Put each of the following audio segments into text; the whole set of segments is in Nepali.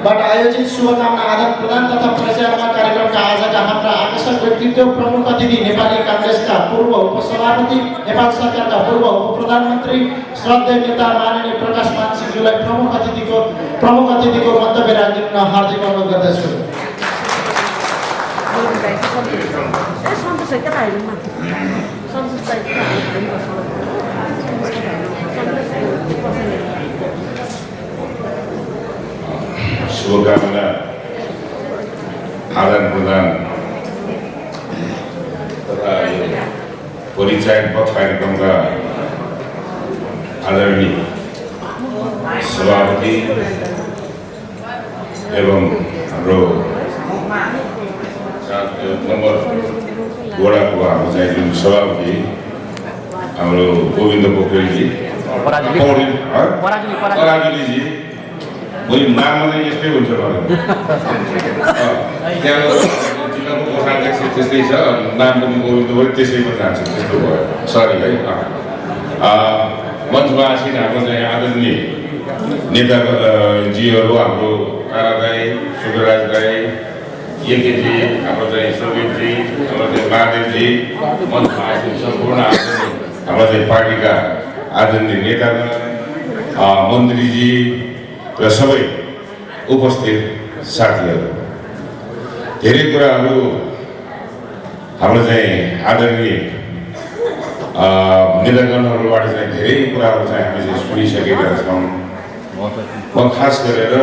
बाट आयोजित शुभकामना आदान प्रदान तथा परिचयमा कार्यक्रमका आजका हाम्रा आकर्षक व्यक्तित्व प्रमुख अतिथि नेपाली कांग्रेसका पूर्व उपसभापति, नेपाल सरकारका पूर्व उपप्रधानमन्त्री, श्रद्धेय नेता माननीय प्रकाश मान सिंहज्यूलाई प्रमुख अतिथिको मन्तव्य राख्न हार्दिक अनुरोध गर्दछु। शुभकामना आदान प्रदान तथा परिचय पथ कार्यक्रमका आदरणीय सभापति एवं हाम्रो नम्बर वडाको हाम्रो चाहिँ जुन सभापति हाम्रो गोविन्द पोखरेलजी, पराजुलीजी, मैले नाममा चाहिँ यस्तै हुन्छ त्यहाँ जिल्लाको कोषाध्यक्ष त्यस्तै छ, नाम पनि गोविन्द भयो, त्यसैमा जान्छ, त्यस्तो भयो, सरी है। मञ्चमा आसीन हाम्रो चाहिँ आदरणीय नेताजीहरू, हाम्रो तारा दाई, सुगराज दाई, एकेजी, हाम्रो चाहिँ सोभितजी, हाम्रो चाहिँ महादेवजी, मञ्चमा आसीन सम्पूर्ण हाम्रो चाहिँ पार्टीका आदरणीय नेतागण, मन्त्रीजी र सबै उपस्थित साथीहरू, धेरै कुराहरू हाम्रो चाहिँ आदरणीय नेतागणहरूबाट चाहिँ धेरै कुराहरू चाहिँ हामीले चाहिँ सुनिसकेका छौँ। म खास गरेर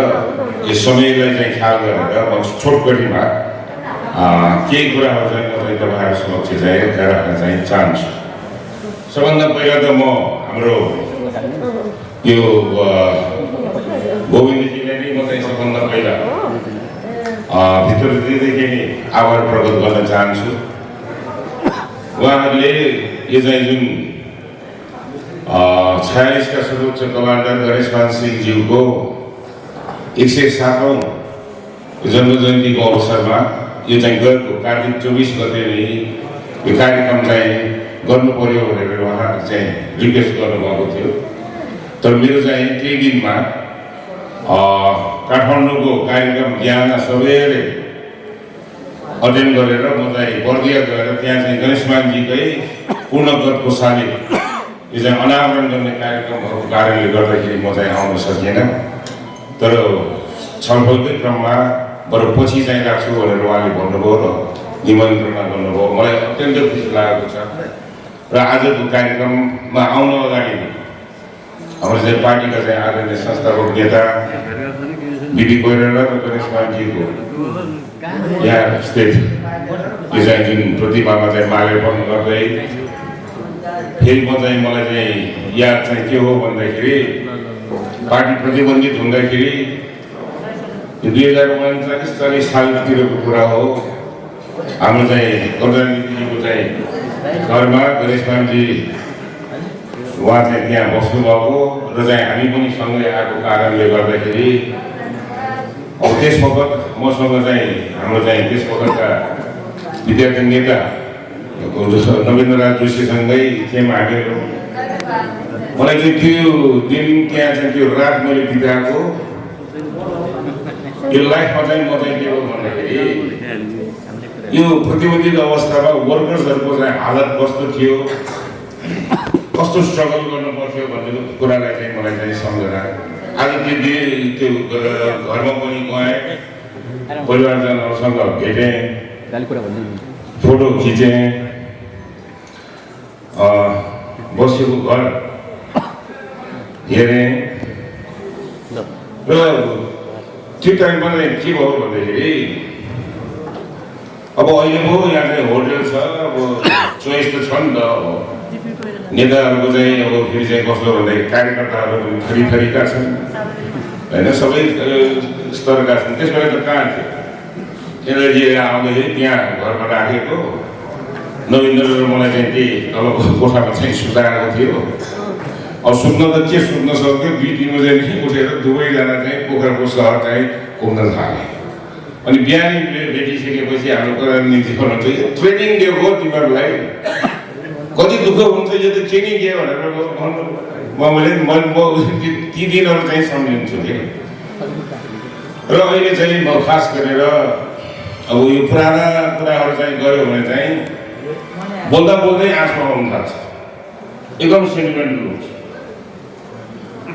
यो समयलाई चाहिँ ख्याल गरेर म छोटकरीमा केही कुराहरू चाहिँ म चाहिँ तपाईँहरू समक्ष चाहिँ राख्न चाहिँ चाहन्छु। सबभन्दा पहिला त म हाम्रो यो गोविन्दजीले नै म चाहिँ सबभन्दा पहिला भित्रदेखि नै आभार प्रकट गर्न चाहन्छु। उहाँहरूले यो चाहिँ जुन 46 का सर्वोच्च कमान्डर गणेशमान सिंहज्यूको 107औं जन्म जयन्तीको अवसरमा यो चाहिँ गएको कार्तिक 24 गते नै यो कार्यक्रम चाहिँ गर्नु पर्यो भनेर उहाँले चाहिँ रिक्वेस्ट गर्नुभएको थियो। तर मेरो चाहिँ त्यही दिनमा काठमाडौँको कार्यक्रम बिहान सबैले अटेन्ड गरेर म चाहिँ बर्दिया गएर त्यहाँ चाहिँ गणेशमानजीकै पूर्णगतको शालिग यो चाहिँ अनावरण गर्ने कार्यक्रमहरूको कारणले गर्दाखेरि म चाहिँ आउन सकिनँ। तर छलफलकै क्रममा बरु पछि चाहिँ राख्छु भनेर उहाँले भन्नुभयो र निमन्त्रणा गर्नुभयो, मलाई अत्यन्त खुसी लागेको छ। र आजको कार्यक्रममा आउन अगाडि हाम्रो चाहिँ पार्टीका चाहिँ आदरणीय संस्थापक नेता बिपी कोइराला र गणेशमानजीको यहाँ स्थित यो चाहिँ जुन प्रतिमामा चाहिँ माल्यार्पण गर्दै फेरि म चाहिँ मलाई चाहिँ याद चाहिँ के हो भन्दाखेरि पार्टी प्रतिबन्धित हुँदाखेरि 2039-40 सालतिरको कुरा हो। हाम्रो चाहिँ करुणानिधिजीको चाहिँ घरमा गणेशमानजी उहाँ चाहिँ त्यहाँ बस्नुभएको र चाहिँ हामी पनि सँगै आएको कारणले गर्दाखेरि अब त्यस वखत मसँग चाहिँ हाम्रो चाहिँ त्यस वखतका विद्यार्थी नेता नवीन्द्रनाथ जोशीसँगै थियौँ हामीहरू। मलाई चाहिँ त्यो दिन त्यहाँ चाहिँ त्यो रात मैले बिताएको यो लाइफमा चाहिँ म चाहिँ के हो भन्दाखेरि यो प्रतिबन्धित अवस्थामा वर्कर्सहरूको चाहिँ हालत कस्तो थियो, कस्तो स्ट्रगल गर्नु पर्थ्यो भन्ने कुरालाई चाहिँ मलाई चाहिँ सम्झना। आज त्यो घरमा पनि गएँ, परिवारजनहरूसँग भेटेँ, फोटो खिचेँ, बसेको घर हेरेँ। र त्यो टाइममा चाहिँ के भयो भन्दाखेरि अब अहिले पो यहाँ चाहिँ होटल छ, अब चोइस त छ नि त। अब नेताहरूको चाहिँ अब फेरि चाहिँ कस्तो भन्दाखेरि कार्यकर्ताहरू थरीका छन् होइन, सबै स्तरका छन्। त्यस बेला त कहाँ थियो, एनर्जी आउँदाखेरि त्यहाँ घरमा राखेको नवीन्द्र र मलाई चाहिँ त्यही तलको कोठामा चाहिँ सुताएको थियो। अब सुत्न त के सुत्न सक्थ्यो, 2-3 बजे नै उठेर दुवैजना चाहिँ पोखराको सहर चाहिँ घुम्न थाले। अनि बिहान भेटिसकेपछि हाम्रो करुणानिधि भन्नुहुन्छ यो ट्रेनिङ डे हो तिमीहरूलाई, कति दुःख हुन्छ यो त ट्रेनिङ डे भनेर भन्नु। मैले ती दिनहरू चाहिँ सम्झिन्छु कि र अहिले चाहिँ म खास गरेर अब यो पुराना कुराहरू चाहिँ गऱ्यो भने चाहिँ बोल्दा बोल्दै आँसु आउनु थाल्छ, एकदम सेन्टिमेन्टल हुन्छ।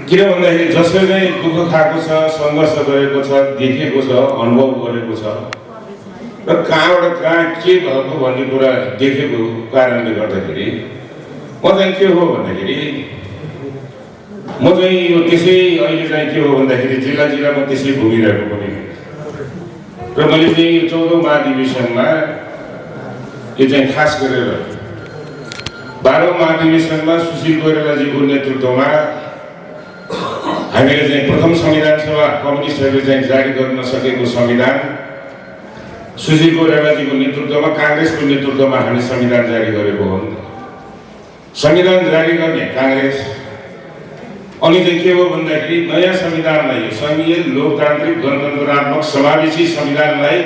किन भन्दाखेरि जसले चाहिँ दुःख खाएको छ, सङ्घर्ष गरेको छ, देखेको छ, अनुभव गरेको छ र कहाँबाट कहाँ के भएको भन्ने कुरा देखेको कारणले गर्दाखेरि म चाहिँ के हो भन्दाखेरि म चाहिँ यो त्यसै अहिले चाहिँ के हो भन्दाखेरि जिल्ला जिल्लामा त्यसै घुमिरहेको पनि र मैले चाहिँ यो 14औं महाधिवेशनमा यो चाहिँ खास गरेर 12औं महाधिवेशनमा सुशील कोइरालाजीको नेतृत्वमा हामीले चाहिँ प्रथम संविधान सभा कम्युनिस्टहरूले चाहिँ जारी गर्न सकेको संविधान, सुशील कोइरालाजीको नेतृत्वमा काङ्ग्रेसको नेतृत्वमा हामी संविधान जारी गरेको हो। संविधान जारी गर्ने काङ्ग्रेस, अनि चाहिँ के हो भन्दाखेरि नयाँ संविधानलाई, सङ्घीय लोकतान्त्रिक गणतन्त्रात्मक समावेशी संविधानलाई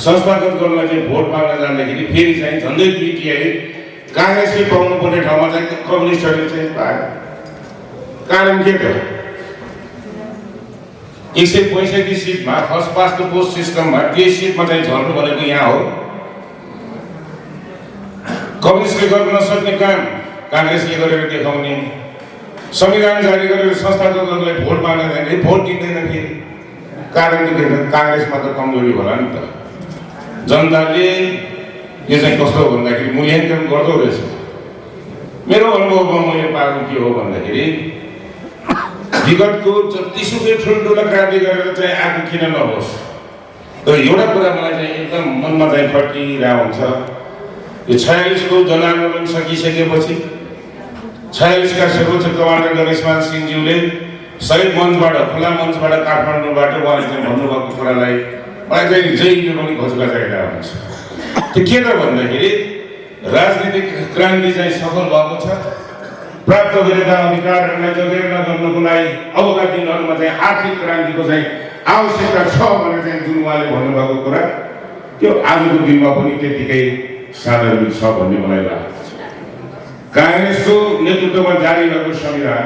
संस्थागत गर्न चाहिँ भोट माग्न जाँदाखेरि फेरि चाहिँ झन्डै पिटिआई काङ्ग्रेसले पाउनुपर्ने ठाउँमा चाहिँ कम्युनिस्टहरूले चाहिँ पाए। कारण के त 165 सिटमा फर्स्ट पास्ट द पोस्ट सिस्टममा 23 सिटमा चाहिँ झर्नु भनेको यहाँ हो। कम्युनिस्टले गर्न नसक्ने काम काङ्ग्रेसले गरेर देखाउने, संविधान जारी गरेर संस्थागतहरूलाई भोट माग्न जाँदाखेरि भोट दिँदैन फेरि। कारण के काङ्ग्रेसमा त कमजोरी होला नि त। जनताले यो चाहिँ कस्तो हो भन्दाखेरि मूल्याङ्कन गर्दो रहेछ। मेरो अनुभवमा मैले पाएको के हो भन्दाखेरि विगतको जतिसुकै ठुल्ठुला क्रान्ति गरेर चाहिँ आएको किन नहोस्, तर एउटा कुरा मलाई चाहिँ एकदम मनमा चाहिँ फर्किरहेको हुन्छ। यो 46 को जनआन्दोलन सकिसकेपछि 46 का सर्वोच्च कमान्डर गणेशमान सिंहज्यूले शहीद मञ्चबाट, खुला मञ्चबाट काठमाडौँबाट उहाँले चाहिँ भन्नुभएको कुरालाई मलाई चाहिँ जहिले पनि घोचला चाहिरहेको हुन्छ। त्यो के त भन्दाखेरि राजनीतिक क्रान्ति चाहिँ सफल भएको छ, प्राप्त गरेका अधिकारहरूलाई जोगाउन गर्नको लागि अबका दिनहरूमा चाहिँ आर्थिक क्रान्तिको चाहिँ आवश्यकता छ भनेर चाहिँ जुन उहाँले भन्नुभएको कुरा त्यो आजको दिनमा पनि त्यतिकै साधारण छ भन्ने मलाई लाग्छ। काङ्ग्रेसको नेतृत्वमा जारी भएको संविधान,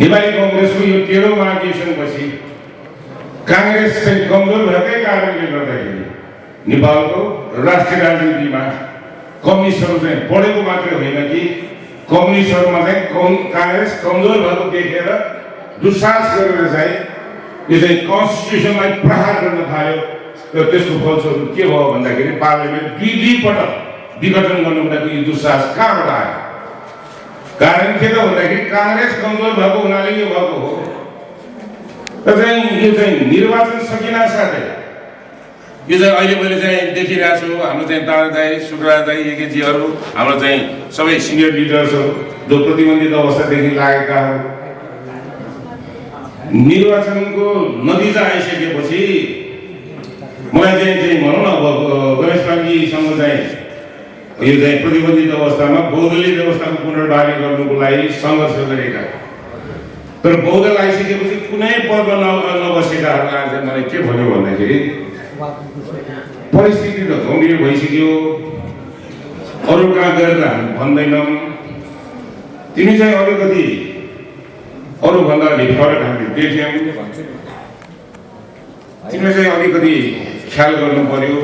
नेपाली कङ्ग्रेसको यो 13औं महाधिवेशनपछि काङ्ग्रेस चाहिँ कमजोर भएकै कारणले गर्दाखेरि नेपालको राष्ट्रिय राजनीतिमा कम्युनिस्टहरू चाहिँ बढेको मात्रै होइन कि कम्युनिस्टहरूमा चाहिँ काङ्ग्रेस कमजोर भएको देखेर दुस्साहस गरेर चाहिँ यो चाहिँ कन्स्टिट्युसनलाई प्रहार गर्न थाल्यो र त्यसको फलस्वरूप के भयो भन्दाखेरि पार्लियामेन्ट दुई पटक विघटन गर्नुको यो दुस्साहस कहाँबाट आयो? कारण के त भन्दाखेरि काङ्ग्रेस कमजोर भएको हुनाले यो भएको हो। र चाहिँ यो चाहिँ निर्वाचन सकिनासाथै यो चाहिँ अहिले मैले चाहिँ देखिरहेको छु, हाम्रो चाहिँ तारा दाई, सुकरा दाई, एकेजीहरू, हाम्रो चाहिँ सबै सिनियर लिडर्सहरू जो प्रतिबन्धित अवस्थादेखि लागेकाहरू निर्वाचनको नतिजा आइसकेपछि मलाई चाहिँ भनौँ न अब गणेशमानजीसँग चाहिँ यो चाहिँ प्रतिबन्धित अवस्थामा बहुदलीय व्यवस्थाको पुनर्बहाली गर्नुको लागि सङ्घर्ष गरेका, तर बहुदल आइसकेपछि कुनै पदमा नबसेकाहरूलाई चाहिँ मलाई के भन्यो भन्दाखेरि परिस्थिति त गम्भीर भइसक्यो, अरू कहाँ गएर हामी भन्दैनौँ, तिमी चाहिँ अलिकति अरूभन्दा अलि फरक हामीले देख्यौँ, तिमीले चाहिँ अलिकति ख्याल गर्नु पर्यो।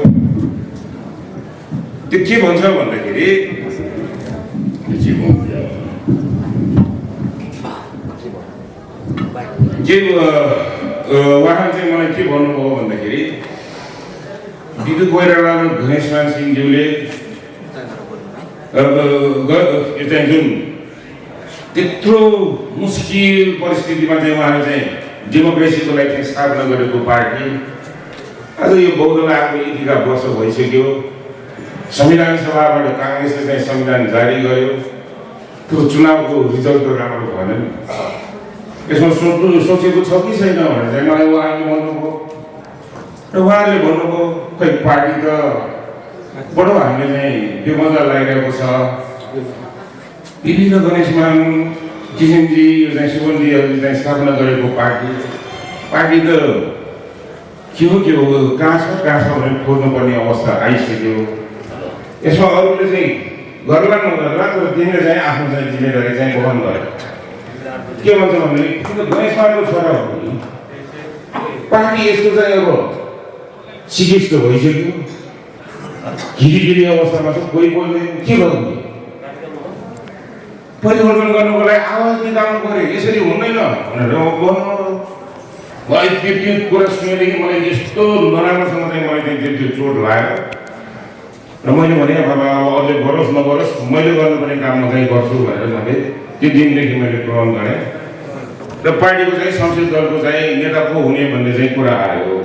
त्यो के भन्छ भन्दाखेरि उहाँ चाहिँ मलाई के भन्नुभयो भन्दाखेरि विद्युत कोइराला र गणेशमान सिंहज्यूले यो चाहिँ जुन त्यत्रो मुस्किल परिस्थितिमा चाहिँ उहाँले चाहिँ डेमोक्रेसीको लागि चाहिँ स्थापना गरेको पार्टी आज यो बहुदल आएको यतिका वर्ष भइसक्यो, संविधान सभाबाट काङ्ग्रेसले चाहिँ संविधान जारी गर्यो, त्यो चुनावको रिजल्ट त राम्रो भएन नि, यसमा सोचेको छ कि छैन भनेर चाहिँ मलाई उहाँले भन्नुभयो। र उहाँले भन्नुभयो खै पार्टी त बडो हामीले चाहिँ बेमजा लागिरहेको छ, विभिन्न गणेशमान किसिमजी यो चाहिँ सुगन्धीहरूले चाहिँ स्थापना गरेको पार्टी त के हो कहाँ छ भनेर खोज्नुपर्ने अवस्था आइसक्यो। यसमा अरूले चाहिँ गर्ला नगर्ला तर तिमीले चाहिँ आफ्नो चाहिँ जिम्मेदारी चाहिँ वहन गर्यो। के भन्छ भने गणेशमानको छोरा हो पार्टी यसको चाहिँ अब सिकिस्त भइसक्यो, घिरिघिरी अवस्थामा छ, कोही बोल्दैन, के गर्नु? परिवर्तन गर्नुको लागि आवाज निकाल्नु पर्यो, यसरी हुँदैन भनेर मलाई त्यो कुरा सुनेदेखि मलाई यस्तो नराम्रोसँग चाहिँ मलाई चाहिँ त्यो चोट लाग्यो र मैले भने बाबा अब अरूले गरोस् नगरोस् मैले गर्नुपर्ने काम म चाहिँ गर्छु भनेर मैले त्यो दिनदेखि मैले ग्रहण गरेँ र पार्टीको चाहिँ संसदीय दलको चाहिँ नेता को हुने भन्ने चाहिँ कुरा आयो।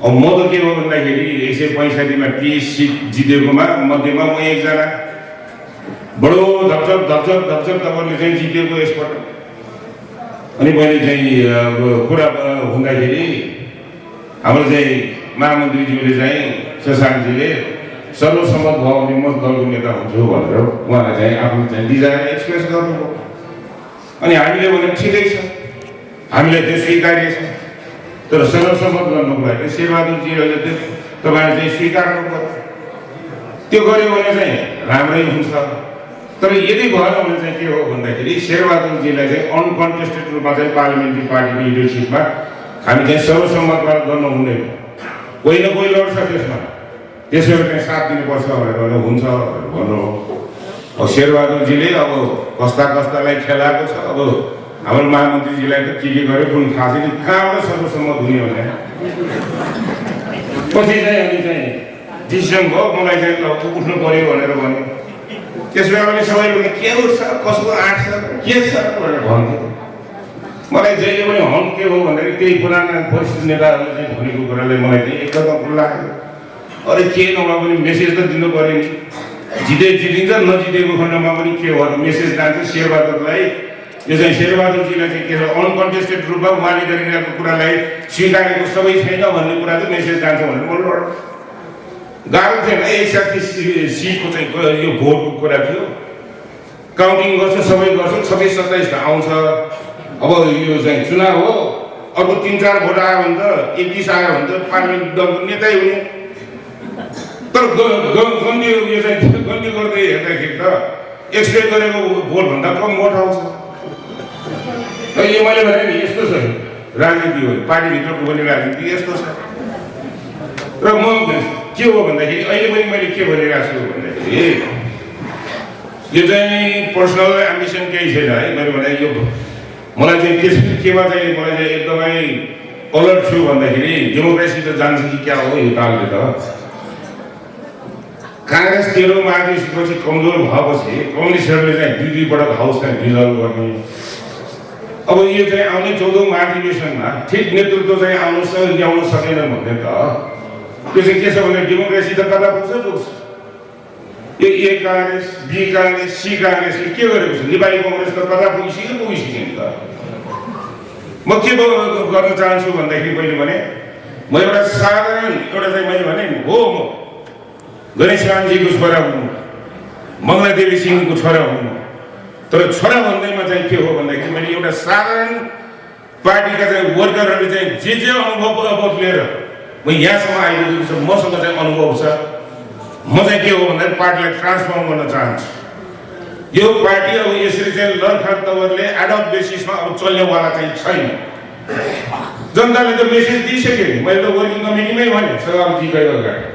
अब म त के हो भन्दाखेरि 165मा 30 सिट जितेकोमा मध्येमा म एकजना बडो धपचप तपाईँले चाहिँ जितेको यसपल्ट। अनि मैले चाहिँ कुरा हुँदाखेरि हाम्रो चाहिँ महामन्त्रीज्यूले चाहिँ शशाङ्कजीले सर्वसम्मत भयो भने म दलको नेता हुन्छु भनेर उहाँलाई चाहिँ आफ्नो चाहिँ डिजायर एक्सप्रेस गर्नुभयो। अनि हामीले भने ठिकै छ, हामीलाई त्यो स्वीकार्य छ, तर सर्वसम्मत गर्नुको लागि शेरबहादुरजीहरूले त्यो तपाईँले चाहिँ स्वीकार्नु पर्यो। त्यो गऱ्यो भने चाहिँ राम्रै हुन्छ। तर यदि भएन भने चाहिँ के हो भन्दाखेरि शेरबहादुरजीलाई चाहिँ अनकन्टेस्टेड रूपमा चाहिँ पार्लियामेन्ट्री पार्टीको लिडरसिपमा हामी चाहिँ सर्वसम्मतमा गर्नु हुँदैन, कोही न कोही लड्छ त्यसमा, त्यसैले चाहिँ साथ दिनुपर्छ भनेर हुन्छ भन्नु। अब शेरबहादुरजीले अब कस्तालाई खेलाएको छ। अब हाम्रो महामन्त्रीजीलाई त के गर्यो कुन थाहा छैन, कहाँबाट सर्वसम्मत हुने भने पछि चाहिँ अनि चाहिँ डिसिसन भयो मलाई चाहिँ उठ्नु पर्यो भनेर भन्यो। त्यसमा पनि सबैले के उठ्छ कसको आँट छ के छ भनेर भन्थ्यो। मलाई जहिले पनि हम के हो भन्दाखेरि त्यही पुराना वरिष्ठ नेताहरूले चाहिँ भनेको कुराले मलाई चाहिँ एकदम लाग्यो। अरे के नभए पनि मेसेज त दिनु पऱ्यो नि, जितिन्छ नजितेको खण्डमा पनि के हो मेसेज जान्छ शेरबहादुरलाई। यो चाहिँ शेरबहादुरजीलाई चाहिँ के छ अनकन्टेस्टेड रूपमा उहाँले गरिरहेको कुरालाई स्वीकारेको सबै छैन भन्ने कुरा चाहिँ मेसेज जान्छ भनेर मलाई गाह्रो थिएन। 160 सिटको चाहिँ यो भोटको कुरा थियो, काउन्टिङ गर्छ सबै गर्छ, 26-27 त आउँछ। अब यो चाहिँ चुनाव हो, अर्को 3-4 भोट आयो भने त 31 आयो भने त पार्लिमेन्ट दलको नेतै हुने। तर गन्ती यो चाहिँ गन्ती गर्दै हेर्दाखेरि त एक्सपेक्ट गरेको भोटभन्दा कम भोट आउँछ। यो मैले भने नि यस्तो छ राजनीति हो, पार्टीभित्रको पनि राजनीति यस्तो छ। र म के हो भन्दाखेरि अहिले पनि मैले के भनिरहेको छु भन्दाखेरि यो चाहिँ पर्सनल एम्बिसन केही छैन है। मैले भने यो मलाई चाहिँ केमा चाहिँ मलाई चाहिँ एकदमै अलर्ट छु भन्दाखेरि डेमोक्रेसी त जान्छ कि क्या हो यो कालले त। काङ्ग्रेस 13 महाधिवेशनपछि कमजोर भएपछि कम्युनिस्टहरूले चाहिँ दुईपटक हाउस चाहिँ डिजल्भ गर्ने। अब यो चाहिँ आउने 14औं महाधिवेशनमा ठिक नेतृत्व चाहिँ ल्याउन सकेन भने त त्यो चाहिँ के छ भने डेमोक्रेसी त कता पुग्छ। यो ए काङ्ग्रेस बी काङ्ग्रेस सी काङ्ग्रेसले के गरेको छ, नेपाली कङ्ग्रेस त कता पुगिसक्यो नि त। म के गर्न चाहन्छु भन्दाखेरि मैले भने म एउटा साधारण चाहिँ मैले भने हो म गणेश मानजीको छोरा हुनु, मङ्गलादेवी सिंहको छोरा हुनु, तर छोरा भन्दैमा चाहिँ के हो भन्दाखेरि मैले एउटा साधारण पार्टीका चाहिँ वर्करहरूले चाहिँ जे अनुभव लिएर म यहाँसम्म आइपुगेको छु, मसँग चाहिँ अनुभव छ। म चाहिँ के हो भन्दाखेरि पार्टीलाई ट्रान्सफर्म गर्न चाहन्छु। यो पार्टी अब यसरी चाहिँ लडखड तवरले एडअप बेसिसमा अब चल्नेवाला चाहिँ छैन। जनताले त मेसेज दिइसक्यो नि, मैले त वर्किङ कमिटीमै भने सभापतिको अगाडि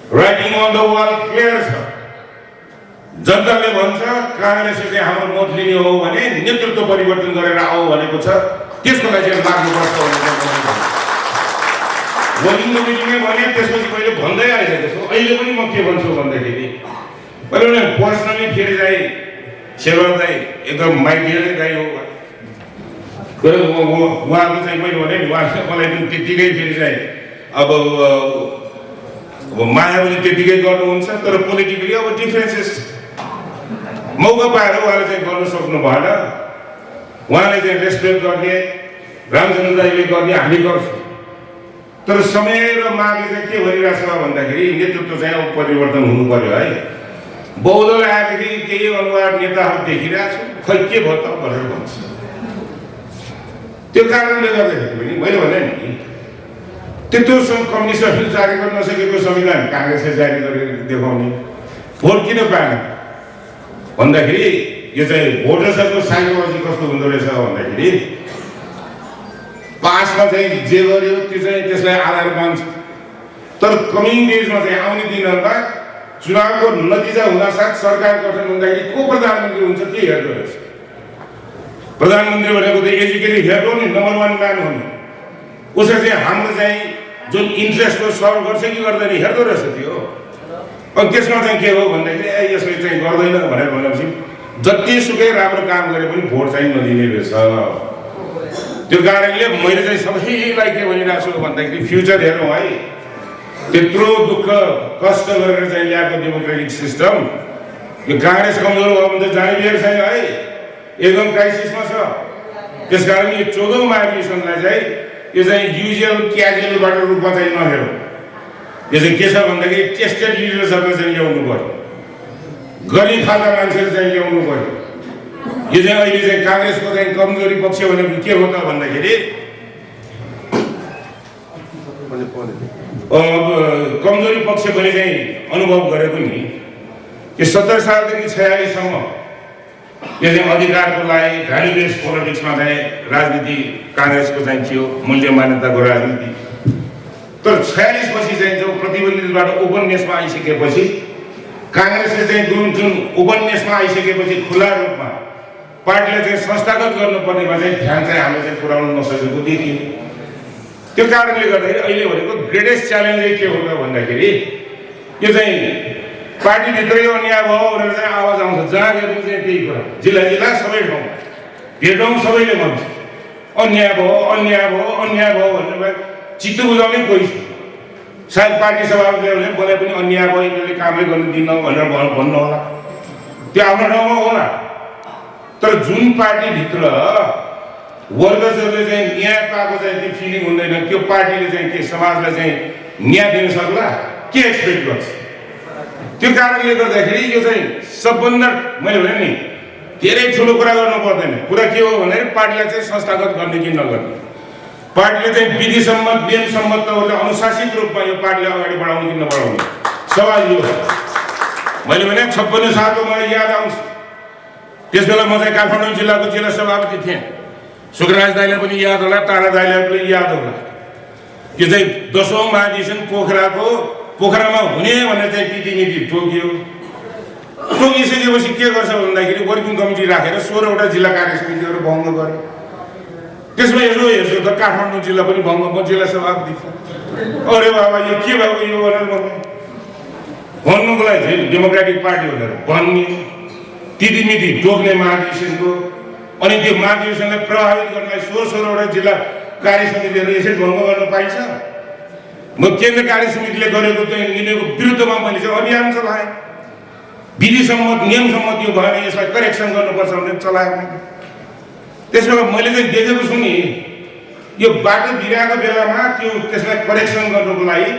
writing on the wall clear छ। जनताले भन्छ काङ्ग्रेसले चाहिँ हाम्रो मत लिने हो भने नेतृत्व परिवर्तन गरेर आऊ भनेको छ, त्यसको लागि चाहिँ लाग्नुपर्छ भनेर वर्किङ कमिटीमै भने। त्यसपछि मैले भन्दै आइसकेको छु। अहिले पनि म के भन्छु भन्दाखेरि मैले पर्सनली फेरि चाहिँ शेरबहादुर दाइ एकदम माइडियर दाइ हो, तर उहाँको चाहिँ मैले भने नि उहाँले मलाई पनि त्यत्तिकै फेरि चाहिँ अब माया पनि त्यत्तिकै गर्नुहुन्छ, तर पोलिटिकली अब डिफ्रेन्सेस मौका पाएर उहाँले चाहिँ गर्न सक्नु भएन। उहाँले चाहिँ रेस्पेक्ट गर्ने, रामचन्द्र दाइले गर्ने हामी गर्छौँ। तर समय र मागले चाहिँ के भइरहेछ भन्दाखेरि नेतृत्व चाहिँ अब परिवर्तन हुनु पर्यो है। बौद्धले आएदेखि केही अनुहार नेताहरू देखिरहेको छु, खै के भयो त भनेर भन्छ। त्यो कारणले गर्दाखेरि पनि मैले भने नि त्यत्रो कम्युनिस्टहरूले जारी गर्न नसकेको संविधान काङ्ग्रेसले जारी गरेर देखाउने। भोट किन पाएन भन्दाखेरि यो चाहिँ भोटर्सहरूको साइकोलोजी कस्तो हुँदो रहेछ भन्दाखेरि पासमा चाहिँ जे गर्यो त्यो चाहिँ त्यसलाई आधार मान्छ। तर कमिङ डेजमा चाहिँ आउने दिनहरूमा चुनावको नतिजा हुनासाथ सरकार गठन हुँदाखेरि को प्रधानमन्त्री हुन्छ के हेर्दो रहेछ। प्रधानमन्त्री भनेको त एजुकेटेड हेर्नु नि नम्बर 1 म्यान हुनु। उसले चाहिँ हाम्रो चाहिँ जुन इन्ट्रेस्टको सर्भ गर्छ कि गर्दैन हेर्दो रहेछ त्यो। अनि त्यसमा चाहिँ के हो भन्दाखेरि यसले चाहिँ गर्दैन भनेर भनेपछि जतिसुकै राम्रो काम गरे पनि भोट चाहिँ नदिने रहेछ। त्यो कारणले मैले चाहिँ सबैलाई के भनिरहेको छु भन्दाखेरि फ्युचर हेरौँ है। त्यत्रो दुःख कष्ट गरेर चाहिँ ल्याएको डेमोक्रेटिक सिस्टम यो काङ्ग्रेस कमजोर भयो भने त जाने बिहेर छैन है, एकदम क्राइसिसमा छ। त्यसकारण यो 14औं महाधिवेशनलाई चाहिँ यो चाहिँ युजुअल क्याजुअलबाट रूपमा चाहिँ नहेरौँ। यो चाहिँ के छ भन्दाखेरि टेस्टेड लिडर्सहरूलाई चाहिँ ल्याउनु पर्यो, गरी खाँदा मान्छेहरू चाहिँ ल्याउनु पर्यो। यो चाहिँ अहिले चाहिँ काङ्ग्रेसको चाहिँ कमजोरी पक्ष भनेको के हो त भन्दाखेरि कमजोरी पक्ष मैले चाहिँ अनुभव गरेको नि यो 70 सालदेखि 46 सम्म यो चाहिँ अधिकारको लागि भ्यालु बेस पोलिटिक्समा चाहिँ राजनीति काङ्ग्रेसको चाहिँ थियो, मूल्य मान्यताको राजनीति। तर 46 पछि चाहिँ जो प्रतिबन्धितबाट उपन्यासमा आइसकेपछि काङ्ग्रेसले चाहिँ जुन उपन्यासमा आइसकेपछि खुला रूपमा पार्टीले चाहिँ संस्थागत गर्नुपर्नेमा चाहिँ ध्यान चाहिँ हामीले चाहिँ पुर्याउन नसकेको देखियो। त्यो कारणले गर्दाखेरि अहिले भनेको ग्रेटेस्ट च्यालेन्ज चाहिँ के हो त भन्दाखेरि यो चाहिँ पार्टीभित्रै अन्याय भयो भनेर चाहिँ आवाज आउँछ। जहाँ गए पनि चाहिँ त्यही कुरा, जिल्ला जिल्ला सबै ठाउँमा भेटौँ सबैले भन्छ अन्याय भयो अन्याय भयो अन्याय भयो भन्ने भए चित्त बुझाउने कोही छैन। सायद पार्टी सभापतिले बोले पनि अन्याय भयो यिनीहरूले कामै गर्नु दिन्न भनेर भन्नु होला, त्यो आफ्नो ठाउँमा होला। तर जुन पार्टीभित्र वर्कर्सहरूले चाहिँ न्याय पाएको चाहिँ त्यो फिलिङ हुँदैन, त्यो पार्टीले चाहिँ के समाजलाई चाहिँ न्याय दिन सक्ला, के एक्सपेक्ट गर्छ? त्यो कारणले गर्दाखेरि यो चाहिँ सबभन्दा मैले भने नि धेरै ठुलो कुरा गर्नु पर्दैन। कुरा के हो भन्दाखेरि पार्टीलाई चाहिँ संस्थागत गर्ने कि नगर्ने, पार्टीले चाहिँ विधिसम्मत नियमसम्मत तौरले अनुशासित रूपमा यो पार्टीलाई अगाडि बढाउने कि नबढाउने सवाल यो हो। मैले भने 56 सालको मलाई याद आउँछ, त्यसबेला म चाहिँ काठमाडौँ जिल्लाको जिल्ला सभापति थिएँ। सुखराज दाइलाई पनि याद होला, तारा दाइलाई पनि याद होला। यो चाहिँ 10औं महाधिवेशन पोखरामा हुने भनेर चाहिँ टिटिमिटी टोकियो। टोकिसकेपछि के गर्छ भन्दाखेरि वर्किङ कमिटी राखेर 16वटा जिल्ला कार्य समितिहरू भङ्ग गर्यो। त्यसमा यसो हेर्छु त काठमाडौँ जिल्ला पनि भङ्ग, म जिल्ला सभापति थिएँ। अरे बाबा यो के भएको यो भनेर भन्नुको लागि चाहिँ डेमोक्रेटिक पार्टी भनेर भन्ने टिटिमिटी टोक्ने महाधिवेशनको, अनि त्यो महाधिवेशनलाई प्रभावित गर्नलाई 16वटा जिल्ला कार्य समितिहरू यसरी भङ्ग गर्न पाइन्छ? म केन्द्र कार्य समितिले गरेको चाहिँ निर्णयको विरुद्धमा मैले चाहिँ अभियान चलाएँ। विधिसम्मत नियमसम्मत यो भएन, यसलाई करेक्सन गर्नुपर्छ भनेर चलाएँ मैले। त्यसमा मैले चाहिँ देखेको छु नि यो बाटो बिराएको बेलामा त्यो त्यसलाई करेक्सन गर्नुको लागि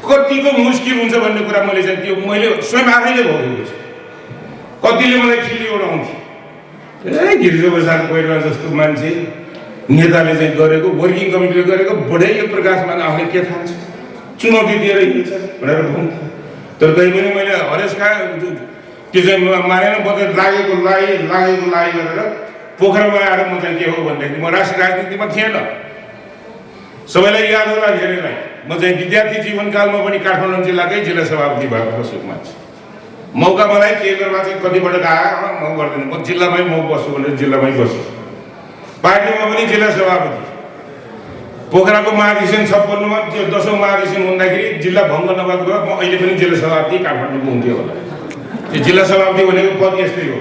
कतिको मुस्किल हुन्छ भन्ने कुरा मैले चाहिँ त्यो मैले स्वयं आफैले भोगेको छु। कतिले मलाई खिल्ली उडाउँथ्यो, ए गिरिजाप्रसाद कोइराला जस्तो मान्छे नेताले चाहिँ गरेको, वर्किङ कमिटीले गरेको बढै प्रकाशमा आफूले के थाहा छ, चुनौती दिएर हिँड्छ भनेर भन्थ्यो। तर कहीँ पनि मैले हरेस खा त्यो चाहिँ मानेन, म चाहिँ लागेको लागि गरेर पोखरामा आएर म चाहिँ के हो भनेदेखि म राष्ट्रिय राजनीतिमा थिएन। सबैलाई याद होला धेरैलाई, म चाहिँ विद्यार्थी जीवनकालमा पनि काठमाडौँ जिल्लाकै जिल्ला सभापति भएको बसेको मान्छे। मौका मलाई केन्द्रमा चाहिँ कतिपटक आयो, म गर्दैन, म जिल्लामै म बस्छु भनेर जिल्लामै बस्छु। पार्टीमा पनि जिल्ला सभापति। पोखराको महाधिवेशन 56मा त्यो 10औं महाधिवेशन हुँदाखेरि जिल्ला भङ्ग नभएको भए म अहिले पनि जिल्ला सभापति काठमाडौँको हुन्थ्यो होला। त्यो जिल्ला सभापति भनेको पद यस्तै हो,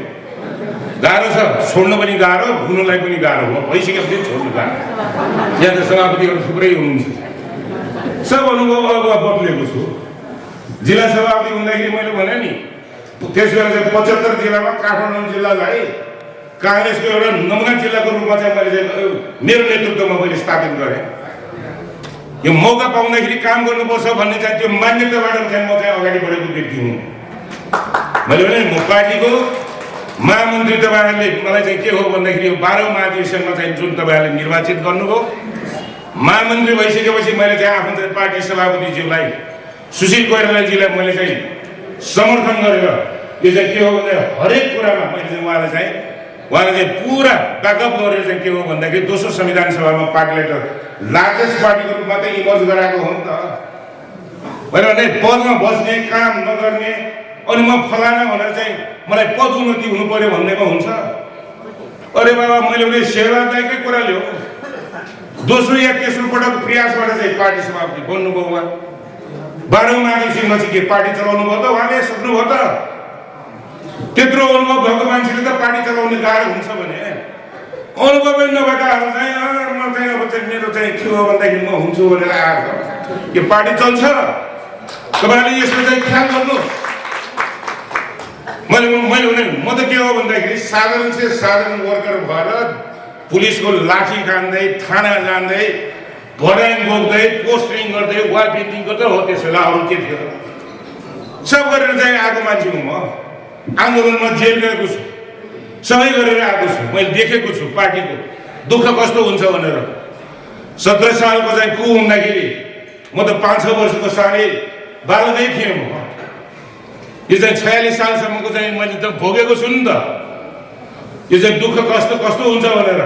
गाह्रो छ, छोड्नु पनि गाह्रो, हुनुलाई पनि गाह्रो हो। भइसकेपछि छोड्नु गाह्रो। यहाँ त सभापतिहरू थुप्रै हुनुहुन्छ, सब अनुभव अब बदलेको छु। जिल्ला सभापति हुँदाखेरि मैले भने नि त्यसबेला चाहिँ 75 जिल्लामा काठमाडौँ जिल्लालाई काङ्ग्रेसको एउटा नमुना जिल्लाको रूपमा चाहिँ मैले चाहिँ मेरो नेतृत्वमा मैले स्थापित गरेँ। यो मौका पाउँदाखेरि काम गर्नुपर्छ भन्ने चाहिँ त्यो मान्यताबाट चाहिँ म चाहिँ अगाडि बढेको व्यक्ति हुँ। मैले भने म पार्टीको महामन्त्री तपाईँहरूले मलाई चाहिँ के हो भन्दाखेरि यो 12औं महाधिवेशनमा चाहिँ जुन तपाईँहरूले निर्वाचित गर्नुभयो, महामन्त्री भइसकेपछि मैले चाहिँ आफ्नो चाहिँ पार्टी सभापतिज्यूलाई सुशील कोइरालाजीलाई मैले चाहिँ समर्थन गरेर यो चाहिँ के हो भने हरेक कुरामा मैले चाहिँ उहाँलाई चाहिँ उहाँले चाहिँ पुरा ब्याकअप गरेर चाहिँ के हो भन्दाखेरि दोस्रो संविधान सभामा पार्टीलाई त लार्जेस्ट पार्टीको रूपमा त इमर्ज गराएको हो नि त होइन भने पदमा बस्ने काम नगर्ने अनि म फलाना भनेर चाहिँ मलाई पद उन्नति हुनु पर्यो भन्नेमा हुन्छ। अरे बाबा मैले उनी सेवादायकै कुरा ल्याऊ दोस्रो या तेस्रो पटक प्रयासबाट चाहिँ पार्टी सभापति बन्नुभयो उहाँ 12औं माघे सिंहपछि के पार्टी चलाउनु भयो त उहाँले सक्नुभयो त त्यत्रो अनुभव भएको मान्छेले त पार्टी चलाउने गाह्रो हुन्छ भने अनुभवै नभएकाहरू चाहिँ म चाहिँ अब चाहिँ मेरो चाहिँ के हो भन्दाखेरि म हुन्छु भनेर आएको यो पार्टी चल्छ। तपाईँहरूले यसको चाहिँ ख्याल गर्नु। मैले भने म त के हो भन्दाखेरि साधारण से साधारण वर्कर भएर पुलिसको लाठी कान्दै थाना जाँदै भर्याङ बोक्दै पोस्टिङ गर्दै वाल पेन्टिङ गर्दै हो त्यस बेला अरू के थियो सब गरेर चाहिँ आएको मान्छे हुँ म। आन्दोलनमा जेल गएको छु सबै गरेर आएको छु मैले देखेको छु पार्टीको दुःख कस्तो हुन्छ भनेर। 17 सालको चाहिँ कु हुँदाखेरि म त 5-6 वर्षको सानै बालकै थिएँ म। यो चाहिँ 46 सालसम्मको चाहिँ मैले त भोगेको छु नि त यो चाहिँ दुःख कस्तो कस्तो हुन्छ भनेर।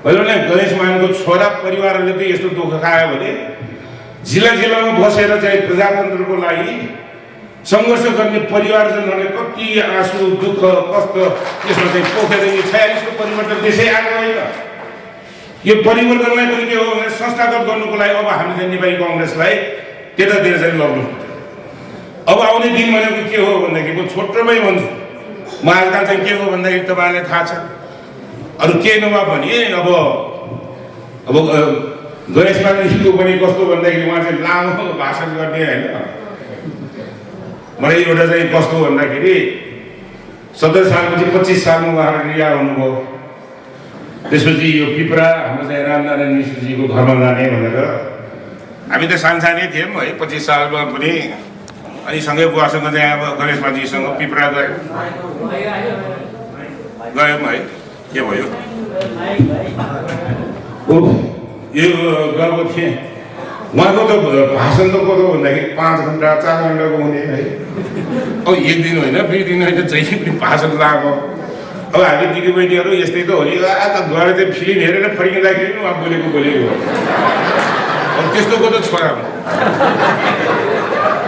भने गणेश मानको छोरा परिवारले त यस्तो दुःख खायो भने जिल्लामा बसेर चाहिँ प्रजातन्त्रको लागि सङ्घर्ष गर्ने परिवारजनहरूले कति आँसु दुःख कष्ट यसमा चाहिँ पोखेर यो 46 को परिवर्तन त्यसै आएको होइन। यो परिवर्तनलाई पनि के हो भने संस्थागत गर्नुको लागि अब हामी चाहिँ नेपाली कङ्ग्रेसलाई त्यतातिर चाहिँ लग्नु। अब आउने दिन भनेको के हो भन्दाखेरि म छोटोमै भन्छु म आजकल चाहिँ के हो भन्दाखेरि तपाईँलाई थाहा छ अरू के नभए भने अब गणेश मानजीको पनि कस्तो भन्दाखेरि उहाँ चाहिँ लामो भाषण गर्ने होइन। मलाई एउटा चाहिँ कस्तो भन्दाखेरि 17 सालपछि 25 सालमा उहाँहरू रिहा हुनुभयो। त्यसपछि यो पिपरा हाम्रो चाहिँ रामनारायण मिश्रजीको घरमा जाने भनेर हामी त सानसानै थियौँ है 25 सालमा पनि अनि सँगै बुवासँग चाहिँ अब गणेश मानजीसँग पिपरा गयौँ है के भयो यो गएको थिएँ। उहाँको त भाषण त कस्तो भन्दाखेरि 5 घन्टा 4 घन्टाको हुने है। अब एक दिन होइन दुई दिन होइन जहिले पनि भाषण लाएको। अब हामी दिदीबहिनीहरू यस्तै त हो नि त गएर चाहिँ फिल्म हेरेर फर्किँदाखेरि पनि उहाँ बोलेको अब त्यस्तोको त छोरा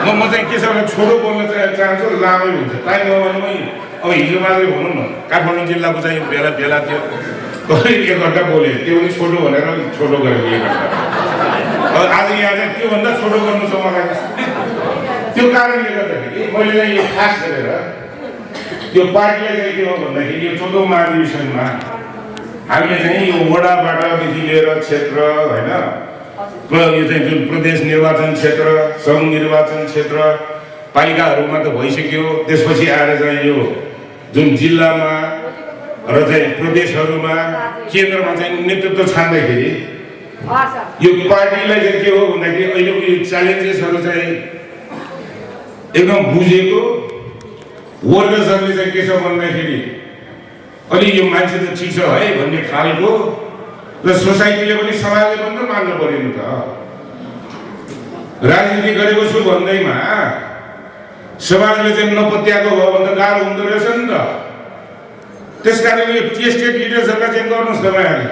म चाहिँ के छ भने छोटो बोल्न चाहन्छु लामै हुन्छ टाइम नभएमै। अब हिजो मात्रै भनौँ न काठमाडौँ जिल्लाको चाहिँ बेला थियो कहिले 1 घन्टा बोले त्यो पनि छोटो भनेर छोटो गरेको 1 घन्टा। आज यहाँ चाहिँ त्योभन्दा छोटो गर्नु छ मलाई। त्यो कारणले गर्दाखेरि मैले चाहिँ यो खास गरेर त्यो पार्टीलाई चाहिँ के हो भन्दाखेरि यो 14औं महाधिवेशनमा हामीले चाहिँ यो वडाबाटदेखि लिएर क्षेत्र होइन यो चाहिँ जुन प्रदेश निर्वाचन क्षेत्र सङ्घ निर्वाचन क्षेत्र पालिकाहरूमा त भइसक्यो। त्यसपछि आएर चाहिँ यो जुन जिल्लामा र चाहिँ प्रदेशहरूमा केन्द्रमा चाहिँ नेतृत्व छान्दाखेरि यो पार्टीलाई चाहिँ के हो भन्दाखेरि अहिलेको यो च्यालेन्जेसहरू चाहिँ एकदम बुझेको वर्गजनले चाहिँ के छ भन्दाखेरि अलि यो मान्छे त ठिक छ है भन्ने खालको र सोसाइटीले पनि समाजले पनि त मान्नु पर्यो नि त। राजनीति गरेको छु भन्दैमा समाजले चाहिँ नपत्याएको भयो भने त गाह्रो हुँदो रहेछ नि त। त्यस कारणले यो टेस्टेड लिडर्सहरूलाई चाहिँ गर्नुहोस् तपाईँहरूले।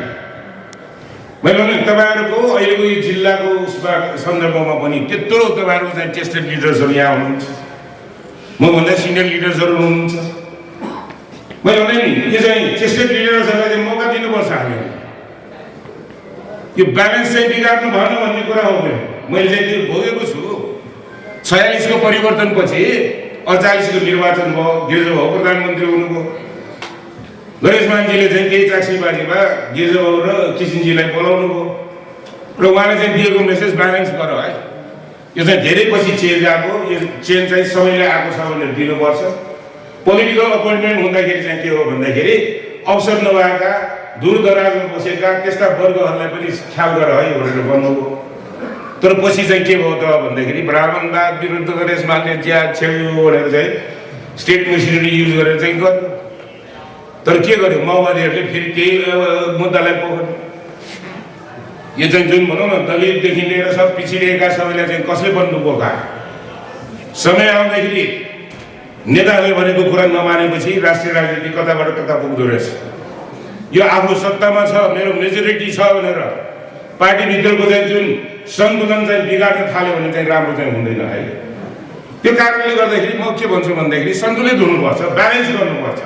मैले भने तपाईँहरूको अहिलेको यो जिल्लाको उसमा सन्दर्भमा पनि त्यत्रो तपाईँहरूको चाहिँ टेस्टेड लिडर्सहरू यहाँ हुनुहुन्छ मभन्दा सिनियर लिडर्सहरू हुनुहुन्छ। मैले भने नि यो चाहिँ टेस्टेड लिडर्सहरूलाई चाहिँ मौका दिनुपर्छ हामीले। यो ब्यालेन्स चाहिँ बिगार्नु भएन भन्ने कुरा हो। मैले चाहिँ त्यो भोगेको छु। 46 को परिवर्तनपछि 48 को निर्वाचन भयो गिरिजाबाबु प्रधानमन्त्री हुनुभयो। गणेश मानजीले चाहिँ केही चाक्सीबाजीमा गिरिजाबाबु र किसिनजीलाई बोलाउनु भयो र उहाँले चाहिँ दिएको मेसेज ब्यालेन्स गर है यो चाहिँ धेरै पछि चेन्ज आएको। यो चेन्ज चाहिँ सबैले आएको छ भनेर दिनुपर्छ। पोलिटिकल अपोइन्टमेन्ट हुँदाखेरि चाहिँ के हो भन्दाखेरि अवसर नभएका दूरदराजमा बसेका त्यस्ता वर्गहरूलाई पनि ख्याल गर है भनेर भन्नुभयो। तर पछि चाहिँ के भयो त भन्दाखेरि ब्राह्मणवाद विरुद्ध गणेश मानले ज्या छेड्यो भनेर चाहिँ स्टेट मेसिनरी युज गरेर चाहिँ गर्यो। तर के गर्यो माओवादीहरूले फेरि त्यही मुद्दालाई पोख्यो। यो चाहिँ जुन भनौँ न दलितदेखि लिएर सब पिछडिएका सबैलाई चाहिँ कसले बन्नु बोका समय आउँदाखेरि नेताले भनेको कुरा नमानेपछि राष्ट्रिय राजनीति कताबाट कता पुग्दो रहेछ। यो आफ्नो सत्तामा छ, मेरो मेजोरिटी छ भनेर पार्टीभित्रको चाहिँ जुन सन्तुलन चाहिँ बिगार्न थाल्यो भने चाहिँ राम्रो चाहिँ हुँदैन अहिले। त्यो कारणले गर्दाखेरि म के भन्छु भन्दाखेरि सन्तुलित हुनुपर्छ, ब्यालेन्स गर्नुपर्छ।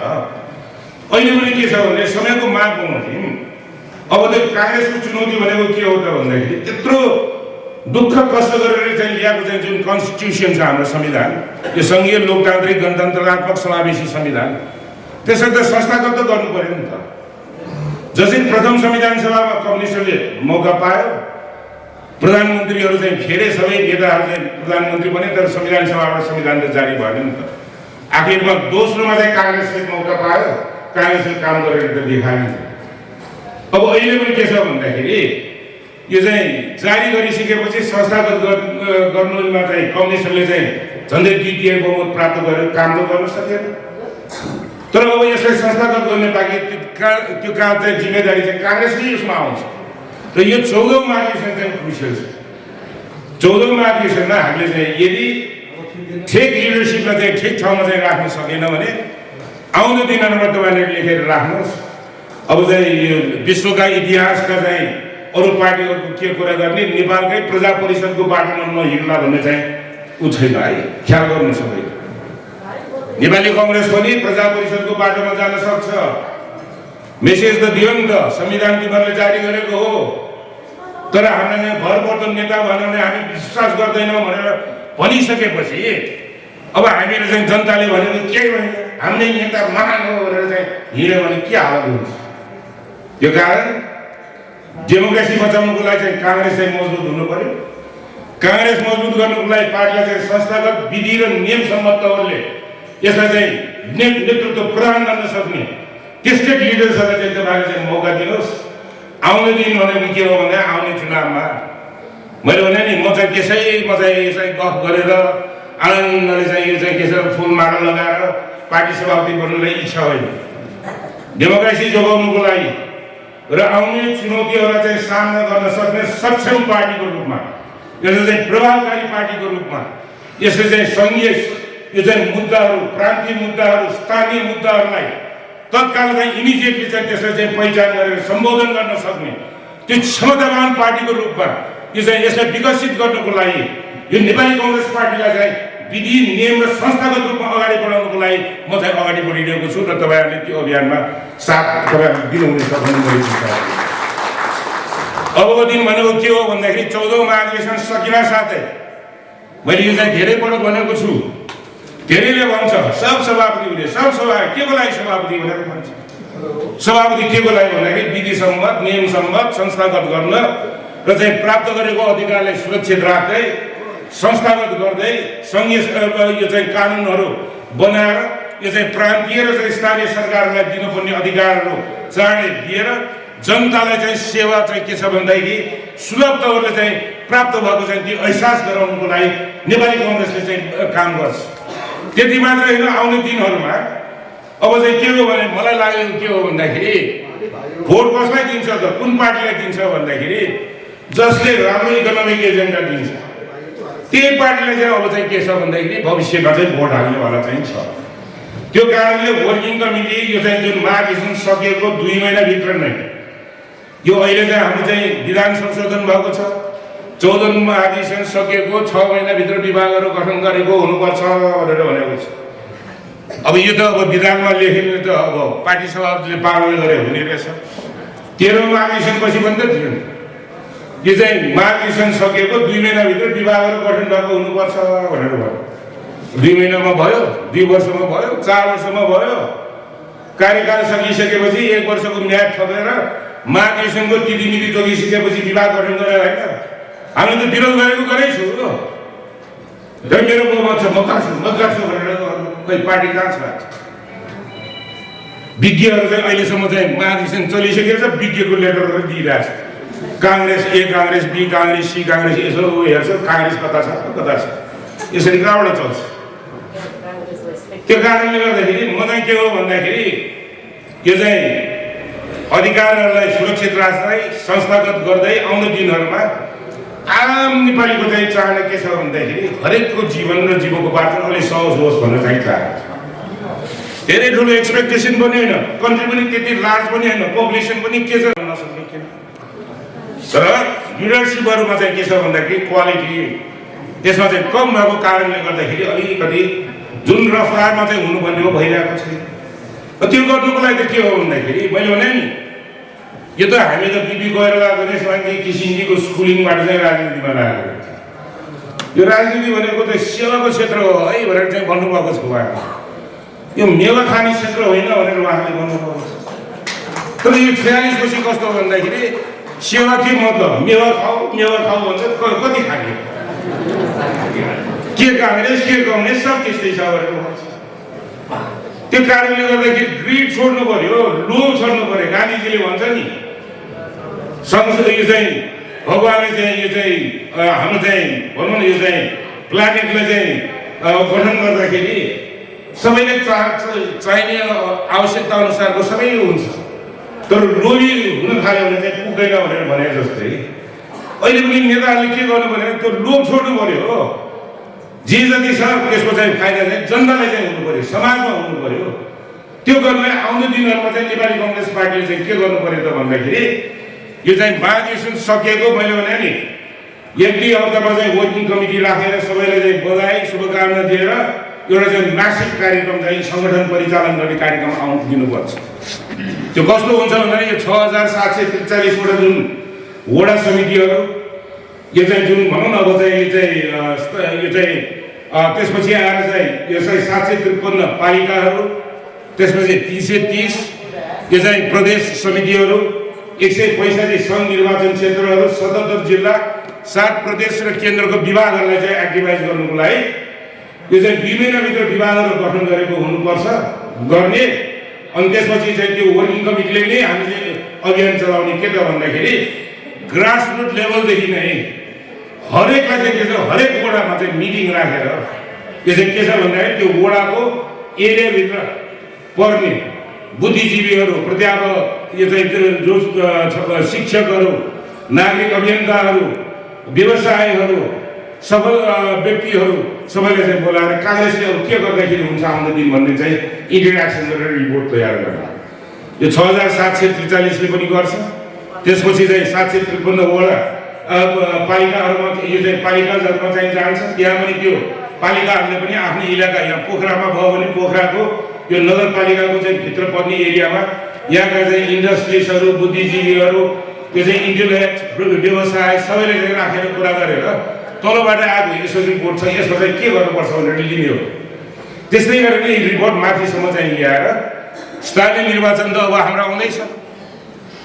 अहिले पनि के छ भने समयको माग बमोजिम अब त्यो काङ्ग्रेसको चुनौती भनेको के हो त भन्दाखेरि त्यत्रो दुःख कष्ट गरेर चाहिँ ल्याएको चाहिँ जुन कन्स्टिट्युसन छ हाम्रो संविधान, यो सङ्घीय लोकतान्त्रिक गणतन्त्रात्मक समावेशी संविधान, त्यसरी त संस्थागत त गर्नु पर्यो नि त। जसरी प्रथम संविधान सभामा कम्युनिस्टले मौका पायो, प्रधानमन्त्रीहरू चाहिँ फेरे, सबै नेताहरू चाहिँ प्रधानमन्त्री बने, तर संविधान सभाबाट संविधान त जारी भएन नि त। आखिरमा दोस्रोमा चाहिँ काङ्ग्रेसले मौका पायो, काङ्ग्रेसले काम गरेर त देखायो। अब अहिले पनि के छ भन्दाखेरि यो चाहिँ जारी गरिसकेपछि संस्थागत गर्नुमा चाहिँ कम्युनिस्टले चाहिँ झन्डै 2/3 बहुमत प्राप्त गरेर काम त गर्न सकेन। तर अब यसलाई संस्थागत गर्ने बाँकी त्यो काम चाहिँ जिम्मेदारी चाहिँ काङ्ग्रेसकै उसमा आउँछ। र यो 14औं महाधिवेशन चाहिँ क्रुसियल छ। 14औं महाधिवेशनमा हामीले चाहिँ यदि ठिक लिडरसिपलाई चाहिँ ठिक ठाउँमा चाहिँ राख्न सकेन भने आउँदो दिनहरूमा तपाईँहरूले लेखेर राख्नुहोस्। अब चाहिँ यो विश्वका इतिहासका चाहिँ अरू पार्टीहरूको के कुरा गर्ने, नेपालकै प्रजा परिषदको बाटोमा नहिँड्ला भन्ने चाहिँ ऊ छैन है, ख्याल गर्नु सबै। नेपाली कङ्ग्रेस पनि प्रजा परिषदको बाटोमा जान सक्छ। मेसेज त दियो नि त, संविधान तिमीहरूले जारी गरेको हो, तर हामीले भरपर्दो नेता भन्यो भने हामी विश्वास गर्दैनौँ भनेर भनिसकेपछि अब हामीले चाहिँ जनताले भनेको केही होइन, हामीले नेता महान हो भनेर चाहिँ हिँड्यो भने के हालत हुन्छ। त्यो कारण डेमोक्रेसी बचाउनुको लागि चाहिँ काङ्ग्रेस चाहिँ मजबुत हुनु पर्यो। काङ्ग्रेस मजबुत गर्नुको लागि पार्टीलाई चाहिँ संस्थागत विधि र नियम सम्मत तवरले यसलाई चाहिँ नेतृत्व प्रदान गर्न सक्ने त्यस्तै लिडर्सहरूलाई चाहिँ तपाईँले चाहिँ मौका दिनुहोस्। आउने दिन भनेको के हो भने आउने चुनावमा मैले भने नि म चाहिँ यसै गफ गरेर आनन्दले चाहिँ यो चाहिँ के छ फुलमाला लगाएर पार्टी सभापति बन्नुलाई इच्छा होइन। डेमोक्रेसी जोगाउनुको लागि र आउने चुनौतीहरूलाई चाहिँ सामना गर्न सक्ने सक्षम पार्टीको रूपमा, यसले चाहिँ प्रभावकारी पार्टीको रूपमा, यसले चाहिँ सङ्घीय यो चाहिँ मुद्दाहरू, प्रान्तीय मुद्दाहरू, स्थानीय मुद्दाहरूलाई तत्काल चाहिँ इमिडिएटली चाहिँ त्यसलाई चाहिँ पहिचान गरेर सम्बोधन गर्न सक्ने त्यो क्षमतावान पार्टीको रूपमा यो चाहिँ यसलाई विकसित गर्नुको लागि यो नेपाली कङ्ग्रेस पार्टीलाई चाहिँ विधि नियम र संस्थागत रूपमा अगाडि बढाउनुको लागि म चाहिँ अगाडि बढिरहेको छु र तपाईँहरूले त्यो अभियानमा साथ तपाईँहरूले दिनुहुनेछ भन्ने मैले विश्वास गर्छु। अबको दिन भनेको के हो भन्दाखेरि 14औं महाधिवेशन सकिन साथै मैले यो चाहिँ धेरै पटक भनेको छु। धेरैले भन्छ सब सभापति हुने, सब सभा के को लागि सभापति भनेर भन्छ। सभापति के को लागि भन्दाखेरि विधि सम्मत, नियम सम्मत संस्थागत गर्न र चाहिँ प्राप्त गरेको अधिकारलाई सुरक्षित राख्दै संस्थागत गर्दै सङ्घीय यो चाहिँ कानुनहरू बनाएर यो चाहिँ प्रान्तीय र चाहिँ स्थानीय सरकारलाई दिनुपर्ने अधिकारहरू चाँडै दिएर जनतालाई चाहिँ सेवा चाहिँ के छ भन्दाखेरि सुलभ तवरले चाहिँ प्राप्त भएको चाहिँ त्यो एहसास गराउनुको लागि नेपाली कङ्ग्रेसले चाहिँ काम गर्छ। त्यति मात्र होइन, आउने दिनहरूमा अब चाहिँ के हो भने मलाई लागेको के हो भन्दाखेरि भोट कसलाई दिन्छ त, कुन पार्टीलाई दिन्छ भन्दाखेरि जसले राम्रो इकोनोमिक एजेन्डा दिन्छ त्यही पार्टीलाई चाहिँ अब चाहिँ के छ भन्दाखेरि भविष्यमा चाहिँ भोट हाल्नेवाला चाहिँ छ। त्यो कारणले वर्किङ कमिटी यो चाहिँ जुन महाधिवेशन सकिएको 2 महिनाभित्र नै यो अहिले चाहिँ हाम्रो चाहिँ विधान संशोधन भएको छ। 14औं महाधिवेशन सकिएको 6 महिनाभित्र विभागहरू गठन गरेको हुनुपर्छ भनेर भनेको छ। अब यो त अब विधानमा लेखेर त अब पार्टी सभापतिले पालना गरे हुने रहेछ। 13औं महाधिवेशन पछि पनि त थियो नि, यो चाहिँ महाधिवेशन सकिएको 2 महिनाभित्र विभागहरू गठन भएको हुनुपर्छ भनेर भन्यो। 2 महिनामा भयो, 2 वर्षमा भयो, 4 वर्षमा भयो। कार्यकाल सकिसकेपछि 1 वर्षको म्याद थपेर महाधिवेशनको तिथिमिति तोकिसकेपछि विभाग गठन गरेर होइन, हामीले त विरोध गरेको गरेछु हो। मेरो बहुमत छ, म गर्छु भनेर खै पार्टी कहाँ छ? विज्ञहरू चाहिँ अहिलेसम्म चाहिँ महाधिवेशन चलिसकेको छ, विज्ञको लेटरहरू दिइरहेछ। काङ्ग्रेस ए, काङ्ग्रेस बी, काङ्ग्रेस सी, काङ्ग्रेस यसो हेर्छ, काङ्ग्रेस कता छ कता छ, यसरी कहाँबाट चल्छ? त्यो कारणले गर्दाखेरि म चाहिँ के हो भन्दाखेरि यो चाहिँ अधिकारहरूलाई सुरक्षित राख्दै संस्थागत गर्दै आउने दिनहरूमा आम नेपालीको चाहिँ चाहना के छ भन्दाखेरि हरेकको जीवन र जीवकोपार्जन अलि सहज होस् भनेर चाहिँ चाहन्छ। धेरै ठुलो एक्सपेक्टेसन पनि होइन, कन्ट्री पनि त्यति लार्ज पनि होइन, पपुलेसन पनि के छ भन्न सक्ने किन। तर लिडरसिपहरूमा चाहिँ के छ भन्दाखेरि क्वालिटी त्यसमा चाहिँ कम भएको कारणले गर्दाखेरि अलिकति जुन रफ्तारमा चाहिँ हुनुपर्ने हो भइरहेको छैन। त्यो गर्नुको लागि त के हो भन्दाखेरि मैले भने नि यो त हामी त बिपी कोइराला गणेश मान्जी किसिमजीको स्कुलिङबाट चाहिँ राजनीतिमा लागेको यो राजनीति भनेको त सेवाको क्षेत्र हो है भनेर चाहिँ भन्नुभएको छ उहाँले। यो मेवा खाने क्षेत्र होइन भनेर उहाँले भन्नुभएको छ। तर यो 46 पछि कस्तो भन्दाखेरि सेवा के मतलब मेवा खाऊ भन्छ कति खाने के काङ्ग्रेस के कम्युनिस्ट सब त्यस्तै छ भनेर भन्छ। त्यो कारणले गर्दाखेरि ग्रिड छोड्नु पर्यो, लोभ छोड्नु पर्यो। गान्धीजीले भन्छ नि संसद यो चाहिँ भगवानले चाहिँ यो चाहिँ हाम्रो चाहिँ भनौँ न यो चाहिँ प्लानेटलाई चाहिँ गठन गर्दाखेरि सबैले चाहिने आवश्यकता अनुसारको सबै हुन्छ, तर लोभी हुन थाल्यो भने चाहिँ पुग्दैन भनेर भने जस्तै अहिले पनि नेताहरूले के गर्नु भने त्यो लोभ छोड्नु पर्यो। जे जति छ त्यसको चाहिँ फाइदा चाहिँ जनतालाई चाहिँ हुनु पर्यो, समाजमा हुनु पर्यो। त्यो गर्नलाई आउँदो दिनहरूमा चाहिँ नेपाली कङ्ग्रेस पार्टीले चाहिँ के गर्नु पर्यो त भन्दाखेरि यो चाहिँ महाधिवेशन सकिएको मैले भने नि 1-2 हप्तामा चाहिँ वर्किङ कमिटी राखेर सबैलाई चाहिँ बधाई शुभकामना दिएर एउटा चाहिँ मासिक कार्यक्रम चाहिँ सङ्गठन परिचालन गर्ने कार्यक्रम आउनु दिनुपर्छ। त्यो कस्तो हुन्छ भन्दाखेरि यो 6743 वटा जुन वडा समितिहरू यो चाहिँ जुन भनौँ न अब चाहिँ यो चाहिँ त्यसपछि आएर चाहिँ यो चाहिँ 753 पालिकाहरू, त्यसपछि 330 यो चाहिँ प्रदेश समितिहरू, 165 सङ्घ निर्वाचन क्षेत्रहरू, 77 जिल्ला, 7 प्रदेश र केन्द्रको विभागहरूलाई चाहिँ एक्टिभाइज गर्नुको लागि यो चाहिँ 2 महिनाभित्र विभागहरू गठन गरेको हुनुपर्छ गर्ने। अनि त्यसपछि चाहिँ त्यो वर्किङ कमिटीले नै हामी चाहिँ अभियान चलाउने के त भन्दाखेरि ग्रासरुट लेभलदेखि नै हरेकलाई चाहिँ के छ हरेक वडामा चाहिँ मिटिङ राखेर यो चाहिँ के छ भन्दाखेरि त्यो वडाको एरियाभित्र पर्ने बुद्धिजीवीहरू, प्राध्यापक, यो चाहिँ जो शिक्षकहरू, नागरिक अभियन्ताहरू, व्यवसायहरू, सफल व्यक्तिहरू सबैले चाहिँ बोलाएर काङ्ग्रेसले अब के गर्दाखेरि हुन्छ आउँदो दिन भन्ने चाहिँ इन्टरेक्सन गरेर रिपोर्ट तयार गर्न। यो 6743ले पनि गर्छ। त्यसपछि चाहिँ 753 वडा पालिकाहरूमा यो चाहिँ पालिकाहरूमा चाहिँ जान्छ। त्यहाँ पनि त्यो पालिकाहरूले पनि आफ्नो इलाका यहाँ पोखरामा भयो भने पोखराको यो नगरपालिकाको चाहिँ भित्र पर्ने एरियामा यहाँका चाहिँ इन्डस्ट्रिजहरू, बुद्धिजीवीहरू, त्यो चाहिँ इन्टेलेक्ट, व्यवसाय सबैले चाहिँ राखेर कुरा गरेर तलबाट आएको यसो रिपोर्ट छ यसमा चाहिँ के गर्नुपर्छ भनेर लिने हो। त्यस्तै गरेर नै रिपोर्ट माथिसम्म चाहिँ ल्याएर स्थानीय निर्वाचन त अब हाम्रो आउँदैछ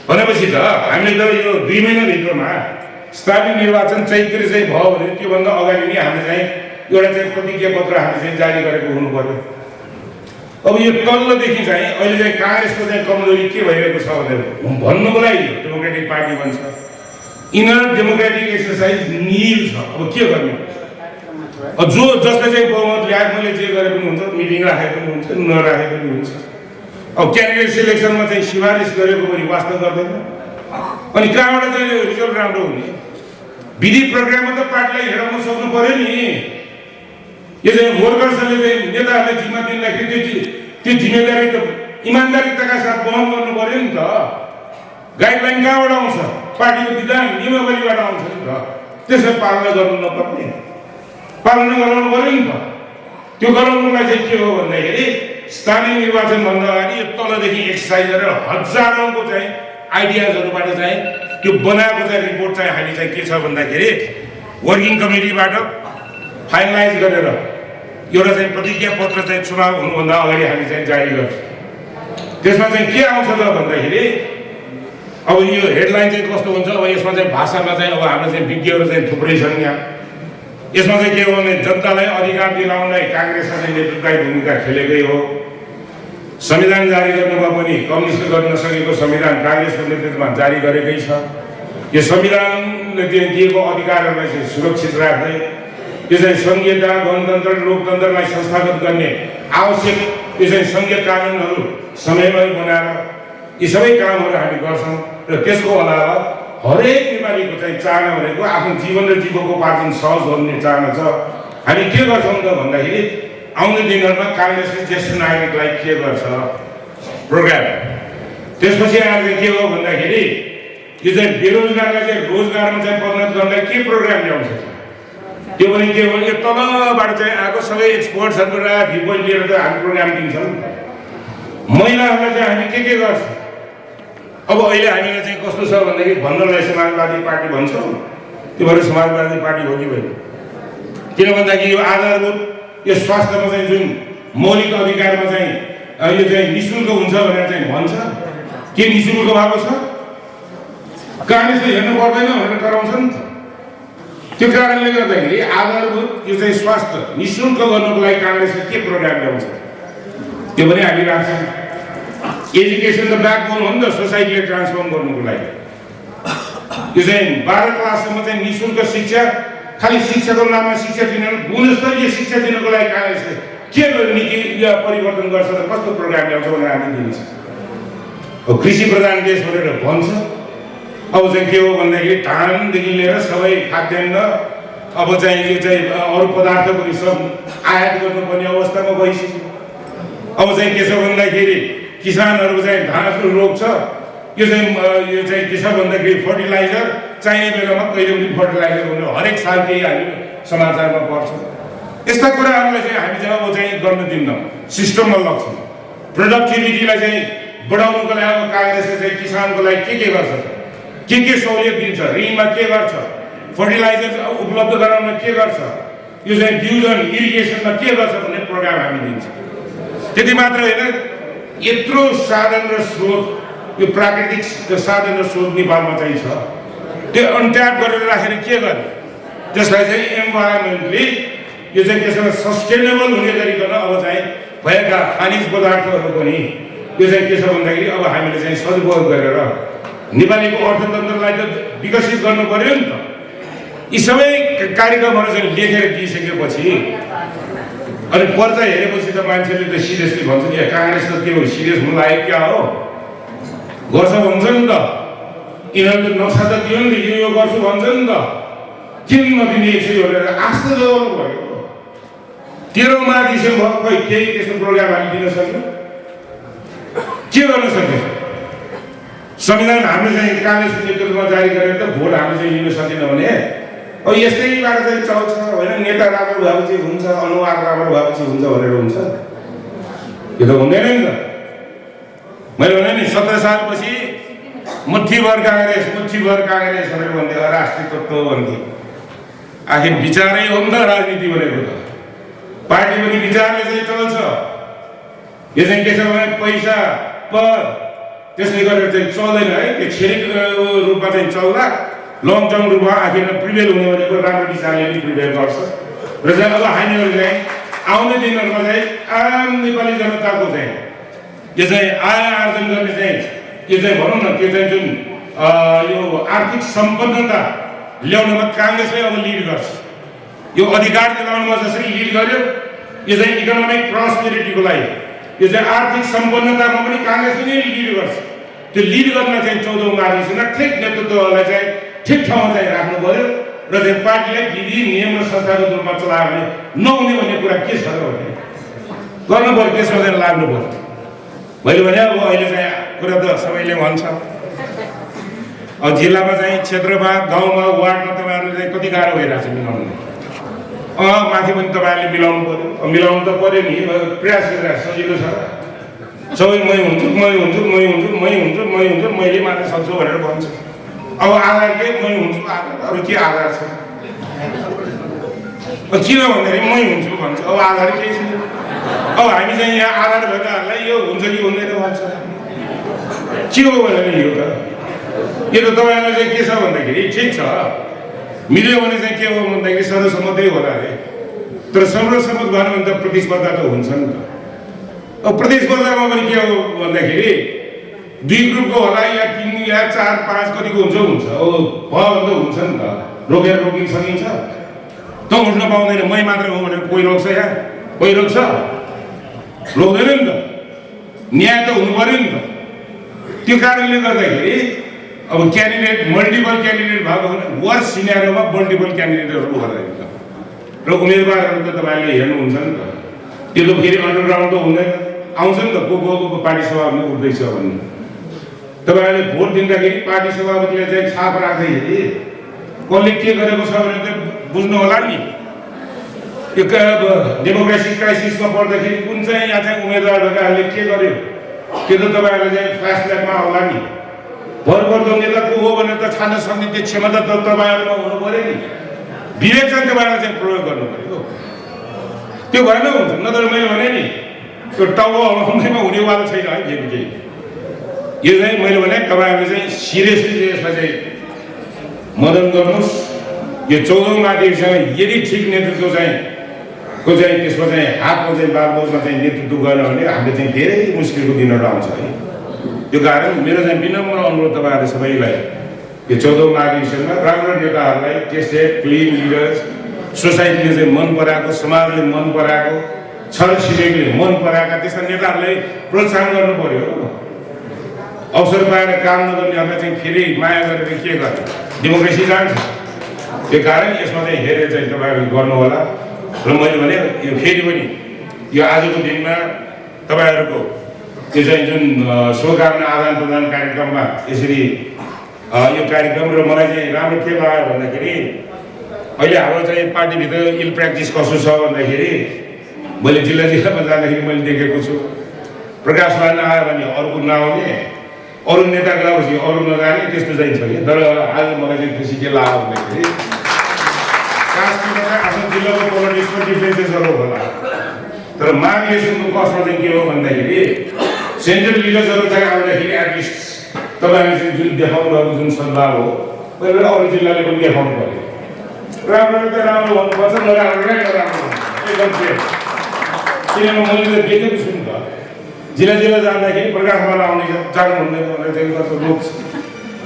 भनेपछि त हामीले त यो 2 महिनाभित्रमा स्थानीय निर्वाचन चैत्र चाहिँ भयो भने त्योभन्दा अगाडि नै हामीले चाहिँ एउटा चाहिँ प्रतिज्ञा पत्र हामीले चाहिँ जारी गरेको हुनु पर्यो। अब यो तल्लोदेखि चाहिँ अहिले चाहिँ काङ्ग्रेसको चाहिँ कमजोरी के भइरहेको छ भनेर भन्नुको लागि डेमोक्रेटिक पार्टी भन्छ। इनर डेमोक्रेटिक एक्सर्साइज निल छ। अब के गर्ने? अब जो जसले चाहिँ बहुमत ल्याए मैले जे गरे पनि हुन्छ, मिटिङ राखे पनि हुन्छ, नराखे पनि हुन्छ। अब क्यान्डिडेट सिलेक्सनमा चाहिँ सिफारिस गरेको पनि वास्ता गर्दैन। अनि कहाँबाट चाहिँ रिजल्ट राम्रो हुने? विधि प्रक्रियामा त पार्टीलाई हेराउन सक्नु पर्यो नि। यो चाहिँ वर्कर्सहरूले चाहिँ नेताहरूले जिम्मा दिँदाखेरि त्यो जिम्मेदारी त इमान्दारिताका साथ वहन गर्नु पर्यो नि त। गाइडलाइन कहाँबाट आउँछ? पार्टीको विधान नियमावलीबाट आउँछ नि त। त्यसलाई पालना गर्नु नपर्ने, पालना गराउनु पर्यो नि त। त्यो गराउनुलाई चाहिँ के हो भन्दाखेरि स्थानीय निर्वाचनभन्दा अगाडि यो तलदेखि एक्सर्साइज गरेर हजारौँको चाहिँ आइडियाजहरूबाट चाहिँ त्यो बनाएको चाहिँ रिपोर्ट चाहिँ हामी चाहिँ के छ भन्दाखेरि वर्किङ कमिटीबाट फाइनलाइज गरेर एउटा चाहिँ प्रतिज्ञा पत्र चाहिँ चुनाव हुनुभन्दा अगाडि हामी चाहिँ जारी गर्छौँ। त्यसमा चाहिँ के आउँछ त भन्दाखेरि अब यो हेडलाइन चाहिँ कस्तो हुन्छ? अब यसमा चाहिँ भाषामा चाहिँ अब हाम्रो चाहिँ विज्ञहरू चाहिँ थुप्रै छन् यहाँ। यसमा चाहिँ के हो भने जनतालाई अधिकार दिलाउनलाई काङ्ग्रेसले चाहिँ नेतृत्वदायी भूमिका खेलेकै हो। संविधान जारी गर्नुमा पनि कम्युनिस्टले गर्न नसकेको संविधान काङ्ग्रेसको नेतृत्वमा जारी गरेकै छ। यो संविधानले दिएको अधिकारहरूलाई चाहिँ सुरक्षित राख्दै यो चाहिँ संघीयता, गणतन्त्र, लोकतन्त्रलाई संस्थागत गर्ने आवश्यक यो चाहिँ सङ्घीय कानुनहरू समयमै बनाएर यी सबै कामहरू हामी गर्छौँ। र त्यसको अलावा हरेक नेपालीको चाहिँ चाहना भनेको आफ्नो जीवन र जीवकोपार्जन सहज हुने चाहना छ। हामी के गर्छौँ त भन्दाखेरि आउने दिनहरूमा काङ्ग्रेसले ज्येष्ठ नागरिकलाई के गर्छ प्रोग्राम। त्यसपछि आएर चाहिँ के हो भन्दाखेरि यो चाहिँ बेरोजगारलाई चाहिँ रोजगारमा चाहिँ परिणत गर्नलाई के प्रोग्राम ल्याउँछ त्यो पनि के हो यो तलबाट चाहिँ आएको सबै एक्सपर्ट्सहरूबाट भिपोइट लिएर त हामी प्रोग्राम दिन्छौँ। महिलाहरूलाई चाहिँ हामी के गर्छ अब अहिले हामीले चाहिँ कस्तो छ भन्दाखेरि भन्नलाई समाजवादी पार्टी भन्छौँ त्यो भएर समाजवादी पार्टी हो कि होइन किन भन्दाखेरि यो आधारभूत यो स्वास्थ्यमा चाहिँ जुन मौलिक अधिकारमा चाहिँ यो चाहिँ निःशुल्क हुन्छ भनेर चाहिँ भन्छ के निःशुल्क भएको छ काङ्ग्रेसले हेर्नु पर्दैन भनेर गराउँछ नि त। त्यो कारणले गर्दाखेरि आधारभूत यो चाहिँ स्वास्थ्य निःशुल्क गर्नको लागि काङ्ग्रेसले के प्रोग्राम ल्याउँछ त्यो पनि हामी राख्छौँ। एजुकेसन त ब्याकबोन हो नि त सोसाइटीले ट्रान्सफर्म गर्नुको लागि। यो चाहिँ 12 क्लाससम्म चाहिँ निःशुल्क शिक्षा खालि शिक्षाको नाममा शिक्षा दिन गुणस्तरीय शिक्षा दिनको लागि काङ्ग्रेसले के नीति परिवर्तन गर्छ र कस्तो प्रोग्राम ल्याउँछ भनेर हामी दिन्छ। कृषि प्रधान देश भनेर भन्छ अब चाहिँ के हो भन्दाखेरि धानदेखि लिएर सबै खाद्यान्न अब चाहिँ यो चाहिँ अरू पदार्थ पनि सब आयात गर्नुपर्ने अवस्थामा गइसक्यो। अब चाहिँ के छ भन्दाखेरि किसानहरू चाहिँ धानहरू रोप्छ यो चाहिँ के छ भन्दाखेरि फर्टिलाइजर चाहिने बेलामा कहिले पनि फर्टिलाइजर हुने हरेक साल केही हामी समाचारमा पर्छ। यस्ता कुराहरूलाई चाहिँ हामी चाहिँ अब चाहिँ गर्न दिन्नौँ सिस्टममा लग्छौँ। प्रोडक्टिभिटीलाई चाहिँ बढाउनुको लागि अब काङ्ग्रेसले चाहिँ किसानको लागि के गर्छ के सहुलियत दिन्छ ऋणमा के गर्छ फर्टिलाइजर उपलब्ध गराउन के गर्छ यो चाहिँ बिउजन इरिगेसनमा के गर्छ भन्ने प्रोग्राम हामी दिन्छ। त्यति मात्र होइन यत्रो साधन र स्रोत यो प्राकृतिक साधन र स्रोत नेपालमा चाहिँ छ त्यो अनट्याप गरेर राखेर के गर्ने त्यसलाई चाहिँ इन्भाइरोमेन्टली यो चाहिँ त्यसमा सस्टेनेबल हुने गरिकन अब चाहिँ भएका खनिज पदार्थहरू पनि यो चाहिँ के छ भन्दाखेरि अब हामीले चाहिँ सदुपयोग गरेर नेपालीको अर्थतन्त्रलाई त विकसित गर्नु पर्यो नि त। यी सबै कार्यक्रमहरू चाहिँ लेखेर दिइसकेपछि अनि पर्चा हेरेपछि त मान्छेले त सिरियसली भन्छ नि काङ्ग्रेस त के हो सिरियस हुनु लागेको क्या हो गर्छ भन्छ नि त यिनीहरूले त नक्सा त दियो नि त यो गर्छु भन्छ नि त किन नदिने यसो भनेर आस्था जोगाउनु भयो। 13 मार्च डिसेम्बर खै केही त्यस्तो प्रोग्राम हामी दिन सक्यौँ के गर्न सक्यो संविधान हामीले चाहिँ काङ्ग्रेसको नेतृत्वमा जारी गरेर त भोट हामीले चाहिँ लिन सकेन भने अब यस्तैबाट चाहिँ चल्छ होइन नेता राम्रो भएपछि हुन्छ अनुहार राम्रो भएपछि हुन्छ भनेर हुन्छ यो त हुँदैन नि त। मैले भने नि 17 सालपछि मुठीभर काङ्ग्रेस भनेर भन्थ्यो राष्ट्रिय तत्त्व भन्थ्यो। आखिर विचारै हो नि त राजनीति भनेको त पार्टी पनि विचारले चाहिँ चल्छ। यो चाहिँ के छ भने पैसा पद त्यसले गरेर चाहिँ चल्दैन है त्यो क्षणिक रूपमा चाहिँ चल्दा लङ टर्म रूपमा आखिरमा प्रिभेल हुने भनेको राम्रो विचारले पनि प्रिभेल गर्छ र चाहिँ अब हामीहरू चाहिँ आउने दिनहरूमा चाहिँ आम नेपाली जनताको चाहिँ यो चाहिँ आय आर्जन गर्ने चाहिँ यो चाहिँ भनौँ न त्यो चाहिँ जुन यो आर्थिक सम्पन्नता ल्याउनमा काङ्ग्रेसले अब लिड गर्छ। यो अधिकार दिलाउनुमा जसरी लिड गर्यो यो चाहिँ इकोनोमिक प्रस्पेरिटीको लागि यो चाहिँ आर्थिक सम्पन्नतामा पनि काङ्ग्रेसले नै लिड गर्छ। त्यो लिड गर्न चाहिँ 14औं मार्चसँग ठिक नेतृत्वलाई चाहिँ ठिक ठाउँमा चाहिँ राख्नु पर्यो र चाहिँ पार्टीलाई विधि नियम र संस्थागत रूपमा चलायो भने नहुने भन्ने कुरा के छ र भने गर्नु पर्यो त्यसमा चाहिँ लाग्नु पर्यो। मैले भने अब अहिले चाहिँ कुरा त सबैले भन्छ अब जिल्लामा चाहिँ क्षेत्रमा गाउँमा वार्डमा तपाईँहरूले चाहिँ कति गाह्रो भइरहेको छ मिलाउनु माथि पनि तपाईँहरूले मिलाउनु पर्यो मिलाउनु त पर्यो नि प्रयास गरिरहेको सजिलो छ सबै मै हुन्छु मैले मात्र सक्छु भनेर भन्छ। अब आधार के मै हुन्छु आधार अरू के आधार छ किन भन्दाखेरि मै हुन्छु भन्छ अब आधार केही छैन। अब हामी चाहिँ यहाँ आधार भएकाहरूलाई यो हुन्छ कि हुँदैन भन्छ के हो भने यो त तपाईँहरूलाई चाहिँ के छ भन्दाखेरि ठिक छ मिल्यो भने चाहिँ के हो भन्दाखेरि सर्वसम्मतै होला अरे तर सर्वसम्मत भएन भने त प्रतिस्पर्धा त हुन्छ नि त। अब प्रतिस्पर्धामा पनि के हो भन्दाखेरि 2 ग्रुपको होला या 3 या 4 5 कतिको हुन्छ अब भयो भने त हुन्छ नि त रोकेर रोकिन सकिन्छ त उठ्न पाउँदैन मै मात्र हो भनेर कोही रोक्छ यहाँ कोही रोक्छ रोक्दैन नि त न्याय त हुनु पर्यो नि त। त्यो कारणले गर्दाखेरि अब क्यान्डिडेट मल्टिपल क्यान्डिडेट भएको भने वर्स सिनेरियोमा मल्टिपल क्यान्डिडेटहरू होला र उम्मेदवारहरू त तपाईँले हेर्नुहुन्छ नि त त्यो त फेरि अन्डरग्राउन्ड त हुँदैन, आउँछ नि त को पार्टी सभापति उठ्दैछ भन्ने। तपाईँहरूले भोट दिँदाखेरि पार्टी सभापतिले चाहिँ छाप राख्दाखेरि कसले के गरेको छ भने त बुझ्नु होला नि। यो डेमोक्रेसी क्राइसिसमा पर्दाखेरि कुन चाहिँ यहाँ चाहिँ उम्मेदवारहरूले के गर्यो त्यो त तपाईँहरूले चाहिँ फ्ल्यासब्याकमा होला नि। भरपर्दो नेता को हो भनेर त छान्न सक्ने त्यो क्षमता त तपाईँहरूमा हुनु पऱ्यो नि। विवेक चाहिँ तपाईँहरूले चाहिँ प्रयोग गर्नु पऱ्यो। त्यो भएन हुन्छ, नत्र मैले भने नि त्यो टाउको हल्लाउँदैमा हुनेवाला छैन है फेरि केही। यो चाहिँ मैले भने तपाईँहरूले चाहिँ सिरियसली चाहिँ यसलाई चाहिँ मदन गर्नुहोस्। यो 14औं महाधिवेशनमा यदि ठिक नेतृत्व चाहिँ त्यसमा चाहिँ हातमा चाहिँ बागडोरमा चाहिँ नेतृत्व गर्न भने हामीले चाहिँ धेरै मुस्किलको दिनहरू आउँछ है। त्यो कारण मेरो चाहिँ विनम्र अनुरोध तपाईँहरू सबैलाई यो 14औं महाधिवेशनमा राम्रो नेताहरूलाई, टेस्टेड क्लिन लिडर्स, सोसाइटीले चाहिँ मन पराएको, समाजले मन पराएको, छरछिमेकीले मन पराएका त्यस्ता नेताहरूलाई प्रोत्साहन गर्नु पर्यो। अवसर पाएर काम नगर्नेहरूलाई चाहिँ फेरि माया गरेर के गर्छ, डेमोक्रेसी जान्छ। त्यो कारण यसमा चाहिँ हेरेर चाहिँ तपाईँहरूले गर्नु होला। र मैले भने यो फेरि पनि यो आजको दिनमा तपाईँहरूको यो चाहिँ जुन शुभकामना आदान प्रदान कार्यक्रममा यसरी यो कार्यक्रम र मलाई चाहिँ राम्रो के लाग्यो भन्दाखेरि अहिले हाम्रो चाहिँ पार्टीभित्र इल प्र्याक्टिस कसो छ भन्दाखेरि मैले जिल्ला जिल्लामा जाँदाखेरि मैले देखेको छु प्रकाश मान आयो भने अरूको नआउने, अरू नेता गएपछि अरू नजाने, त्यस्तो चाहिँ छ कि। तर आज मलाई चाहिँ खुसी के लाग्यो भन्दाखेरि आफ्नो जिल्लाको पोलिटिक्समा डिफ्रेन्सेसहरू होला, तर महाधिवेशनको कसमा चाहिँ के हो भन्दाखेरि सेन्ट्रल लिडर्सहरू चाहिँ आउँदाखेरि एटलिस्ट तपाईँहरूले चाहिँ जुन देखाउनु भएको जुन सद्भाव हो पहिला अरू जिल्लाले पनि देखाउनु पर्यो। राम्रो त राम्रो भन्नुपर्छ, नराम्रोलाई नराम्रो एकदम फेरि। किनभने मैले त देखेको छु नि त, जिल्ला जिल्ला जाँदाखेरि प्रकाशमा आउने जानु हुँदैन भनेर चाहिँ कस्तो रोक्छ।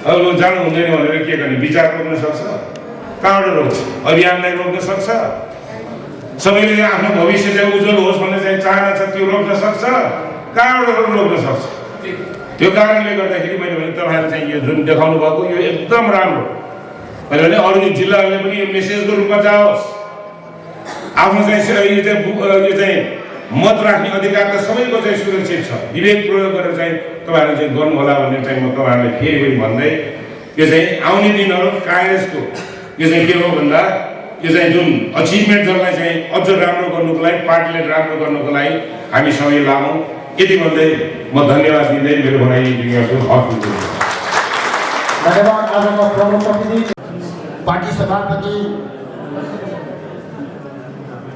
अब जानु हुँदैन भनेर के गर्ने, विचार रोक्न सक्छ, कहाँबाट रोक्छ, अभियानलाई रोक्न सक्छ। सबैले आफ्नो भविष्य चाहिँ उज्जवल होस् भन्ने चाहिँ चाहना छ, त्यो रोक्न सक्छ, कहाँबाट रोक्न सक्छ। त्यो कारणले गर्दाखेरि मैले भने तपाईँहरू चाहिँ यो जुन देखाउनु भएको यो एकदम राम्रो। मैले भने अरू जिल्लाहरूले पनि यो मेसेजको रूपमा जाओस्। आफ्नो चाहिँ यो चाहिँ मत राख्ने अधिकार त सबैको चाहिँ सुरक्षित छ, विवेक प्रयोग गरेर चाहिँ तपाईँहरूले चाहिँ गर्नु होला भन्ने चाहिँ म तपाईँहरूलाई फेरि पनि भन्दै यो चाहिँ आउने दिनहरू काङ्ग्रेसको यो चाहिँ के हो भन्दा यो चाहिँ जुन अचिभमेन्ट जसलाई चाहिँ अझ राम्रो गर्नुको लागि, पार्टीले राम्रो गर्नुको लागि हामी सबै लागौँ, यति भन्दै म धन्यवाद दिँदै मेरो भनाइ दिन्छु। धन्यवाद। आजको प्रमुख अतिथि पार्टी सभापति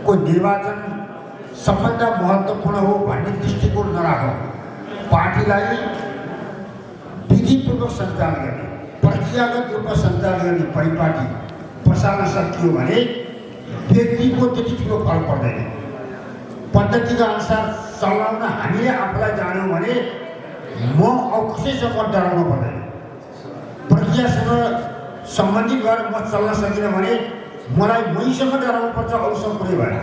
को निर्वाचन सबभन्दा महत्त्वपूर्ण हो भन्ने दृष्टिकोण नराखौँ। पार्टीलाई विधिपूर्वक सञ्चालन गर्ने, प्रक्रियागत रूपमा सञ्चालन गर्ने परिपाटी बसाल्न सकियो भने व्यक्तिको त्यति ठुलो फरक पर्दैन। पद्धतिका अनुसार चलाउन हामीले आफूलाई जान्यौँ भने म कसैसँग डराउनु पर्दैन। प्रक्रियासँग सम्बन्धित भएर म चल्न सकिनँ भने मलाई मैसँग डराउनु पर्छ, अरूसँग कुनै भएन।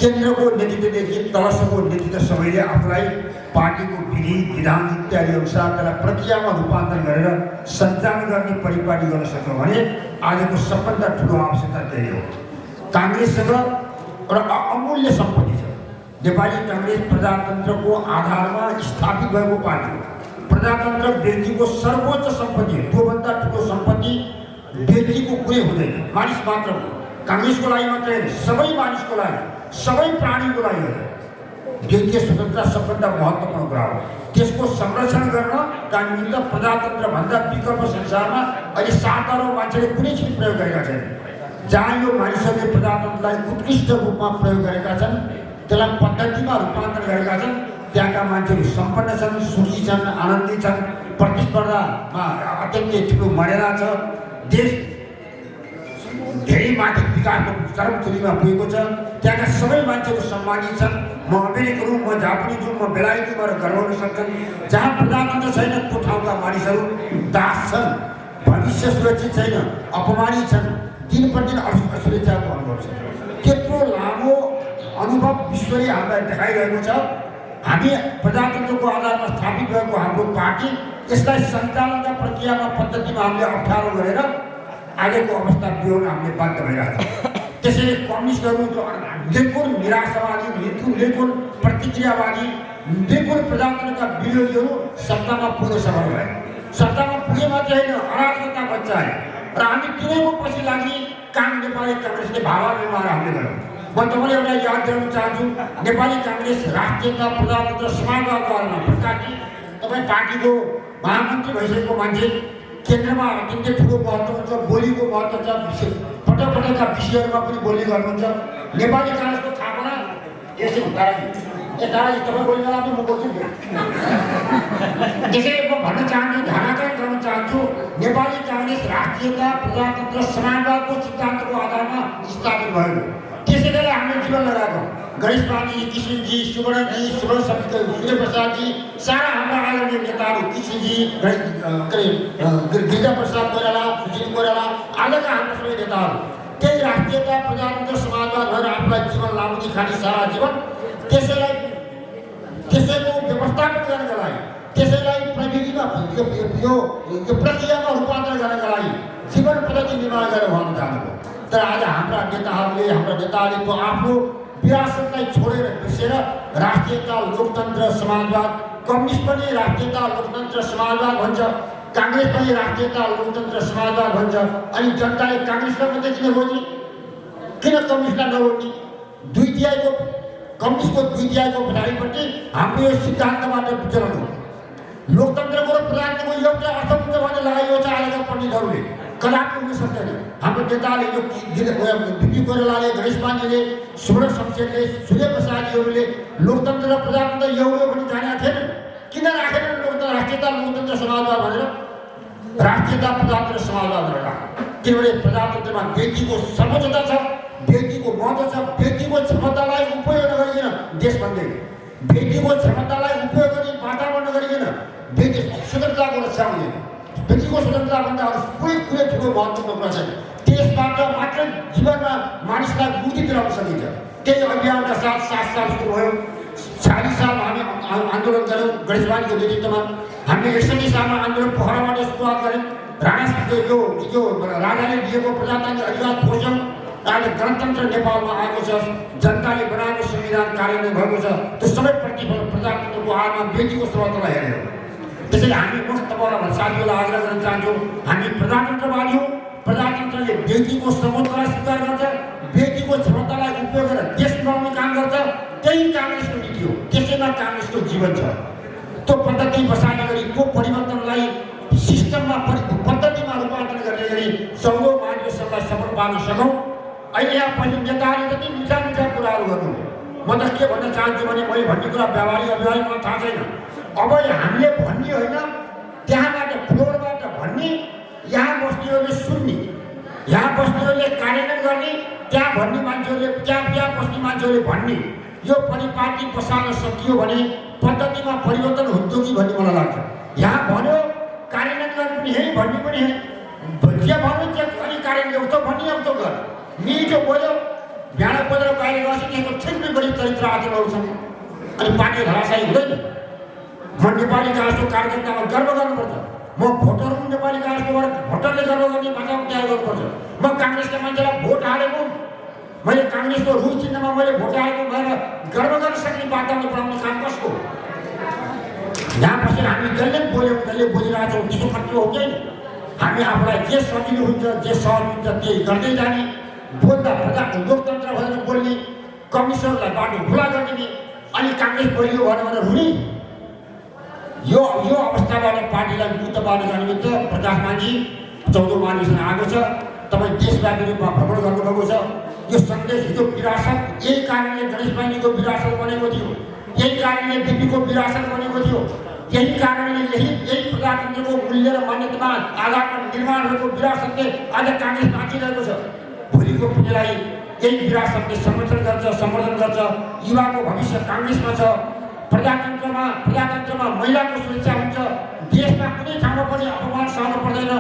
केन्द्रको नेतृत्वदेखि तलसम्मको नेतृत्व सबैले आफूलाई पार्टीको विधि विधान इत्यादि अनुसार त्यसलाई प्रक्रियामा रूपान्तरण गरेर सञ्चालन गर्ने परिपाटी गर्न सक्यौँ भने आजको सबभन्दा ठुलो आवश्यकता त्यही हो। काङ्ग्रेससँग एउटा अमूल्य सम्पत्ति छ। नेपाली काङ्ग्रेस प्रजातन्त्रको आधारमा स्थापित भएको पार्टी हो। प्रजातन्त्र व्यक्तिको सर्वोच्च सम्पत्ति हो। त्योभन्दा ठुलो सम्पत्ति व्यक्तिको कुनै हुँदैन, मानिस मात्रको। काङ्ग्रेसको लागि मात्रै होइन, सबै मानिसको लागि, सबै प्राणीको लागि हो। व्यक्तिगत स्वतन्त्रता सबभन्दा महत्त्वपूर्ण कुरा हो। त्यसको संरक्षण गर्नका निमित्त प्रजातन्त्रभन्दा विकल्प संसारमा अहिले 7 अरब मान्छेले कुनै चिज प्रयोग गरेका छैनन्। जहाँ यो मानिसहरूले प्रजातन्त्रलाई उत्कृष्ट रूपमा प्रयोग गरेका छन्, त्यसलाई पद्धतिमा रूपान्तरण गरेका छन्, त्यहाँका मान्छेहरू सम्पन्न छन्, सुखी छन्, आनन्दित छन्, प्रतिस्पर्धामा अत्यन्तै ठुलो मर्यादा छ। देश धेरै माथि विकासको चरमचुरीमा पुगेको छ। त्यहाँका सबै मान्छेहरू सम्मानित छन्। म अमेरिकन हुँ, म जापानिज हुँ, म बेलायती भएर गर्वाउन सक्छन्। जहाँ प्रजातन्त्र छैन त्यो ठाउँका मानिसहरू दास छन्, भविष्य सुरक्षित छैन, अपमानित छन्, दिन प्रतिदिन असुरक्षाको अनुभव छ। त्यत्रो लामो अनुभव विश्वले हामीलाई देखाइरहेको छ। हामी प्रजातन्त्रको आधारमा स्थापित भएको हाम्रो पार्टी यसलाई सञ्चालनका प्रक्रियामा पद्धतिमा हामीले अप्ठ्यारो गरेर आजको अवस्था बिहोर्न हामीले बाध्य भइरहेको छ। त्यसैले कम्युनिस्टहरू बिल्कुल निराशावादी, बिल्कुल प्रतिक्रियावादी, बिल्कुल प्रजातन्त्रका विरोधीहरू सत्तामा पुग्न सफल भए। सत्तामा पुगे मात्रै होइन, अराजकता बचाए र हामी तिनीहरूको पछि लाग्ने काम नेपाली काङ्ग्रेसले भावाभिमान हामीले गऱ्यौँ। म तपाईँलाई एउटा याद दिलाउन चाहन्छु, नेपाली काङ्ग्रेस राष्ट्रियता, प्रजातन्त्र, समाजवादको बारेमा प्रकाशित तपाईँ पार्टीको महामन्त्री भइसकेको मान्छे, केन्द्रमा अत्यन्तै ठुलो महत्त्व छ, बोलीको महत्त्व छ, पटक पटकका विषयहरूमा पनि बोली गर्नुहुन्छ। नेपाली काङ्ग्रेसको थापना यसै दाराजी तपाईँ बोल्न लाग्नु, म बोल्छु। त्यसैले म भन्न चाहन्छु, ध्यानाकर्षण गर्न चाहन्छु, नेपाली काङ्ग्रेस राष्ट्रियता, प्रजातन्त्र, समाजवादको सिद्धान्तको आधारमा स्थापित भएको। त्यसै गरी हामीले जीवन लगाएको गणेश पाण्डेजी, किशनजी, सुवर्णजी, सूर्यप्रसादजी, सारा हाम्रा आदरणीय नेताहरू, किशनजी, गिरिजाप्रसाद कोइराला, सुशील कोइराला, आजका हाम्रा सबै नेताहरू त्यही राष्ट्रियता, प्रजातन्त्र, समाजवाद भएर आफूलाई जीवन लाउने खाने सारा जीवन त्यसैको व्यवस्थापन गर्नका लागि, त्यसैलाई प्रविधिमा यो प्रक्रियामा रूपान्तरण गर्नका लागि जीवन पद्धति निर्माण गरेर भन्न चाहनुभयो। तर आज हाम्रा नेताहरूले त्यो आफ्नो विरासतलाई छोडेर बिर्सेर राष्ट्रियता, लोकतन्त्र, समाजवाद, कम्युनिस्ट पनि राष्ट्रियता, लोकतन्त्र, समाजवाद भन्छ, काङ्ग्रेस पनि राष्ट्रियता, लोकतन्त्र, समाजवाद भन्छ। अनि जनताले काङ्ग्रेसलाई मात्रै किन खोज्ने, किन कम्युनिस्टलाई नभोट्ने? कम्युनिस्टको 2/3 पछाडिपट्टि हाम्रो यो सिद्धान्तबाट विचलन हो। लोकतन्त्रको र प्रजातन्त्रको एउटा अर्थ हुन्छ भन्ने लगाइएको छ आजका पण्डितहरूले, कदापि हुन सक्दैन। हाम्रो नेताले यो बिपी कोइरालाले, गणेश पाण्डेले, सुवर्ण शमशेरले, सूर्यप्रसादजीहरूले लोकतन्त्र र प्रजातन्त्र एउटै पनि जानेका थिएनन्। किन राखेनन् लोकतन्त्र, राष्ट्रियता, लोकतन्त्र, समाजवाद भनेर? राष्ट्रियता, प्रजातन्त्र, समाजवाद भनेर राख्नु, किनभने प्रजातन्त्रमा व्यक्तिको सर्वोच्चता छ, व्यक्तिको महत्त्व छ। व्यक्तिको क्षमतालाई उपयोग नगरिकन देश बन्दैन, व्यक्तिको क्षमतालाई उपयोग गर्ने वातावरण नगरिकन व्यक्ति स्वतन्त्रताको रक्षा हुँदैन। व्यक्तिको स्वतन्त्रताभन्दा अरू कुनै ठुलो महत्त्वपूर्ण कुरा छैन। त्यसबाट मात्र जीवनमा मानिसलाई मुक्ति दिलाउन सकिन्छ। त्यही अभियानका साथ 7 साल सुरु भयो। 40 सालमा हामी आन्दोलन गऱ्यौँ गणेश पाण्डेको नेतृत्वमा। हामीले 61 सालमा आन्दोलन पोखराबाट सुरुवात गऱ्यौँ। यो राजाले दिएको प्रजातान्त्रिक अधिकार खोज्यौँ। आज गणतन्त्र नेपालमा आएको छ, जनताले बनाएको संविधान कार्यान्वयन भएको छ। त्यो सबै प्रतिफल प्रजातन्त्रको आधारमा व्यक्तिको स्वतन्त्रतालाई हेरेर। त्यसैले हामी तपाईँलाई साथीहरूलाई आग्रह गर्न चाहन्छौँ, हामी प्रजातन्त्रवादी हौँ। प्रजातन्त्रले व्यक्तिको सर्वोच्चतालाई स्वीकार गर्छ, व्यक्तिको क्षमतालाई उपयोग गरेर देश बनाउने काम गर्छ। त्यही काङ्ग्रेसको नीति हो, त्यसैमा काङ्ग्रेसको जीवन छ। त्यो पद्धति बसाल्ने गरी, त्यो परिवर्तनलाई सिस्टममा पद्धतिमा रूपान्तरण गर्ने गरी 14औं महाधिवेशनलाई सफल पार्न सकौँ। अहिले यहाँ पहिले नेताहरूले जति मिठा कुराहरू गर्नु, म त के भन्न चाहन्छु भने मैले भन्ने कुरा व्यावहारिक अभियान मलाई थाहा छैन। अब हामीले भन्ने होइन, त्यहाँबाट फ्लोरबाट भन्ने, यहाँ बस्नेहरूले सुन्ने, यहाँ बस्नेहरूले कार्यान्वयन गर्ने, त्यहाँ भन्ने मान्छेहरूले त्यहाँ बस्ने मान्छेहरूले भन्ने। यो परिपाटी बसाल्न सकियो भने पद्धतिमा परिवर्तन हुन्थ्यो कि भन्ने मलाई लाग्छ। यहाँ भन्यो कार्यान्वयन गर्ने पनि है, भन्ने पनि है, जे भन्यो अनि कार्यान्वयन उस्तो भन्ने उस्तो गर। मिठो बोल्यो, भ्याडा बोलेर बाहिर नसिकेको छुट्टै बढी चरित्र आचरणहरू छन् अनि पार्टी धराशायी हुँदैन। म नेपाली काङ्ग्रेसको कार्यकर्तामा गर्व गर्नुपर्छ। म भोटर हुँ नेपाली काङ्ग्रेसकोबाट, भोटरले गर्व गर्ने भाषा तयार गर्नुपर्छ। म काङ्ग्रेसका मान्छेलाई भोट हालेको, मैले काङ्ग्रेसको रुख चिन्हमा मैले भोट हालेको भएर गर्व गर्न सक्ने वातावरण बनाउने काम कसको? यहाँ बसेर हामी जसले बोलिरहेको छौँ त्यसको खर्च हुँदैन। हामी आफूलाई जे सजिलो हुन्छ, जे सहज हुन्छ त्यही गर्दै जाने, बोल्दा लोकतन्त्र भनेर बोल्ने, कम्युनिस्टहरूलाई बाटो खुला गरिदिने, अनि काङ्ग्रेस बलियो भनेर हुने। यो अवस्थाबाट पार्टीलाई मुक्त पार्न निमित्त प्रकाशमानजी 14औं महाधिवेशन आएको छ। तपाईँ देशव्यापी रूपमा भ्रमण गर्नुभएको छ। यो सन्देश, हिजो विरासत, यही कारणले गणेश पाण्डेको विरासत बनेको थियो, यही कारणले बिपीको विरासत बनेको थियो, यही कारणले यही प्रजातन्त्रको मूल्य र मान्यतामा आधारमा निर्माण भएको विरासतले आज काङ्ग्रेस बाँचिरहेको छ। भोलिको पिँढीलाई यही विरासतले संरक्षण गर्छ, सम्वर्धन गर्छ। युवाको भविष्य काङ्ग्रेसमा छ। प्रजातन्त्रमा महिलाको सुरक्षा हुन्छ। देशमा कुनै ठाउँमा पनि अपमान सहनु पर्दैन,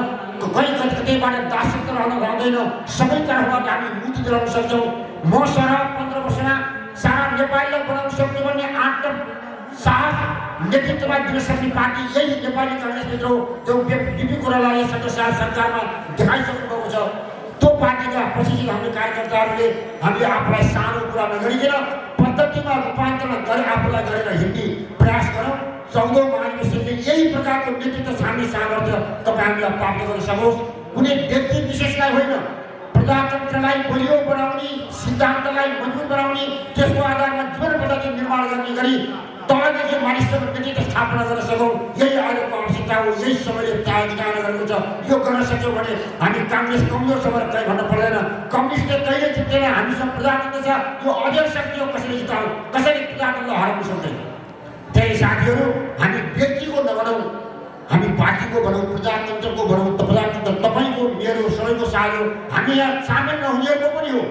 कतैबाट दासत्व रहँदैन। सबै तर्फबाट हामी मुक्ति दिलाउन सक्छौँ। म सरह 15 वर्षमा सारा नेपालीलाई बनाउन सक्छु भन्ने आँट साहस नेतृत्वमा दिन सक्ने पार्टी यही नेपाली काङ्ग्रेसभित्र हो, जो बिपी कोइरालाले 17 साल सरकारमा देखाइसक्नु भएको छ। त्यो पार्टीका त्यसपछि चाहिँ हामीले कार्यकर्ताहरूले हामीले आफूलाई सानो कुरा नगरिकन पद्धतिमा रूपान्तरण गरे आफूलाई गरेर हिँड्ने प्रयास गरौँ। 14औं महाधिवेशनले यही प्रकारको नेतृत्व छान्ने सामर्थ्य तपाईँ हामीलाई प्राप्त गर्न सकोस्। कुनै व्यक्ति विशेषलाई होइन, प्रजातन्त्रलाई बलियो बनाउने, सिद्धान्तलाई मजबुत बनाउने, त्यसको आधारमा जीवन पद्धति निर्माण गर्ने गरी तलदेखि मानिसहरूको नेतृत्व स्थापना गर्न सकौँ। यही अहिलेको आवश्यकता हो, यही समयले चाहना गरेको छ। यो गर्न सक्यौँ भने हामी काङ्ग्रेस कमजोर छ भनेर कहीँ भन्न पर्दैन। कम्युनिस्टले कहिले जित्दैन, हामीसँग प्रजातन्त्र छ। यो अझै शक्ति हो, कसरी जिताउँ, कसरी प्रजातन्त्र हराउन सक्दैन। त्यही साथीहरू, हामी व्यक्तिको नबनाउँ, हामी पार्टीको भनौँ, प्रजातन्त्रको भनौँ। प्रजातन्त्र तपाईँको, मेरो, सबैको साथ हो। हामी यहाँ सामेल नहुनेहरूको पनि हो,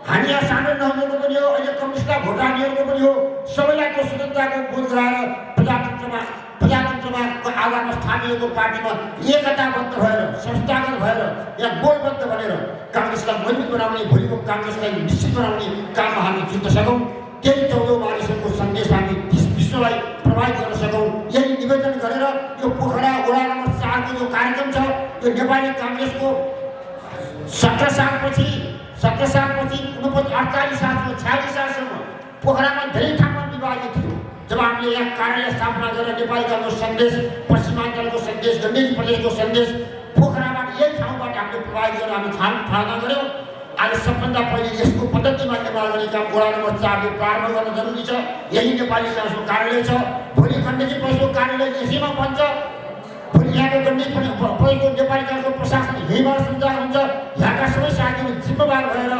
हामी यहाँ सामेल नहुनेको पनि हो, अहिले कम्युनिस्टलाई भोट हाल्नेहरूको पनि हो। सबैलाई त्यो स्वतन्त्रताको बोध गराएर प्रजातन्त्रमा आधारमा स्थापिएको पार्टीमा एकताबद्ध भएर, संस्थागत भएर, या गोलबद्ध बनेर काङ्ग्रेसलाई मजबुत बनाउने, भोलिको काङ्ग्रेसलाई निश्चित बनाउने काममा हामी जुट्न सकौँ। त्यही 14औं महाधिवेशनको सन्देश हामी विश्वलाई प्रभावित गर्न सकौँ। यही निवेदन गरेर यो पोखरा वडा नम्बर 4 को जो कार्यक्रम छ, यो नेपाली काङ्ग्रेसको 17 सालपछि 48 सालको 46 सालसम्म पोखरामा धेरै ठाउँमा विभाजित थियो। जब हामीले यहाँ कार्यालय स्थापना गरेर नेपाली काङ्ग्रेसको सन्देश, पश्चिमाञ्चलको सन्देश, गण्डकी प्रदेशको सन्देश पोखराबाट यही ठाउँबाट हामीले प्रभावित गरेर हामी थालना गऱ्यौँ। आज सबभन्दा पहिले यसको पद्धतिमा निर्माण गर्ने काम वडा नम्बर 4 ले प्रारम्भ गर्न जरुरी छ। यही नेपाली काङ्ग्रेसको कार्यालय छ। भोलि गण्डकी प्रदेशको कार्यालय यसैमा बन्छ। भोलि यहाँको गण्डकी प्रदेशको नेपाली काङ्ग्रेसको प्रशासन यहीँबाट सञ्चालन हुन्छ। यहाँका सबै साथीहरू जिम्मेवार भएर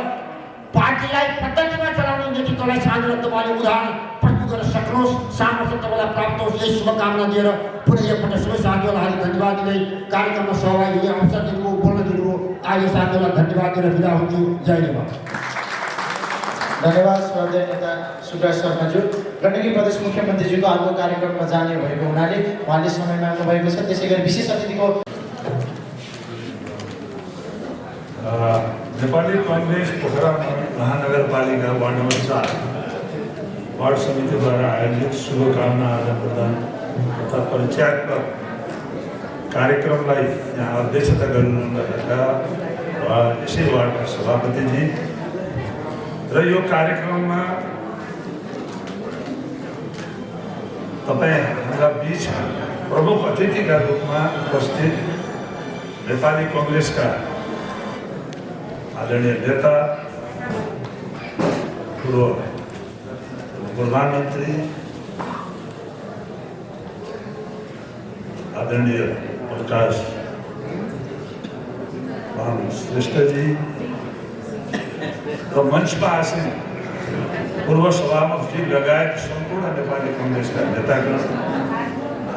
पार्टीलाई पद्धतिमा चलाउने नेतृत्वलाई छानेर तपाईँले उदाहरण प्रस्तुत गर्न सक्नुहोस्, सामर्थ्य तपाईँलाई प्राप्त होस्। यही शुभकामना दिएर पुनः एकपल्ट सबै साथीहरूलाई धन्यवाद दिँदै कार्यक्रममा सहभागी हुने अवसर दिनुभयो, बोल्न दिनुभयो। आज साथीहरूलाई धन्यवाद दिएर बिदा हुन्छु। जय नेपाल। धन्यवाद श्रद्धेय नेता सुब्राज शर्माज्यू। गण्डकी प्रदेश मुख्यमन्त्रीज्यूको अर्को कार्यक्रममा जाने भएको हुनाले उहाँले समय माग्नु भएको छ। त्यसै गरी विशेष अतिथिको नेपाली काङ्ग्रेस पोखरा महानगरपालिका वार्ड नम्बर 4 वार्ड समितिद्वारा आयोजित शुभकामना आदान प्रदान तथा परिचयात्मक कार्यक्रमलाई यहाँ अध्यक्षता गर्नुभएका यसै वार्डका सभापतिजी र यो कार्यक्रममा तपाईँ हाम्रा बीच प्रमुख अतिथिका रूपमा उपस्थित नेपाली काङ्ग्रेसका आदरणीय नेता, पूर्व प्रधानमन्त्री आदरणीय प्रकाश श्रेष्ठजी र मञ्चमा आसीन पूर्व सभामुखजी लगायत सम्पूर्ण नेपाली काङ्ग्रेसका नेतागण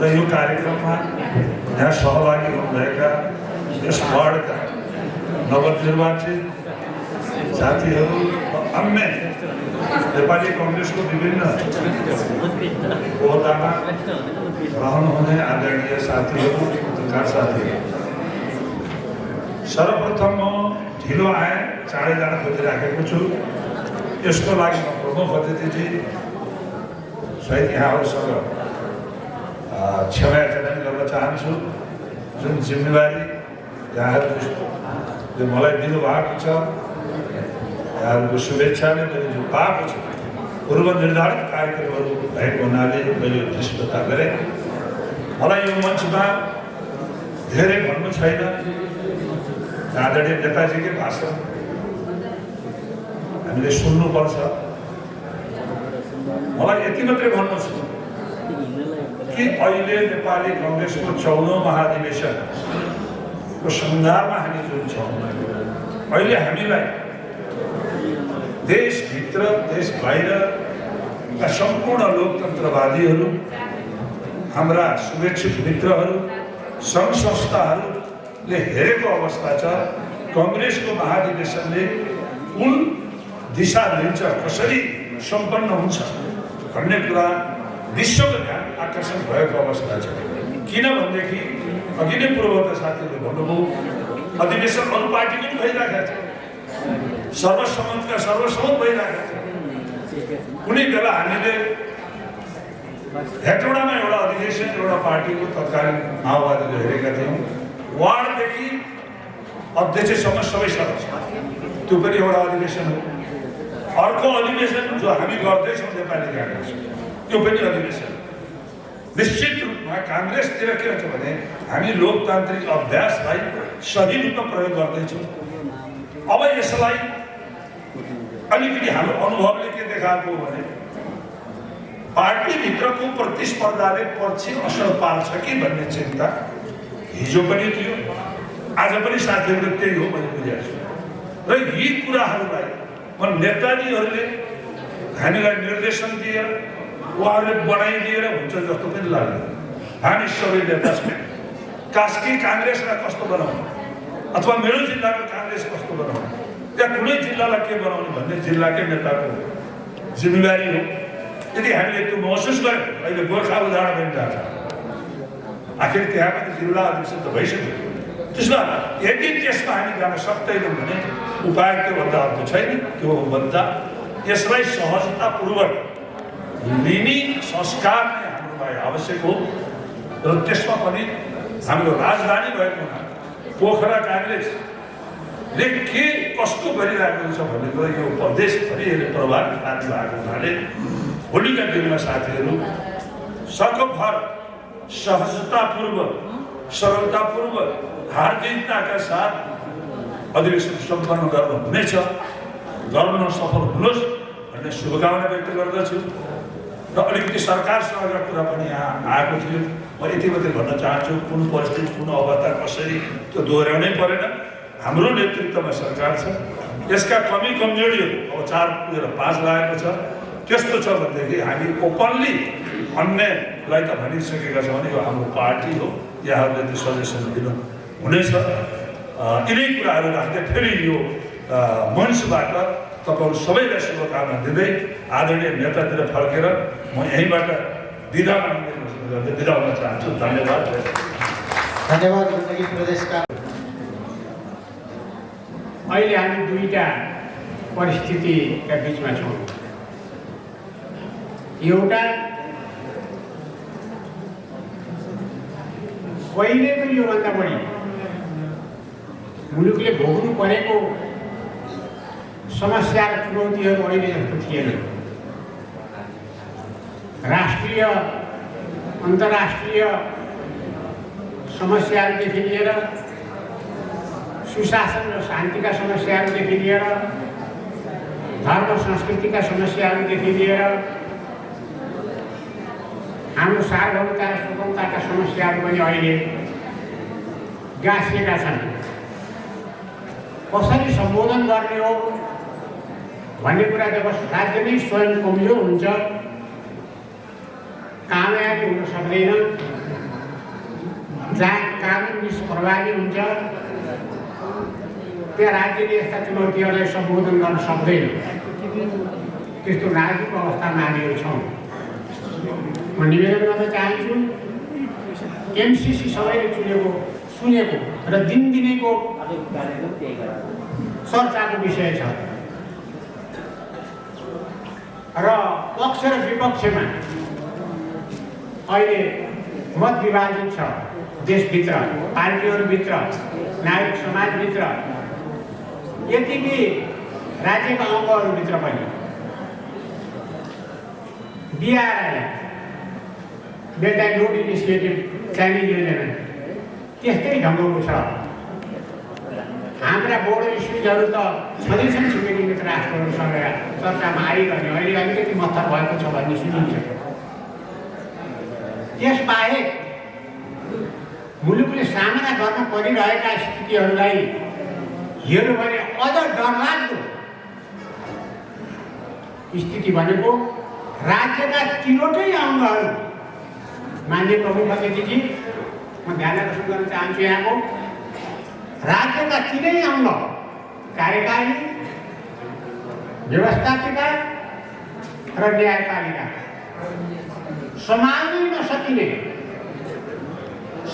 र यो कार्यक्रममा यहाँ सहभागी हुनुभएका यस वार्डका नवनिर्वाचित साथीहरू अन्य नेपाली काङ्ग्रेसको विभिन्न ओहदामा रहनुहुने आदरणीय साथीहरू, पत्रकार साथीहरू, सर्वप्रथम म ढिलो आएँ, चाँडै जान खोजिराखेको छु। यसको लागि म प्रमुख अतिथिजी सहित यहाँहरूसँग क्षमा याचना गर्न चाहन्छु। जुन जिम्मेवारी यहाँहरूले मलाई दिनुभएको छ, यहाँहरूको शुभेच्छाले मैले जो पाएको छु, पूर्व निर्धारित कार्यक्रमहरू भएको हुनाले मैले दृष्टता गरेँ। मलाई यो मञ्चमा धेरै भन्नु छैन। आदरणीय नेताजीकै भाषण हामीले सुन्नुपर्छ। मलाई यति मात्रै भन्नु छ कि अहिले नेपाली काङ्ग्रेसको 14औं महाधिवेशनको सन्दर्भमा हामी जुन छौँ, अहिले हामीलाई देशभित्र देश बाहिरका सम्पूर्ण लोकतन्त्रवादीहरू, हाम्रा शुभेच्छुक मित्रहरू, सङ्घ संस्थाहरूले हेरेको अवस्था छ। काङ्ग्रेसको महाधिवेशनले कुन दिशा लिन्छ, कसरी सम्पन्न हुन्छ भन्ने कुरा विश्वको ध्यान आकर्षण भएको अवस्था छ। किनभनेदेखि अघि नै पूर्ववर्ती साथीहरूले भन्नुभयो, अधिवेशन अरू पार्टीको पनि भइरहेको छ, सर्वसम्मतका सर्वसम्मत भइरहेको छ। कुनै बेला हामीले हेटौडामा एउटा अधिवेशन एउटा पार्टीको तत्कालीन माओवादीले हेरेका थियौँ। वार्डदेखि अध्यक्षसँग सबै सदस्य त्यो पनि एउटा अधिवेशन हो। अर्को अधिवेशन जो हामी गर्दैछौँ नेपाली काङ्ग्रेस त्यो पनि अधिवेशन निश्चित रूपमा काङ्ग्रेसतिर के छ भने हामी लोकतान्त्रिक अभ्यासलाई सही रूपमा प्रयोग गर्दैछौँ। अब यसलाई अलिकति हाम्रो अनुभवले के देखाएको भने पार्टीभित्रको प्रतिस्पर्धाले पछि असर पार्छ कि भन्ने चिन्ता हिजो पनि थियो, आज पनि साथीहरू त्यही हो मैले बुझेको छु। र यी कुराहरूलाई नेताजीहरूले हामीलाई निर्देशन दिएर उहाँहरूले बनाइदिएर हुन्छ जस्तो पनि लाग्दैन। हामी सबै नेता छौँ, कास्की काङ्ग्रेसलाई कस्तो बनाउने अथवा मेरो जिल्लाको काङ्ग्रेस कस्तो बनाउने, त्यहाँ कुनै जिल्लालाई के बनाउने भन्ने जिल्लाकै नेताको जिम्मेवारी हो। यदि हामीले त्यो महसुस गर्यौँ, अहिले गोर्खा उदाहरण बनिरहेको छ, आखिर त्यहाँ पनि जिल्ला अध्यक्ष त भइसक्यो। त्यसमा यदि त्यसमा हामी जान सक्दैनौँ भने उपाय त्योभन्दा अर्को छैन। त्यो भन्दा यसलाई सहजतापूर्वक लिने संस्कार नै हाम्रो लागि आवश्यक हो। र त्यसमा पनि हाम्रो राजधानी भएको हुनाले पोखरा काङ्ग्रेसले के कस्तो गरिरहेको छ भन्ने कुरा यो प्रदेशभरि यसले प्रभावित पार्नु भएको हुनाले भोलिका दिनमा साथीहरू सकभर सहजतापूर्वक सरलतापूर्वक हार्दिकताका साथ अधिवेशन सम्पन्न गर्नु हुनेछ, गर्न सफल हुनुहोस् भन्ने शुभकामना व्यक्त गर्दछु। र अलिकति सरकारसँगका कुरा पनि यहाँ आएको थियो, म यति मात्रै भन्न चाहन्छु, कुन परिस्थिति कुन अवस्था कसरी त्यो दोहोऱ्याउनै परेन। हाम्रो नेतृत्वमा सरकार छ, यसका कमी कमजोरीहरू अब 4 पुगेर 5 लागेको छ। त्यस्तो छ भनेदेखि हामी ओपनली अन्यलाई त भनिसकेका छौँ भने यो हाम्रो पार्टी हो, यहाँहरूले त्यो सजेसन दिनु हुनेछ। यिनै कुराहरू राख्दै फेरि यो मञ्चबाट तपाईँहरू सबैलाई शुभकामना दिँदै आदरणीय नेतातिर फर्केर म यहीँबाट बिदा हुन चाहन्छु। धन्यवाद। धन्यवाद गण्डकी प्रदेशका। अहिले हामी दुईटा परिस्थितिका बिचमा छौँ। एउटा कहिलेको योभन्दा बढी मुलुकले भोग्नु परेको समस्या र चुनौतीहरू अहिले जस्तो थिएन। राष्ट्रिय अन्तर्राष्ट्रिय समस्याहरूदेखि लिएर सुशासन र शान्तिका समस्याहरूदेखि लिएर धर्म संस्कृतिका समस्याहरूदेखि लिएर हाम्रो सार्वभौमता र स्वतन्त्रताका समस्याहरू पनि अहिले गाँसिएका छन्। कसरी सम्बोधन गर्ने हो भन्ने कुरा जब राज्य नै स्वयं कमजोर हुन्छ, कामयाबी हुन सक्दैन, जहाँ कानुन निष्प्रभावी हुन्छ त्यहाँ राज्यले यस्ता चुनौतीहरूलाई सम्बोधन गर्न सक्दैन। त्यस्तो नाजुक अवस्थामा हामीहरू छौँ। म निवेदन गर्न चाहन्छु, एमसिसी सबैले सुनेको र दिनदिनैको चर्चाको विषय छ र पक्ष र विपक्षमा अहिले मत विभाजित छ। देशभित्र, पार्टीहरूभित्र, नागरिक समाजभित्र, यति कि राज्यका अङ्गहरूभित्र पनि बिआरआई बेटा नोट इनिसिएटिभ चाइनिज योजना त्यस्तै ढङ्गको छ। हाम्रा बोर्ड इस्युजहरू त छँदैछन् छिमेकी मित्र राष्ट्रहरूसँग चर्चामा आइरहने, अहिले अलिकति मत्थर भएको छ भन्ने सुनिन्छ। त्यसबाहेक मुलुकले सामना गर्न परिरहेका स्थितिहरूलाई हेर्नु भने अझ डरलाग्दो स्थिति भनेको राज्यका तीनवटै अङ्गहरू, माननीय प्रमुख अतिथिजी म ध्यान आकर्षण गर्न चाहन्छु यहाँको, राज्यका तीनै अङ्ग कार्यकारी, व्यवस्थापिका र न्यायपालिका सम्हाल्नै नसकिने,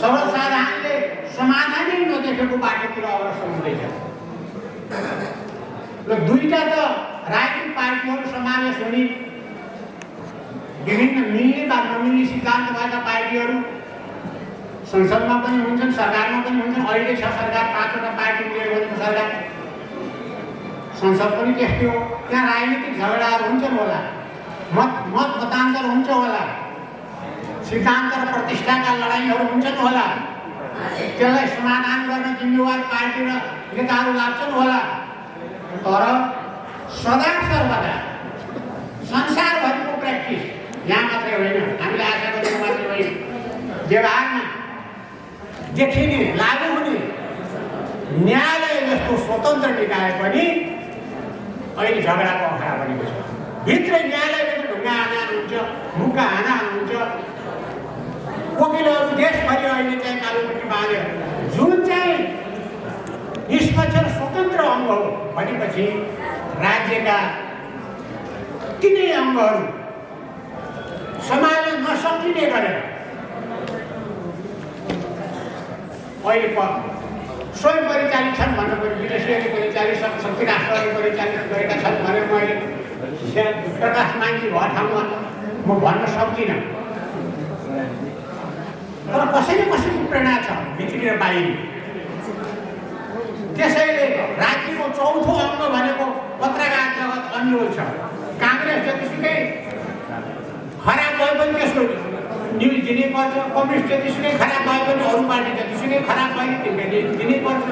सर्वसाधारणले समाधानै नदेखेको बाटोतिर अग्रसर हुँदैछ। र दुईटा त राजनीतिक पार्टीहरू समावेश हुने, विभिन्न मिल्ने वा नमिल्ने सिद्धान्त भएका पार्टीहरू संसदमा पनि हुन्छन्, सरकारमा पनि हुन्छन्। अहिले छ सरकार, 5वटा पार्टी मिलेर बनेको सरकार, संसद पनि त्यस्तै हो। त्यहाँ राजनीतिक झगडाहरू हुन्छन् होला, मतान्तर हुन्छ होला, सिद्धान्त र प्रतिष्ठाका लडाइँहरू हुन्छन् होला। त्यसलाई समाधान गर्न जिम्मेवार पार्टी र नेताहरू लाग्छन् होला। तर सदा सर्वदा संसारभरिको प्र्याक्टिस, यहाँ मात्रै होइन, हामीले आशा गरेको मात्रै होइन, व्यवहारमा देखिने, लागू हुने न्यायालय जस्तो स्वतन्त्र निकाय पनि अहिले झगडाको अखडा बनेको छ। भित्रै न्यायालयले ढुङ्गा हानाहान हुन्छ, मुक्का हानाहान हुन्छ। वकिलहरू देशभरि अहिले चाहिँ कालोपट्टि बाँधेर, जुन चाहिँ निष्पक्ष र स्वतन्त्र अङ्ग हो भनेपछि राज्यका तिनै अङ्गहरू समाजले नसकिने गरेर अहिले स्वयं परिचालित छन् भन्नु पऱ्यो। विदेशीहरूले परिचालित, शक्ति राष्ट्रहरूले परिचालित गरेका छन् भनेर मैले प्रकाश मान्छे भएको ठाउँमा म भन्न सक्दिनँ। तर कसैले कसैको प्रेरणा छ भित्री र बाहिरी। त्यसैले राज्यको चौथो अङ्ग भनेको पत्रकार जगत अन्यल छ। काङ्ग्रेस जतिसुकै खराब भए पनि त्यसको न्युज दिनै पर्छ, कम्युनिस्ट जतिसुकै खराब भए पनि अरू पार्टी जतिसुकै खराब भए पनि तिनले न्युज दिनै पर्छ,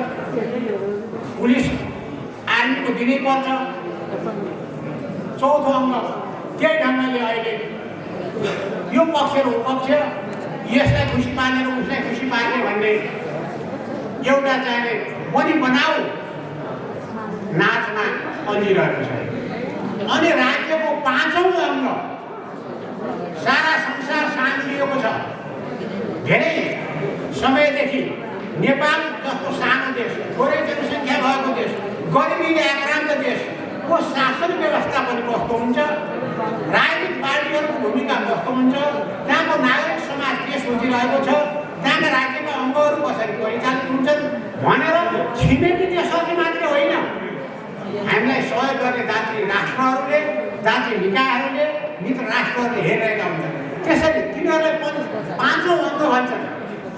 पुलिस आर्मीको दिनै पर्छ। चौथो अङ्ग त्यही ढङ्गले अहिले यो पक्ष र उपक्ष, यसलाई खुसी पार्ने र उसलाई खुसी पार्ने भन्ने एउटा चाहिँ पनि बनाऊ नाचमा अलिरहेको छ। अनि राज्यको पाँचौँ अङ्ग सारा संसार साथ लिएको छ। धेरै समयदेखि नेपाल जस्तो सानो देश, थोरै जनसङ्ख्या भएको देश, गरिबीले आक्रान्त देशको शासन व्यवस्था पनि कस्तो हुन्छ, राजनीतिक पार्टीहरूको भूमिका कस्तो हुन्छ, त्यहाँको नागरिक समाज के सोचिरहेको छ, त्यहाँका राज्यका अङ्गहरू कसरी परिचालित हुन्छन् भनेर छिमेकी देशहरूले मात्रै होइन, हामीलाई सहयोग गर्ने जाति राष्ट्रहरूले, जाति निकायहरूले, मित्र राष्ट्रहरूले हेरिरहेका हुन्छन्। त्यसरी तिनीहरूलाई पाँचौँ अङ्ग भन्छन्।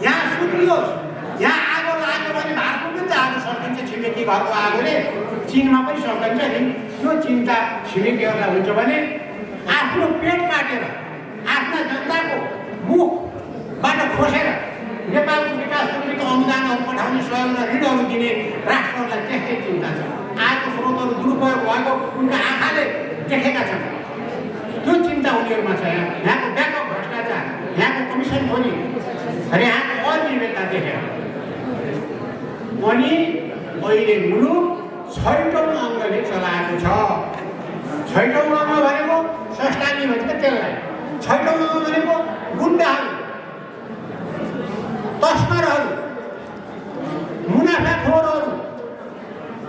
यहाँ सुत्रियोस्, यहाँ आगो लाग्यो भने भारतको पनि त आगो सकिन्छ, छिमेकी घरको आगोले चिनमा पनि सकिन्छ नि। त्यो चिन्ता छिमेकीहरूलाई हुन्छ भने आफ्नो पेट काटेर आफ्ना जनताको मुखबाट खोसेर नेपालको विकासको निम्ति अनुदानहरू पठाउने, सहयोग र ऋणहरू दिने राष्ट्रहरूलाई त्यस्तै चिन्ता छ। आएको स्रोतहरू दुरुपयोग भएको उनका आँखाले देखेका छन्। त्यो चिन्ता उनीहरूमा छ। यहाँको व्यापक भ्रष्टाचार, यहाँको कमिसन खोरी र यहाँको अनियमितता देखेर अनि अहिले मुलुक 6औँ अङ्गले चलाएको छ। 6औँ अङ्ग भनेको सस्टानी भन्छ त्यसलाई। 6औँ अङ्ग भनेको गुन्डाहरू, तस्करहरू, मुनाफाखोरहरू,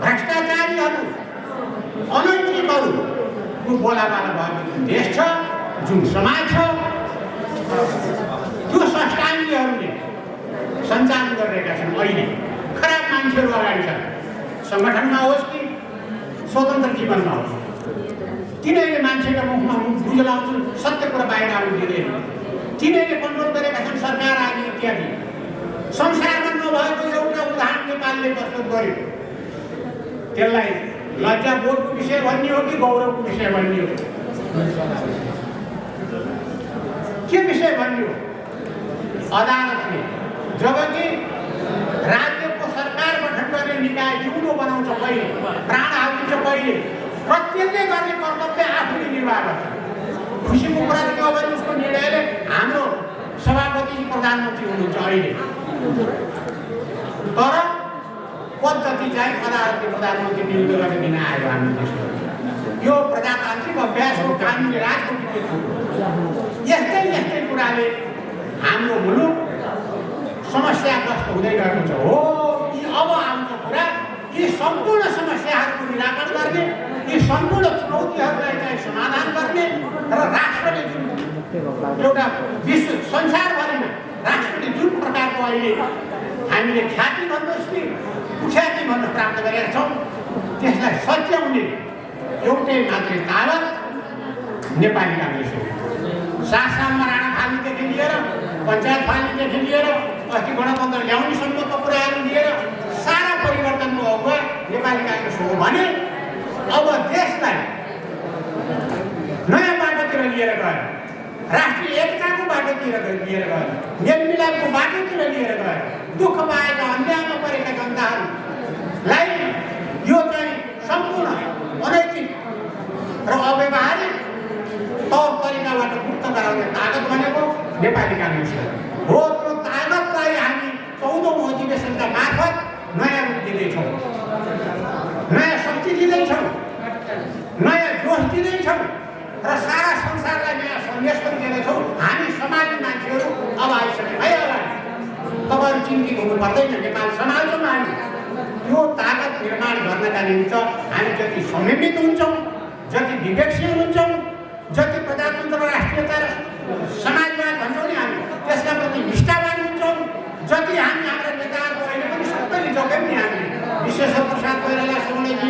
भ्रष्टाचारीहरू, अनैतिकहरूको बोलाबाला भएको देश छ, जुन समाज छ। त्यो सस्टानीहरूले सञ्चालन गरिरहेका छन्। अहिले खराब मान्छेहरू अगाडि छन्, सङ्गठनमा होस् कि स्वतन्त्र जीवनमा होस्, तिनीहरूले मान्छेका मुखमा बुझलाउँछन्, सत्य कुरा बाहिर आउनु दिँदैन। तिनीहरूले कन्ट्रोल गरेका छन् सरकार आदि इत्यादि। संसारमा नभएको एउटा उदाहरण नेपालले प्रस्तुत गर्यो। त्यसलाई लज्जाबोधको विषय भन्ने हो कि गौरवको विषय भन्ने हो? के विषय भन्ने हो? अदालतले जबकि राज्यको सरकार गठन गर्ने निकाय जिउँदो बनाउँछ पहिले, प्राण हालिन्छ पहिले, प्रत्येकले गर्ने कर्तव्य आफूले निर्वाह गर्छ। खुसीको कुरा के हो भने उसको निर्णयले हाम्रो सभापति प्रधानमन्त्री हुनुहुन्छ अहिले। तर पद्धति चाहिँ अदालतले प्रधानमन्त्री नियुक्त गरेर दिन आयो हाम्रो देशमा। यो प्रजातान्त्रिक अभ्यासको कानुनी राजको विपरीत हो। यस्तै यस्तै कुराले हाम्रो मुलुक समस्याग्रस्त हुँदै गएको छ। हो, यी अब आउँछ कुरा, यी सम्पूर्ण समस्याहरूको निराकरण गर्ने, यी सम्पूर्ण चुनौतीहरूलाई चाहिँ समाधान गर्ने र राष्ट्रले जुन एउटा विश्व संसारभरिमा राष्ट्रले जुन प्रकारको अहिले हामीले ख्याति भन्नुहोस् कि कुख्याति भन्नु प्राप्त गरेका छौँ, त्यसलाई सच्याउने एउटै मात्रै ताकत नेपाली काङ्ग्रेस हो। 7 सालमा राणा फाल्नेदेखि लिएर, पञ्चायत फाल्नेदेखि लिएर अस्ति गणतन्त्र ल्याउनेसम्मको कुराहरू लिएर सारा परिवर्तनको अगुवा नेपाली काङ्ग्रेस हो भने अब देशलाई नयाँ बाटोतिर लिएर गयो, राष्ट्रिय एकताको बाटोतिर लिएर गयो, मेलमिलापको बाटोतिर लिएर गयो, दुःख पाएका अन्यायमा परेका जनताहरूलाई यो चाहिँ सम्पूर्ण अनैतिक र अव्यवहारिक तौर तरिकाबाट मुक्त गराउने ताकत भनेको नेपाली काङ्ग्रेस हो। त्यो ताकतलाई हामी 14औं अधिवेशनका मार्फत नयाँ रूप दिँदैछौँ, नयाँ शक्ति दिँदैछौँ, नयाँ जोस दिँदैछौँ र सारा संसारलाई नयाँ सन्देश पनि दिँदैछौँ। हामी समाजका मान्छेहरू अब आइसके भयो होला, तपाईँहरू चिन्तित हुनु पर्दैन, नेपाल सम्हाल्छौँ हामी। त्यो ताकत निर्माण गर्नका निमित्त हामी जति संयमित हुन्छौँ, जति विवेकशील हुन्छौँ, जति प्रजातन्त्र राष्ट्रियता र समाजवाद भन्छौँ नि हामी त्यसका प्रति निष्ठावान हुन्छौँ, जति हामी हाम्रा नेताहरूको अहिले पनि सबैले जग्गा पनि हामीले विश्वेश्वर प्रसाद कोइराला, सोमलेजी,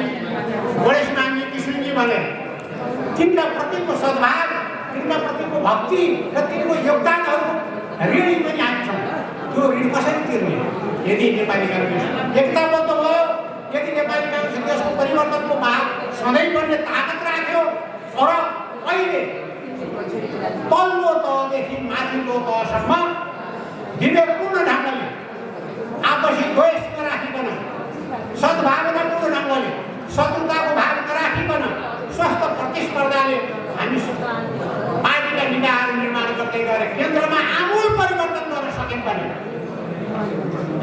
गणेश मान्य, किशुनजी भनेर तिनका प्रतिको सद्भाव, तिनका प्रतिको भक्ति र तिनको योगदानहरू ऋणी पनि हामी छौँ। त्यो ऋण कसरी तिर्ने? यदि नेपाली काङ्ग्रेस एकताबद्ध भयो, यदि नेपाली काङ्ग्रेस देशको परिवर्तनको भाग सधैँ बढ्ने ताकत राख्यो र अहिले तल्लो तहदेखि माथिल्लो तहसम्म विवेकपूर्ण ढङ्गले आपसी द्वेष नराखिकन, सद्भावनापूर्ण ढङ्गले शत्रुताको भाव नराखिकन स्वस्थ प्रतिस्पर्धाले हामी पार्टीका निकायहरू निर्माण गर्दै गएर केन्द्रमा आमूल परिवर्तन गर्न सक्यौँ भने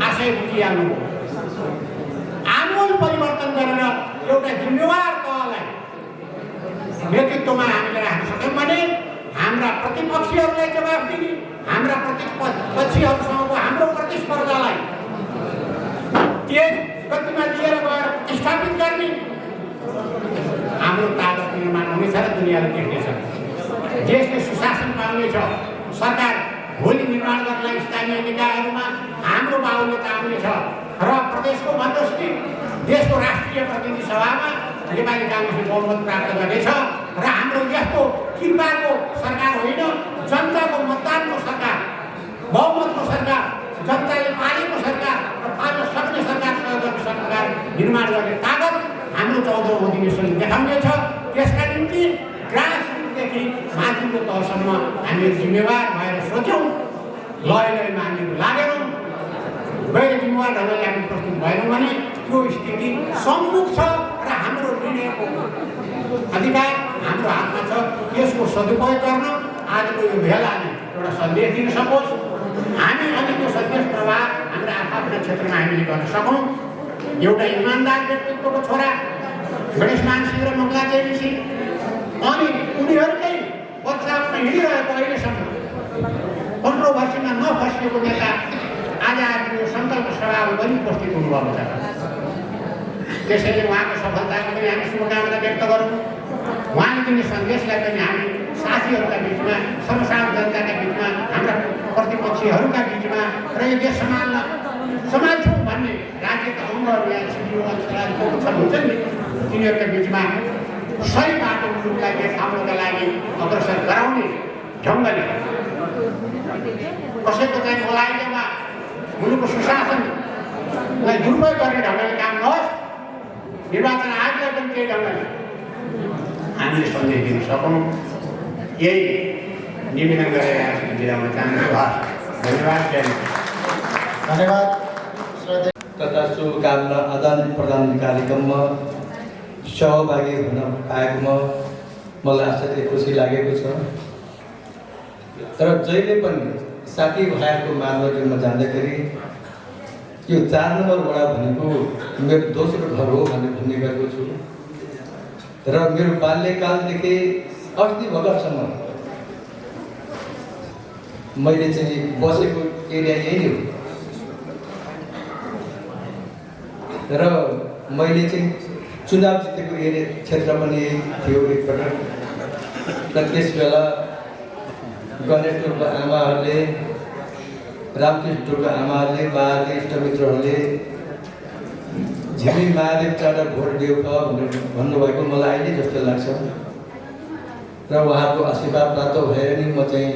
आशय बुझिहाल्नु हो। आमूल परिवर्तन गरेर एउटा जिम्मेवार तहलाई नेतृत्वमा हामीले राख्न सक्यौँ भने हाम्रा प्रतिपक्षीहरूलाई जवाफ दिने, हाम्रा प्रतिपक्षीहरूसँगको हाम्रो प्रतिस्पर्धालाई तेज गतिमा लिएर गएर प्रतिस्थापित गर्ने हाम्रो ताकत निर्माण हुनेछ र दुनियाँले देख्नेछ। देशले सुशासन पाउनेछ। सरकार भोलि निर्माण गर्नलाई स्थानीय निकायहरूमा हाम्रो बाहुल्यता आउनेछ र प्रदेशको भन्नुहोस् देशको राष्ट्रिय प्रतिनिधि सभामा नेपाली काङ्ग्रेसले बहुमत प्राप्त गर्नेछ र हाम्रो यस्तो कृपाको सरकार होइन, जनताको मतदानको सरकार, बहुमतको सरकार, जनताले पालेको सरकार र पाल्न सक्ने सरकार, सहयोग सरकार निर्माण गर्ने ताकत हाम्रो 14औं अधिवेशनले देखाउनेछ। त्यसका निम्ति ग्रासरुटदेखि माथिल्लो तहसम्म हामीहरू जिम्मेवार भएर सोचौँ, लयमा हामीहरू लागेनौँ, गैर जिम्मेवार ढङ्गले हामी प्रस्तुत भएनौँ भने त्यो स्थिति सम्मुख छ र हाम्रो निर्णयको अधिकार हाम्रो हातमा छ। यसको सदुपयोग गर्न आजको यो भेलाले एउटा सन्देश दिन सकोस्, हामी अनि त्यो सन्देश प्रभाव हाम्रा आफ्ना क्षेत्रमा हामीले गर्न सकौँ। एउटा इमान्दार व्यक्तित्वको छोरा गणेशमान सिंह र मङ्गलादेवी सिंह अनि उनीहरूकै पक्षमा हिँडिरहेको अहिलेसम्म कन्ट्रोभर्सीमा नफसिएको नेता आज यो सङ्कल्प सभामा पनि उपस्थित हुनुभएको छ। त्यसैले उहाँको सफलताको पनि हामी शुभकामना व्यक्त गरौँ। उहाँले दिने सन्देशलाई पनि हामी साथीहरूका बिचमा, सर्वसाधारण जनताका बिचमा, हाम्रा प्रतिपक्षीहरूका बिचमा र यो देश सम्हाल्छौँ भन्ने राज्यका अङ्गहरू या सिडिओ अञ्चलको छन् हुन्छ नि, तिनीहरूका बिचमा सही बाटो मुलुकलाई देखाउनका लागि अग्रसर गराउने ढङ्गले कसैको चाहिँ मोलाइमा मुलुकको सुशासनलाई दुरुपयोग गर्ने ढङ्गले काम नहोस्, निर्वाचन आयोगलाई पनि त्यही ढङ्गले हामीले सन्देश दिन सकौँ। यही निवेदन गरेर आज बिदामा चाहन्छु। धन्यवाद। धन्यवाद। तथा शुभकामना आदान प्रदान कार्यक्रममा सहभागी हुन पाएकोमा मलाई असाध्यै खुसी लागेको छ। तर जहिले पनि साथीभाइहरूको मार्गदर्शनमा जाँदाखेरि यो 4 नम्बर वडा भनेको मेरो दोस्रो घर हो भन्ने भन्ने गरेको छु र मेरो बाल्यकालदेखि अस्ति भर्खरसम्म मैले चाहिँ बसेको एरिया यही नै हो र मैले चाहिँ चुनाव जितेको एरिया क्षेत्र पनि यही थियो एकपटक र त्यस बेला गणेश टोलको आमाहरूले, रामकृष्ण टोलको आमाहरूले, महादेव इष्टमित्रहरूले झिमी महादेव चाडा भोट देऊ भनेर भन्नुभएको मलाई अहिले जस्तो लाग्छ र उहाँको आशीर्वाद प्राप्त भएर नि म चाहिँ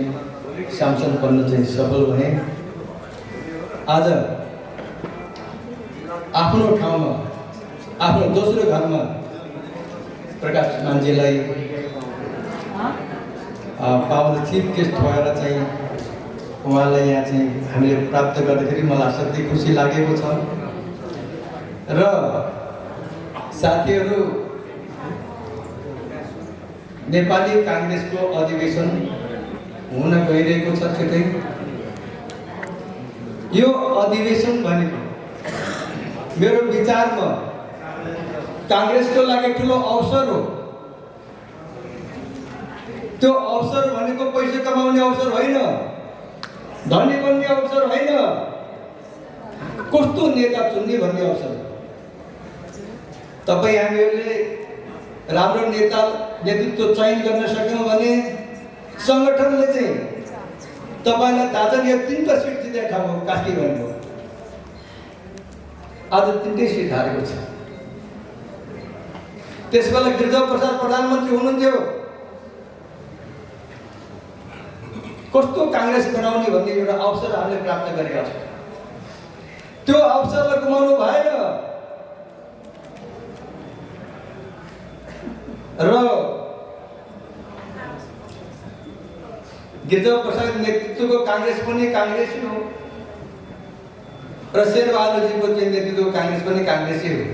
सांसद बन्न चाहिँ सफल भएँ। आज आफ्नो ठाउँमा आफ्नो दोस्रो घरमा प्रकाश मान्छेलाई पावर चिफ गेस्ट भएर चाहिँ उहाँलाई यहाँ चाहिँ हामीले प्राप्त गर्दाखेरि मलाई असाध्यै खुसी लागेको छ। र साथीहरू, नेपाली काङ्ग्रेसको अधिवेशन हुन गइरहेको छ त्यतै। यो अधिवेशन भनेको मेरो विचारमा काङ्ग्रेसको लागि ठुलो अवसर हो। त्यो अवसर भनेको पैसा कमाउने अवसर होइन, धनी बन्ने अवसर होइन, कस्तो नेता चुन्ने भन्ने अवसर। तपाईँ हामीहरूले राम्रो नेतृत्व चयन गर्न सक्यौँ भने सङ्गठनले चाहिँ तपाईँलाई थाहा छ नि, यो 3टा सिट जित्ने ठाउँ हो कास्की भनेको। आज 3टै सिट हारेको छ। त्यसबेला गिरिजाप्रसाद प्रधानमन्त्री हुनुहुन्थ्यो। कस्तो काङ्ग्रेस बनाउने भन्ने एउटा अवसर हामीले प्राप्त गरेका छौँ। त्यो अवसरलाई गुमाउनु भएन। र गिरिजाप्रसाद नेतृत्वको काङ्ग्रेस पनि काङ्ग्रेसै हो, र शेरबहादुरजीको चाहिँ नेतृत्वको काङ्ग्रेस पनि काङ्ग्रेसै हो।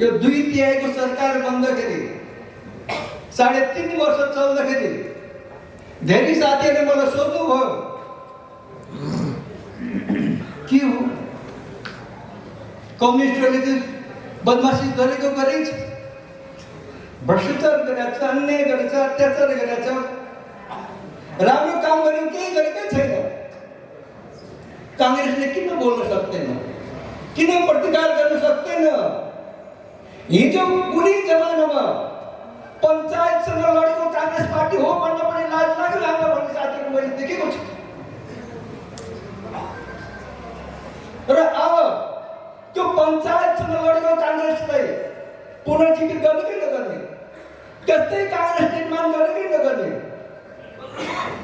यो 2/3 सरकार बन्दाखेरि 3.5 वर्ष चल्दाखेरि धेरै साथीहरूले मलाई सोध्नुभयो के हो, कम्युनिस्टहरूले चाहिँ बदमासी गरेको गरेछ, भ्रष्टाचार गरेछ, अन्याय गरेछ, अत्याचार गरेछ, राम्रो काम गरेको केही गरेकै छैन। काङ्ग्रेसले किन बोल्न सक्दैन, किन प्रतिकार गर्न सक्दैन? हिजो कुनै जमानामा पञ्चायतसँग लडेको काङ्ग्रेस पार्टी हो भन्न पनि लाज लाग्यो हाम्रो भन्ने साथीहरू मैले देखेको छु। र अब त्यो पञ्चायतसँग लडेको काङ्ग्रेसलाई पुनर्जीवित गर्ने कि नगर्ने, त्यस्तै काङ्ग्रेस निर्माण गर्ने कि नगर्ने?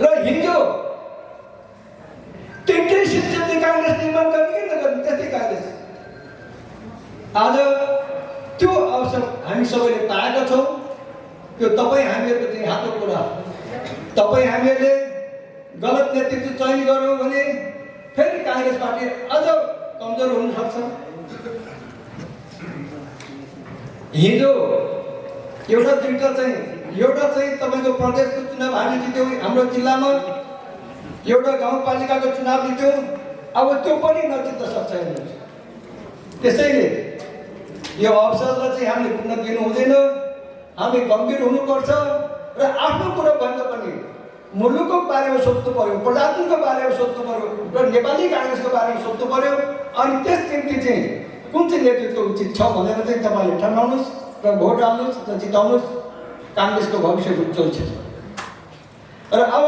र हिजो 3टै सिट जित्ने काङ्ग्रेस निर्माण गर्ने कि नगर्ने? त्यस्तै काङ्ग्रेस। आज त्यो अवसर हामी सबैले पाएका छौँ। त्यो तपाईँ हामीहरूको चाहिँ हातको कुरा। तपाईँ हामीहरूले गलत नेतृत्व चयन गर्यौँ भने फेरि काङ्ग्रेस पार्टी अझ कमजोर हुन सक्छ। हिजो एउटा चाहिँ तपाईँको प्रदेशको चुनाव हामी जित्यौँ, हाम्रो जिल्लामा एउटा गाउँपालिकाको चुनाव जित्यौँ। अब त्यो पनि नजित्न सक्छ हेर्नुहोस्। त्यसैले यो अवसरलाई चाहिँ हामीले पुग्न दिनु हुँदैन। हामी गम्भीर हुनुपर्छ र आफ्नो कुरो भन्दा पनि मुलुकको बारेमा सोध्नु पर्यो, प्रजातन्त्रको बारेमा सोध्नु पर्यो र नेपाली काङ्ग्रेसको बारेमा सोध्नु पर्यो। अनि त्यस निम्ति चाहिँ कुन चाहिँ नेतृत्व उचित छ भनेर चाहिँ तपाईँले ठम्माउनुहोस् र भोट हाल्नुहोस् र जिताउनुहोस्। काङ्ग्रेसको भविष्य उज्जवल छ। र अब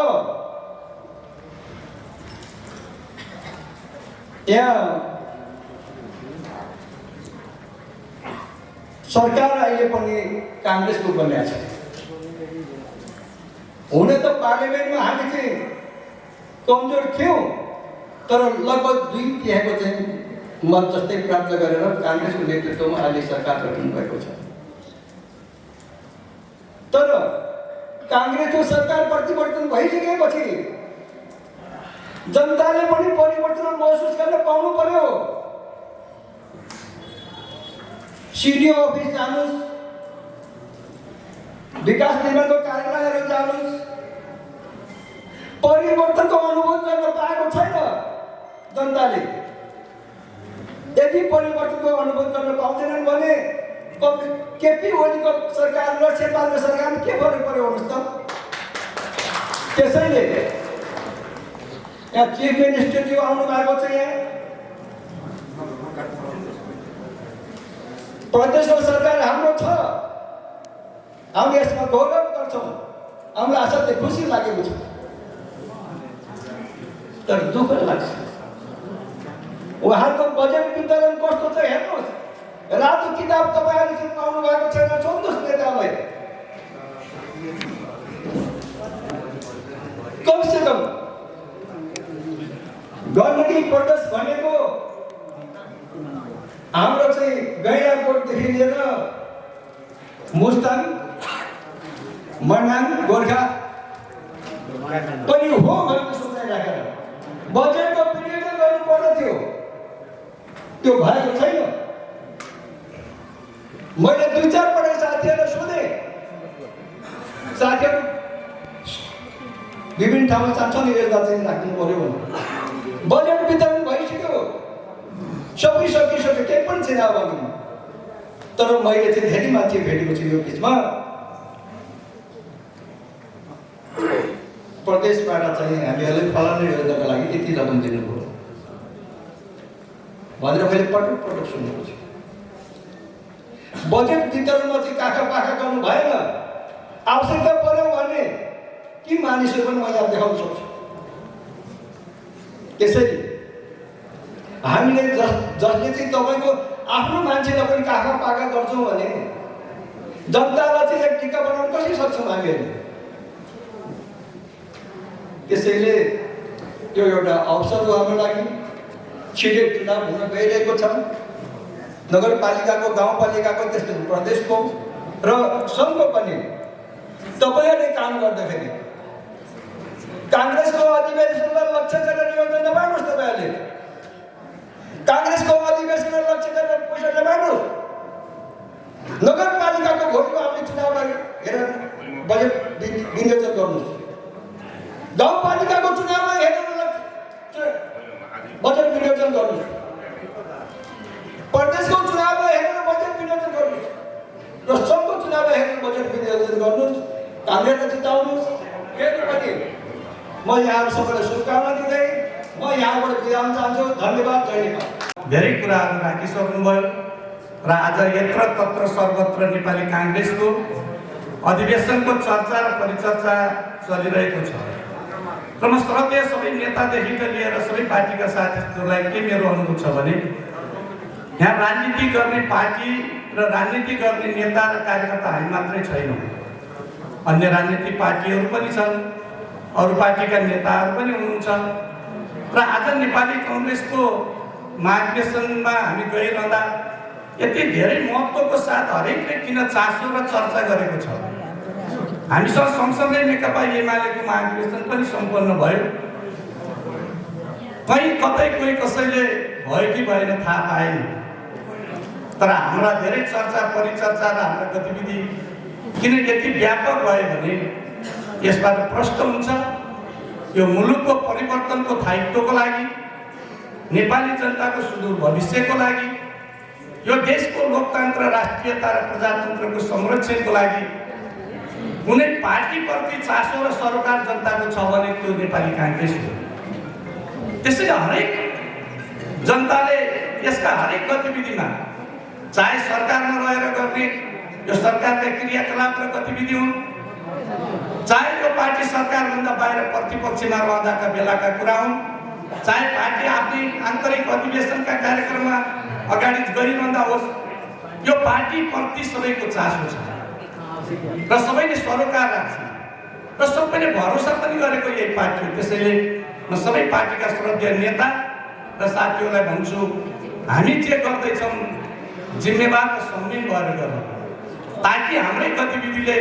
यहाँ सरकार अहिले पनि काङ्ग्रेसको बन्या छ। हुन त पार्लियामेन्टमा हामी चाहिँ कमजोर थियौँ, तर लगभग 2/3 चाहिँ मत जस्तै प्राप्त गरेर काङ्ग्रेसको नेतृत्वमा अहिले सरकार गठन भएको छ। तर काङ्ग्रेसको सरकार परिवर्तन भइसकेपछि जनताले पनि परिवर्तन महसुस गर्न पाउनु पर्यो। सिडिओ अफिस जानुहोस्, विकास निर्माणको कार्यालयहरू जानुहोस्, परिवर्तनको अनुभव गर्न पाएको छैन जनताले। यदि परिवर्तनको अनुभव गर्न पाउँदैनन् भने केपी ओलीको सरकार र शेरबहादुर सरकारमा के फरक पर्यो हेर्नुहोस् त। त्यसैले यहाँ चिफ मिनिस्टरज्यू आउनु भएको छ। यहाँ प्रदेशको सरकार हाम्रो छ, हामी यसमा गौरव गर्छौँ। हामीलाई असाध्यै खुसी लागेको छ, तर दुःख लाग्छ। उहाँको बजेट वितरण कस्तो छ हेर्नुहोस्। रातो किताब तपाईँहरूले पाउनु भएको छैन, सोध्नुहोस् नेतालाई। कमसेकम गण्डकी प्रदेश भनेको हाम्रो चाहिँ गैँडाकोटदेखि लिएर मुस्ताङ मनाङ गोर्खा पनि हो भनेर सोचाइ राखेर बजेटको विनियोजन गर्नु पर्दथ्यो, त्यो भएको छैन। मैले 2-4 पटक साथीहरूलाई सोधेँ, साथीहरू विभिन्न ठाउँमा सानसानो योजना चाहिँ राख्नु पर्यो भने बजेट वितरण भइसक्यो, सबै सकिसक्यो, केही पनि छैन अब। तर मैले चाहिँ धेरै मान्छे भेटेको छु यो बिचमा, प्रदेशबाट चाहिँ हामीहरूले फलाउने योजनाको लागि यति रकम दिनुभयो भनेर मैले पटक पटक सुनेको छु। बजेट वितरणमा चाहिँ काखा पाखा गर्नु भएन। आवश्यकता पर्यो भने कि मानिसहरू पनि मैले देखाउन सक्छु। त्यसैले हामीले जसले चाहिँ तपाईँको आफ्नो मान्छेलाई पनि काखा पाखा गर्छौँ भने जनतालाई चाहिँ एक टिका बनाउन कसरी सक्छौँ हामीहरूले? त्यसैले त्यो एउटा अवसर हो हाम्रो लागि। छिटै चुनाव हुन गइरहेको छ, नगरपालिकाको, गाउँपालिकाको, त्यसपछि प्रदेशको र सङ्घको पनि। तपाईँहरूले काम गर्दाखेरि काङ्ग्रेसको अधिवेशनलाई लक्ष्य गरेर योजना नबाड्नुहोस्। तपाईँहरूले काङ्ग्रेसको अधिवेशनलाई लक्ष्य गरेर पैसा नबाड्नुहोस्। नगरपालिकाको भोटको आउने चुनावलाई हेरेर बजेट विनियोजन गर्नुहोस्। गाउँपालिकाको चुनावमा हेरेर बजेट विनियोजन गर्नुहोस्। प्रदेशको चुनावलाई हेरेर बजेट विनियोजन गर्नुहोस् र सङ्घको चुनावलाई हेरेर बजेट विनियोजन गर्नुहोस्। काङ्ग्रेसलाई जिताउनुहोस्। फेरि पनि म यहाँहरू सबैलाई शुभकामना दिँदै म यहाँबाट बिदा हुन चाहन्छु। धन्यवाद। जय नेपाल। धेरै कुराहरू राखिसक्नुभयो र आज यत्र तत्र सर्वत्र नेपाली काङ्ग्रेसको अधिवेशनको चर्चा र परिचर्चा चलिरहेको छ र म श्रद्धेय सबै नेतादेखि लिएर सबै पार्टीका साथीहरूलाई के मेरो अनुरोध छ भने यहाँ राजनीति गर्ने पार्टी र राजनीति गर्ने नेता र कार्यकर्ता हामी मात्रै छैनौँ, अन्य राजनीतिक पार्टीहरू पनि छन्, अरू पार्टीका नेताहरू पनि हुनुहुन्छ र आज नेपाली काङ्ग्रेसको महाधिवेशनमा हामी गइरहँदा यति धेरै महत्त्वको साथ हरेकले किन चासो र चर्चा गरेको छ। हामीसँग सँगसँगै नेकपा एमालेको महाधिवेशन पनि सम्पन्न भयो। कहीँ कतै कोही कसैले भयो कि भएन थाहा पाएन, तर हाम्रा धेरै चर्चा परिचर्चा र हाम्रा गतिविधि किन यति व्यापक भयो भने यसबाट प्रष्ट हुन्छ यो मुलुकको परिवर्तनको दायित्वको लागि, नेपाली जनताको सुदूर भविष्यको लागि, यो देशको लोकतन्त्र, राष्ट्रियता र प्रजातन्त्रको संरक्षणको लागि कुनै पार्टीप्रति चासो र सरोकार जनताको छ भने त्यो नेपाली काङ्ग्रेस हो। त्यसैले हरेक जनताले यसका हरेक गतिविधिमा, चाहे सरकारमा रहेर गर्ने यो सरकारका क्रियाकलाप र गतिविधि हुन्, चाहे यो पार्टी सरकारभन्दा बाहिर प्रतिपक्षमा रहँदाका बेलाका कुरा हुन्, चाहे पार्टी आफ्नै आन्तरिक अधिवेशनका कार्यक्रममा अगाडि गरिरहँदा होस्, यो पार्टीप्रति सबैको चासो छ र सबैले सरोकार राख्छन् र सबैले भरोसा पनि गरेको यही पार्टी हो। त्यसैले म सबै पार्टीका श्रद्धेय नेता र साथीहरूलाई भन्छु, हामी जे गर्दैछौँ जिम्मेवार र संयम भएर गरौँ ताकि हाम्रै गतिविधिले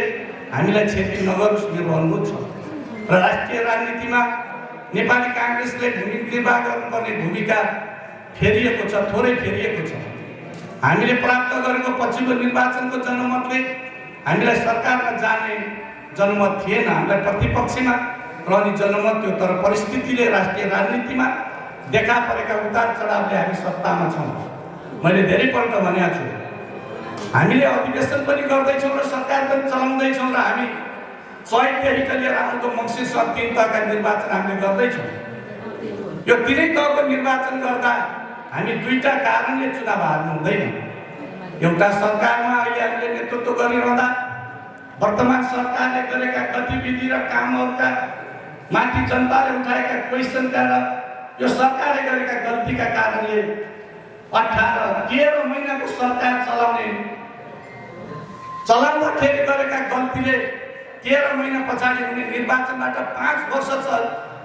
हामीलाई क्षति नगरोस्। मेरो अनुरोध छ र राष्ट्रिय राजनीतिमा नेपाली काङ्ग्रेसले निर्वाह गर्नुपर्ने भूमिका फेरिएको छ, थोरै फेरिएको छ। हामीले प्राप्त गरेको पछिल्लो निर्वाचनको जनमतले हामीलाई सरकारमा जाने जनमत थिएन, हामीलाई प्रतिपक्षमा रहने जनमत थियो। तर परिस्थितिले राष्ट्रिय राजनीतिमा देखा परेका उतार चढावले हामी सत्तामा छौँ। मैले धेरैपल्ट भनेको छु, हामीले अधिवेशन पनि गर्दैछौँ र सरकार पनि चलाउँदैछौँ र हामी चैतदेखि लिएर आउँदो मङ्सिर 3 तहका निर्वाचन हामीले गर्दैछौँ। यो 3 तहको निर्वाचन गर्दा हामी दुईटा कारणले चुनाव हार्नु हुँदैन। एउटा सरकारमा अहिले हामीले नेतृत्व गरिरहँदा वर्तमान सरकारले गरेका गतिविधि र कामहरूका माथि जनताले उठाएका क्वेसनका र यो सरकारले गरेका गल्तीका कारणले 13 महिनाको सरकार चलाउँदाखेरि गरेका गल्तीले 13 महिना पछाडि हुने निर्वाचनबाट 5 वर्ष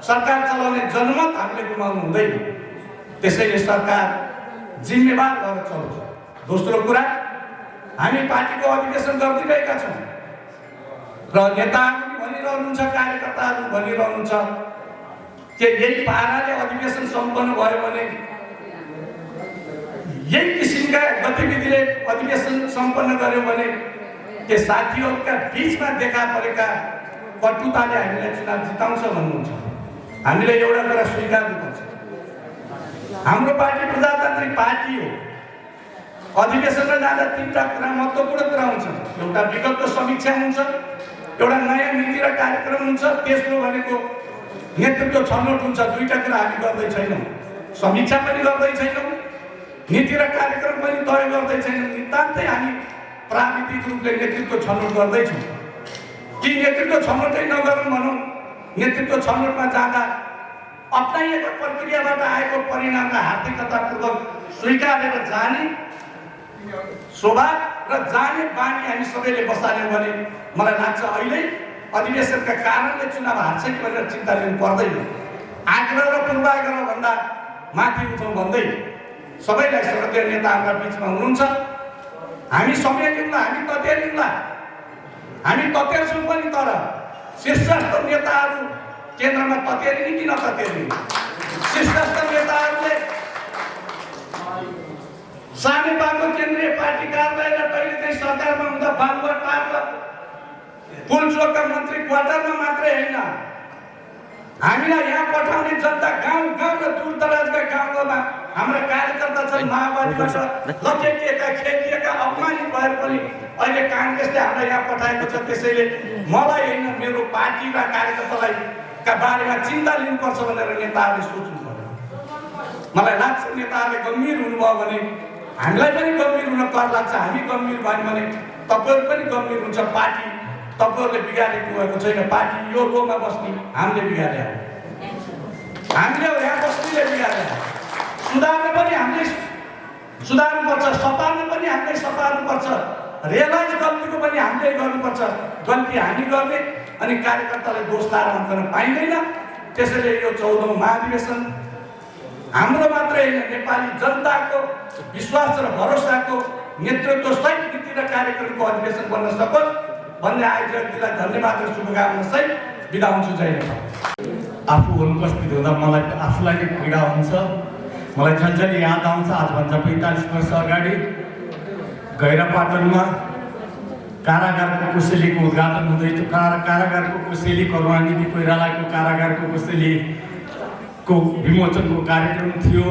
सरकार चलाउने जनमत हामीले गुमाउनु हुँदैन। त्यसैले सरकार जिम्मेवार भएर चलाउँछ। दोस्रो कुरा, हामी पार्टीको अधिवेशन गरिरहेका छौँ र नेताहरू भनिरहनुहुन्छ, कार्यकर्ताहरू भनिरहनुहुन्छ कि यही पाराले अधिवेशन सम्पन्न भयो भने, यही किसिमका गतिविधिले अधिवेशन सम्पन्न गर्यो भने के साथीहरूका बिचमा देखा परेका कटुताले हामीलाई चुनाव जिताउँछ भन्नुहुन्छ। हामीले एउटा कुरा स्वीकार्नुपर्छ, हाम्रो पार्टी प्रजातान्त्रिक पार्टी हो। अधिवेशनमा जाँदा तीनटा कुरा महत्त्वपूर्ण कुरा हुन्छ। एउटा विगतको समीक्षा हुन्छ, एउटा नयाँ नीति र कार्यक्रम हुन्छ, तेस्रो भनेको नेतृत्व छनौट हुन्छ। दुईटा कुरा हामी गर्दै छैनौँ, समीक्षा पनि गर्दै छैनौँ, नीति र कार्यक्रम पनि तय गर्दै छैनौँ। नितान्तै हामी प्राविधिक रूपले नेतृत्व छनौट गर्दैछौँ। कि नेतृत्व छनौटै नगरौँ भनौँ, नेतृत्व छनौटमा जाँदा अप्नाइएको प्रक्रियाबाट आएको परिणामलाई हार्दिकतापूर्वक स्वीकारेर जाने स्वभाव र जाने बानी हामी सबैले बसाल्यौँ भने मलाई लाग्छ अहिले अधिवेशनका कारणले चुनाव हार्छ कि भनेर चिन्ता लिनु पर्दैन। आग्रह र पूर्वाग्रह भन्दा माथि उठौँ भन्दै सबैलाई श्रद्धेय नेता हाम्रा बिचमा हुनुहुन्छ। हामी समय लिउँला, हामी ततेरिउँला, हामी ततेर्छौँ पनि, तर शीर्षस्थ नेताहरू केन्द्रमा ततेरिने कि नततेरिने? शीर्षस्थ नेताहरूले सानेपाको केन्द्रीय पार्टी कार्यालय र कहिले काहीँ सरकारमा हुँदा बालुवा पार्क पुलचोकका मन्त्री क्वार्टरमा मात्रै होइन, हामीलाई यहाँ पठाउने जनता गाउँ गाउँ र दूरदराजका गाउँमा हाम्रा कार्यकर्ता छन्, माओवादीबाट लखेटिएका, खेलिएका, अपमानित भएर पनि अहिले काङ्ग्रेसले हामीलाई यहाँ पठाएको छ। त्यसैले मलाई होइन, मेरो पार्टी र कार्यकर्तालाई का बारेमा चिन्ता लिनुपर्छ भनेर नेताहरूले सोच्नु पर्यो। मलाई लाग्छ नेताहरूले गम्भीर हुनुभयो भने हामीलाई पनि गम्भीर हुन कर लाग्छ। हामी गम्भीर भयौँ भने तपाईँहरू पनि गम्भीर हुन्छ। पार्टी तपाईँहरूले बिगारेको भएको छैन, पार्टी यो रोमा बस्ने हामीले बिगारे हो, हामीले यहाँ बस्नेले बिगारे हो। सुधार्नु पनि हामीले सुधार्नुपर्छ, सपार्नु पनि हामीले सपार्नुपर्छ, रियलाइज गल्तीको पनि हामीले गर्नुपर्छ। गल्ती हामी गर्ने अनि कार्यकर्तालाई दोष लाएर अन्तर्न पाइँदैन। त्यसैले यो 14औं महाधिवेशन हाम्रो मात्रै होइन, नेपाली जनताको विश्वास र भरोसाको नेतृत्व सहित नीति र कार्यक्रमको अधिवेशन बन्न सकोस् भन्ने आयोजकलाई धन्यवाद र शुभकामना सहित बिदा हुन्छु। जय नेपाल। आफू अनुपस्थित हुँदा मलाई आफूलाई नै पीडा हुन्छ। मलाई झन्झन याद आउँछ, आजभन्दा 45 वर्ष अगाडि गैरापाटनमा कारागारको कोसेलीको उद्घाटन हुँदैथ्यो। कारागारको कोसेली करुणानिधि कोइरालाको कारागारको कोसेलीको विमोचनको कार्यक्रम थियो।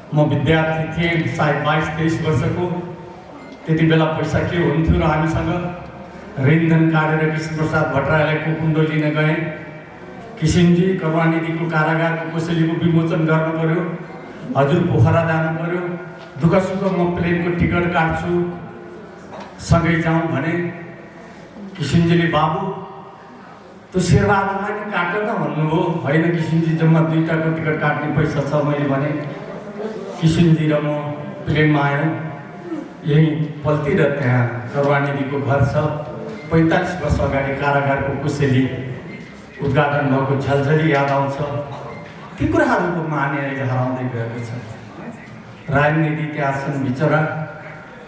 म विद्यार्थी थिएँ, सायद 22-23 वर्षको। त्यति बेला पैसा के हुन्थ्यो र हामीसँग ऋणधन काटेर कृष्णप्रसाद भट्टराईलाई कुकुण्डो लिन गएँ। किसिमजी करुणानिधिको कारागारको कोसेलीको विमोचन गर्नु पर्यो, हजुर पोखरा जानु पर्यो, दुःख सुख म प्लेनको टिकट काट्छु, सँगै जाउँ भने किसिमजीले बाबु त्यो शेरबहादुरलाई नि काट न भन्नुभयो। होइन किसिमजी, जम्मा 2टाको टिकट काट्ने पैसा छ। मैले भने किसिमजी र म प्लेनमा आयौँ। यही पल्ती र त्यहाँ करुणानिधिको घर छ। 45 वर्ष अगाडि कारागारको कोसेली उद्घाटन भएको झलझली याद आउँछ। ती कुराहरूको माने अहिले हराउँदै गएको छ। राजनीति त्यहाँ छन् बिचरा।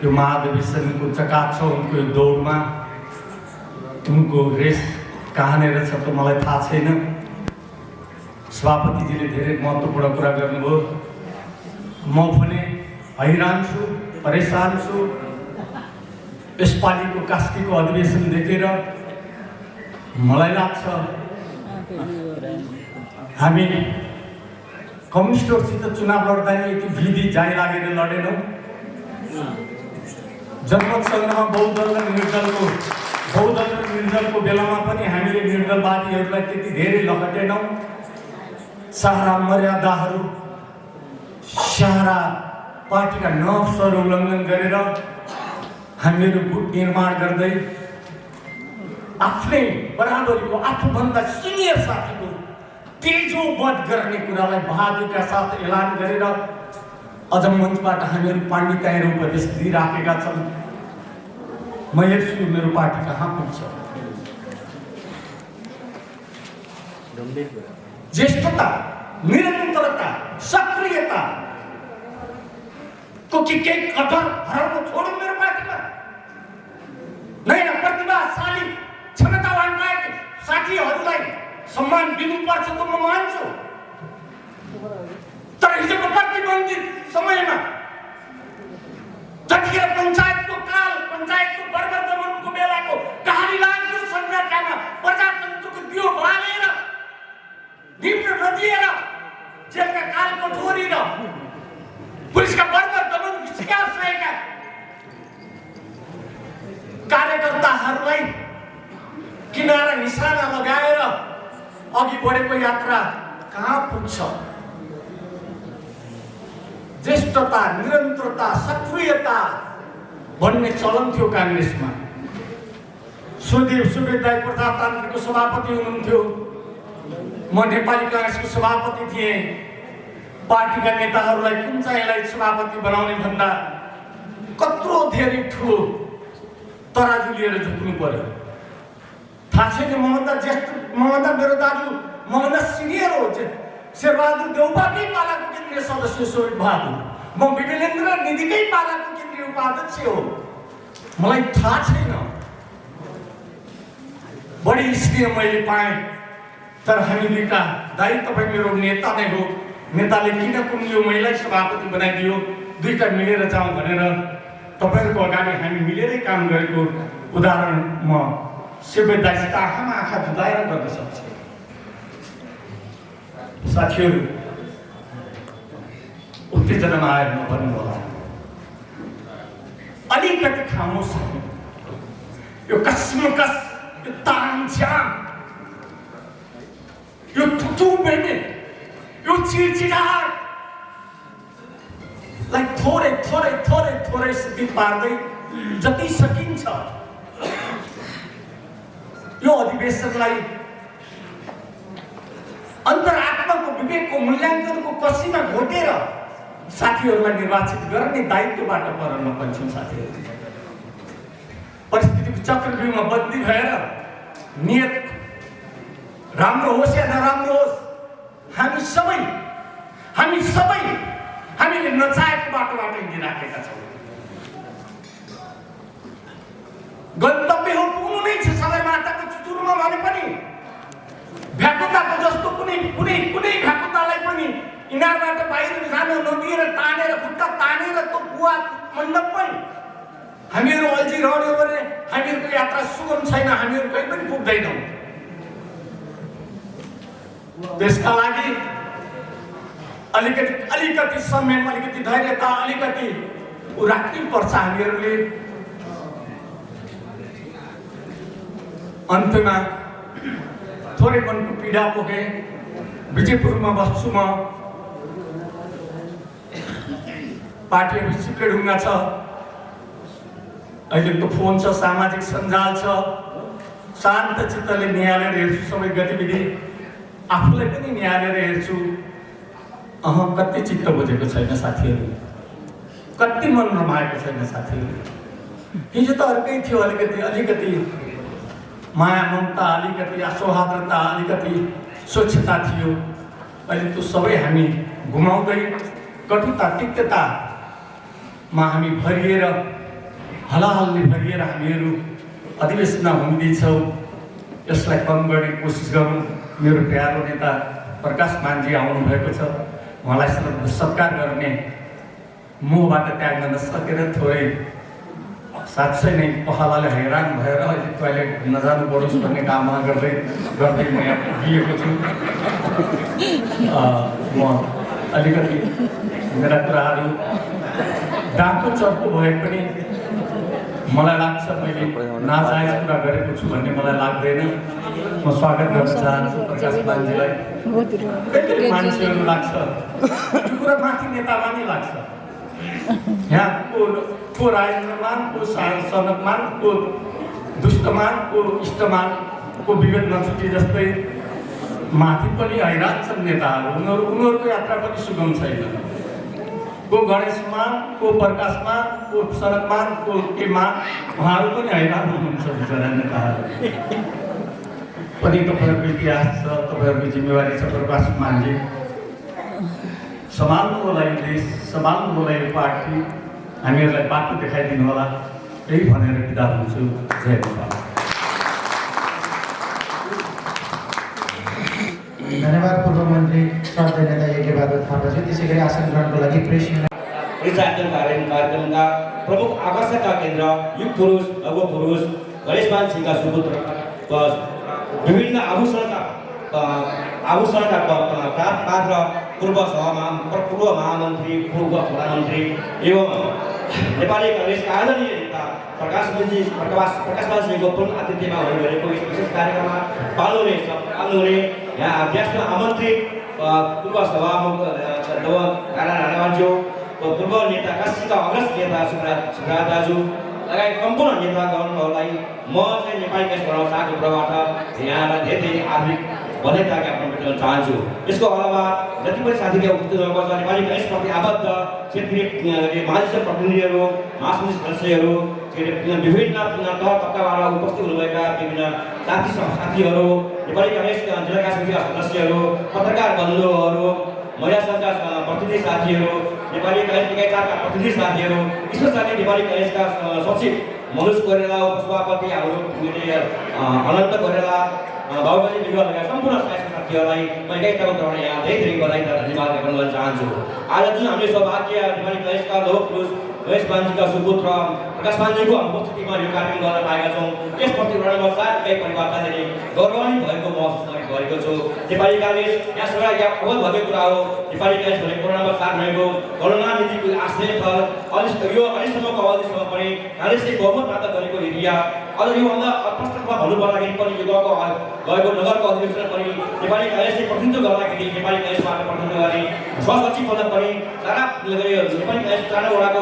यो महाधिवेशनको चकाचौँधको दौडमा उनको रेस कहाँनिर छ त मलाई थाहा छैन। सभापतिजीले धेरै महत्त्वपूर्ण कुरा गर्नुभयो। म पनि हैरान छु, परेशान छु। यसपालिको कास्कीको अधिवेशन देखेर मलाई लाग्छ हामी कम्युनिस्टहरूसित चुनाव लड्दा यति विधि जारी लागेर लडेनौँ। जनमत सङ्ग्रहमा बहुदल र निर्दलको बेलामा पनि हामीले निर्दलवादीहरूलाई त्यति धेरै लखटेनौँ। सारा मर्यादाहरू, सारा पार्टीका नर्सहरू उल्लङ्घन गरेर हामीहरू गुट निर्माण गर्दै आफ्नै बराबरीको आफूभन्दा सिनियर साथीको तेजोवध गर्ने कुरालाई बहादुरीका साथ एलान गरेर अझ मञ्चबाट हामीहरू पाण्डित्य उपदेश दिइराखेका छन्। म हेर्छु मेरो पार्टी कहाँ पुग्छ। ज्येष्ठता, निरन्तरता, सक्रियता को केही कठोर हराउन छोडौँ मेरो पार्टीमा। नयाँ प्रतिभाशाली क्षमतावान साथीहरूलाई सम्मान दिनुपर्छ त म मान्छु। तर हिजोको प्रतिबन्धित समयमा जतिखेर पञ्चायतको काल, पञ्चायतको बर्बर दमनको बेलाको कहानी लाग्दो सङ्घर्षमा प्रजातन्त्रको दियो बालेर निम्न नदिएर जेलका काल कठोरी र पुलिसका बर्बर दमनको शिकार सहेका कार्यकर्ताहरूलाई किनारा निशाना लगाएर अघि बढेको यात्रा कहाँ पुग्छ? ज्येष्ठता, निरन्तरता, सक्रियता भन्ने चलन थियो काङ्ग्रेसमा। सुदेव सुवेदाई प्रजातान्त्रिकको सभापति हुनुहुन्थ्यो, म नेपाली काङ्ग्रेसको सभापति थिएँ। पार्टीका नेताहरूलाई कुन चाहिँलाई सभापति बनाउने भन्दा कत्रो धेरै ठुलो तराजु लिएर झुक्नु पर्यो। थाहा छैन, मभन्दा ज्येष्ठ, मभन्दा मेरो दाजु, मभन्दा सिनियर हो शेरबहादुर देउपाकै पालाको केन्द्रीय सदस्य शोभित बहादुर, म विमलेन्द्र निधिकै पालाको केन्द्रीय उपाध्यक्ष हो। मलाई थाहा छैन, बढी स्नेह मैले पाएँ। तर हामी दुईटा, दाइ तपाईँ मेरो नेता नै हो, नेताले किन कुन यो महिला सभापति बनाइदियो, दुईटा मिलेर जाउँ भनेर तपाईँहरूको अगाडि हामी मिलेरै काम गरेको उदाहरण म शिवदाइसित आँखामा आँखा जुदाएर गर्न सक्छु। साथीहरू, उत्तेजनामा आएर नभन्नु होला, अलिकति खामोस, यो कस्मकस, यो तामझाम, यो थुथुबेने, यो चिडचिडाहटलाई थोरै थोरै थोरै थोरै सिद्धि पार्दै जति सकिन्छ यो अधिवेशनलाई अन्तरात्माको विवेकको मूल्याङ्कनको कसीमा घोटेर साथीहरूलाई निर्वाचित गर्ने दायित्वबाट पर नपन्छौँ। साथीहरू, परिस्थितिको चक्रव्यूहमा बदली भएर नियत राम्रो होस् या नराम्रो होस्, हामी सबै हामीले नचाहेको बाटोबाट हिँडिराखेका छौँ। गन्तव्य हो, पुग्नु नै छ सगरमाथाको चुचुरोमा भने पनि भ्याकुताको जस्तो कुनै भ्याकुतालाई पनि इनारबाट बाहिर जान नदिएर तानेर खुट्टा तानेर त्यो कुवा मण्डपमै हामीहरू अल्झिरहने भने हामीहरूको यात्रा सुगम छैन, हामीहरू कहीँ पनि पुग्दैनौँ। त्यसका लागि अलिकति संयम, अलिकति धैर्यता, अलिकति राख्नै पर्छ हामीहरूले। अन्त्यमा थोरै मनको पीडा पुगे। विजयपुरमा बस्छु म, पार्टीहरू सिक्रेढुङ्गा छ, अहिले त फोन छ, सामाजिक सञ्जाल छ, शान्त चित्तले निहालेर हेर्छु सबै गतिविधि, आफूलाई पनि निहालेर हेर्छु। कति चित्त बुझेको छैन साथीहरू, कति मन रमाएको छैन साथीहरू। हिजो त अर्कै थियो, अलिकति माया ममता, अलिकति सौहार्दता, अलिकति स्वच्छता थियो। अहिले त्यो सबै हामी गुमाउँदै कटुता, तिक्ततामा हामी भरिएर, हलाहलले भरिएर हामीहरू अधिवेशनमा हुँदैछौँ। यसलाई कम गर्ने कोसिस गरौँ। मेरो प्यारो नेता प्रकाश मानजी आउनुभएको छ, उहाँलाई सत्कार गर्ने मोहबाट त्याग्न नसकेर थोरै साँच्चै नै पखालाले हैरान भएर अहिले टोयलेट नजानु परोस् भन्ने कामना गर्दै म यहाँ पुगिएको छु। म अलिकति मेरा कुराहरू डाको चर्को भए पनि मलाई लाग्छ मैले नाजायज कुरा गरेको छु भन्ने मलाई लाग्दैन। म स्वागत गर्न चाहन्छु प्रकाश मानजीलाई। कहिले मान्छेहरू लाग्छ यो कुरा माथि नेतामा नै लाग्छ, यहाँ को राजेन्द्रमान, को सनकमान, को दुष्टमान, को इष्टमान, को विवेक नछुटे जस्तै माथि पनि हैरान छन् नेताहरू। उनीहरूको यात्रा पनि सुगम छैन। को गणेशमान, को प्रकाशमान, को सनकमान, को केमान, उहाँहरू पनि हैरान हुनुहुन्छ बिचरा नेताहरू। पनि तपाईँहरूको इतिहास छ, तपाईँहरूको जिम्मेवारी छ। प्रकाश मानजी सम्हाल्नु होला यो देश, सम्हाल्नु होला यो पार्टी, हामीहरूलाई बाटो देखाइदिनु होला, यही भनेर बिदा हुन्छु। जय नेपाल। धन्यवाद पूर्व मन्त्री श्रद्धेय नेता यज्ञ बहादुर थापाजी। त्यसै गरी आसन ग्रहणको लागि प्रेसिडेन्ट कार्यक्रमका प्रमुख आकर्षकका केन्द्र युग पुरुष, लघु पुरुष, गणेशमान सिंहका सुपुत्र विभिन्न आभूषणका पात्र पूर्व महामन्त्री, पूर्व प्रधानमन्त्री एवं नेपाली काङ्ग्रेसका आदरणीय नेता प्रकाशमान सिंहको पूर्ण आतिथ्यमा हुनुभएको यस विशेष कार्यक्रममा पाल्नुहुने यहाँ अभ्यासमा आमन्त्रित पूर्व सभामुख राणाज्यू, पूर्व नेता काशीका अग्रज नेता सुब्रा दाजु लगायत सम्पूर्ण नेतागणहरूलाई म चाहिँ नेपाली काङ्ग्रेस बनाउन चाहेको कुराबाट यहाँलाई धेरै आर्थिक बधाई ज्ञापन गर्न चाहन्छु। यसको अलावा जति पनि साथीले उपस्थित हुनुभएको छ, नेपाली काङ्ग्रेसप्रति आबद्ध क्षेत्रीय महाधिवेशन प्रतिनिधिहरू, महासमिति सदस्यहरू, विभिन्न तह तब्काबाट उपस्थित हुनुभएका विभिन्न साथीहरू, नेपाली काङ्ग्रेस जिल्लाका समितिका सदस्यहरू, पत्रकार बन्धुहरू, महिला सङ्घका प्रतिनिधि साथीहरू, नेपाली काङ्ग्रेस इकाइका प्रतिनिधि साथीहरू, विशेष गरी नेपाली काङ्ग्रेसका सचिव मनोज कोइराला, उपसभापति हाम्रो अनन्त कोइराला, बाबुजी विगत लगायत सम्पूर्ण साथीहरूलाई म एकाइताको तर्फबाट यहाँ धेरै बधाई र धन्यवाद ज्ञापन गर्न चाहन्छु। आज जुन हामीले सौभाग्य नेपाली काङ्ग्रेसका लौह पुरुष गणेशमानजीका सुपुत्र प्रकाशमानजीको उपस्थितिमा यो कार्यक्रम गर्न पाएका छौँ, यसप्रति म साथै परिवारका धेरै गौरवान्वित भएको महसुस गरेको छु। नेपाली काङ्ग्रेस यहाँ सबैलाई यहाँ अवगत भएको कुरा हो। नेपाली काङ्ग्रेस भनेको कोरोनामा साथ रहेको करुणानिधिको आश्रय फल यो अहिलेसम्मको अवधिसम्म पनि काङ्ग्रेसले बहुमत प्राप्त गरेको एरिया। अझ योभन्दा प्रश्न भन्नुपर्दाखेरि पनि यो गएको नगरको अधिवेशन पनि नेपाली काङ्ग्रेसले प्रतिनिधित्व गर्दाखेरि नेपाली काङ्ग्रेसबाट प्रतिनिधित्व गर्ने सहसचिव पद पनि सारा नेपाली काङ्ग्रेस 4 वडाको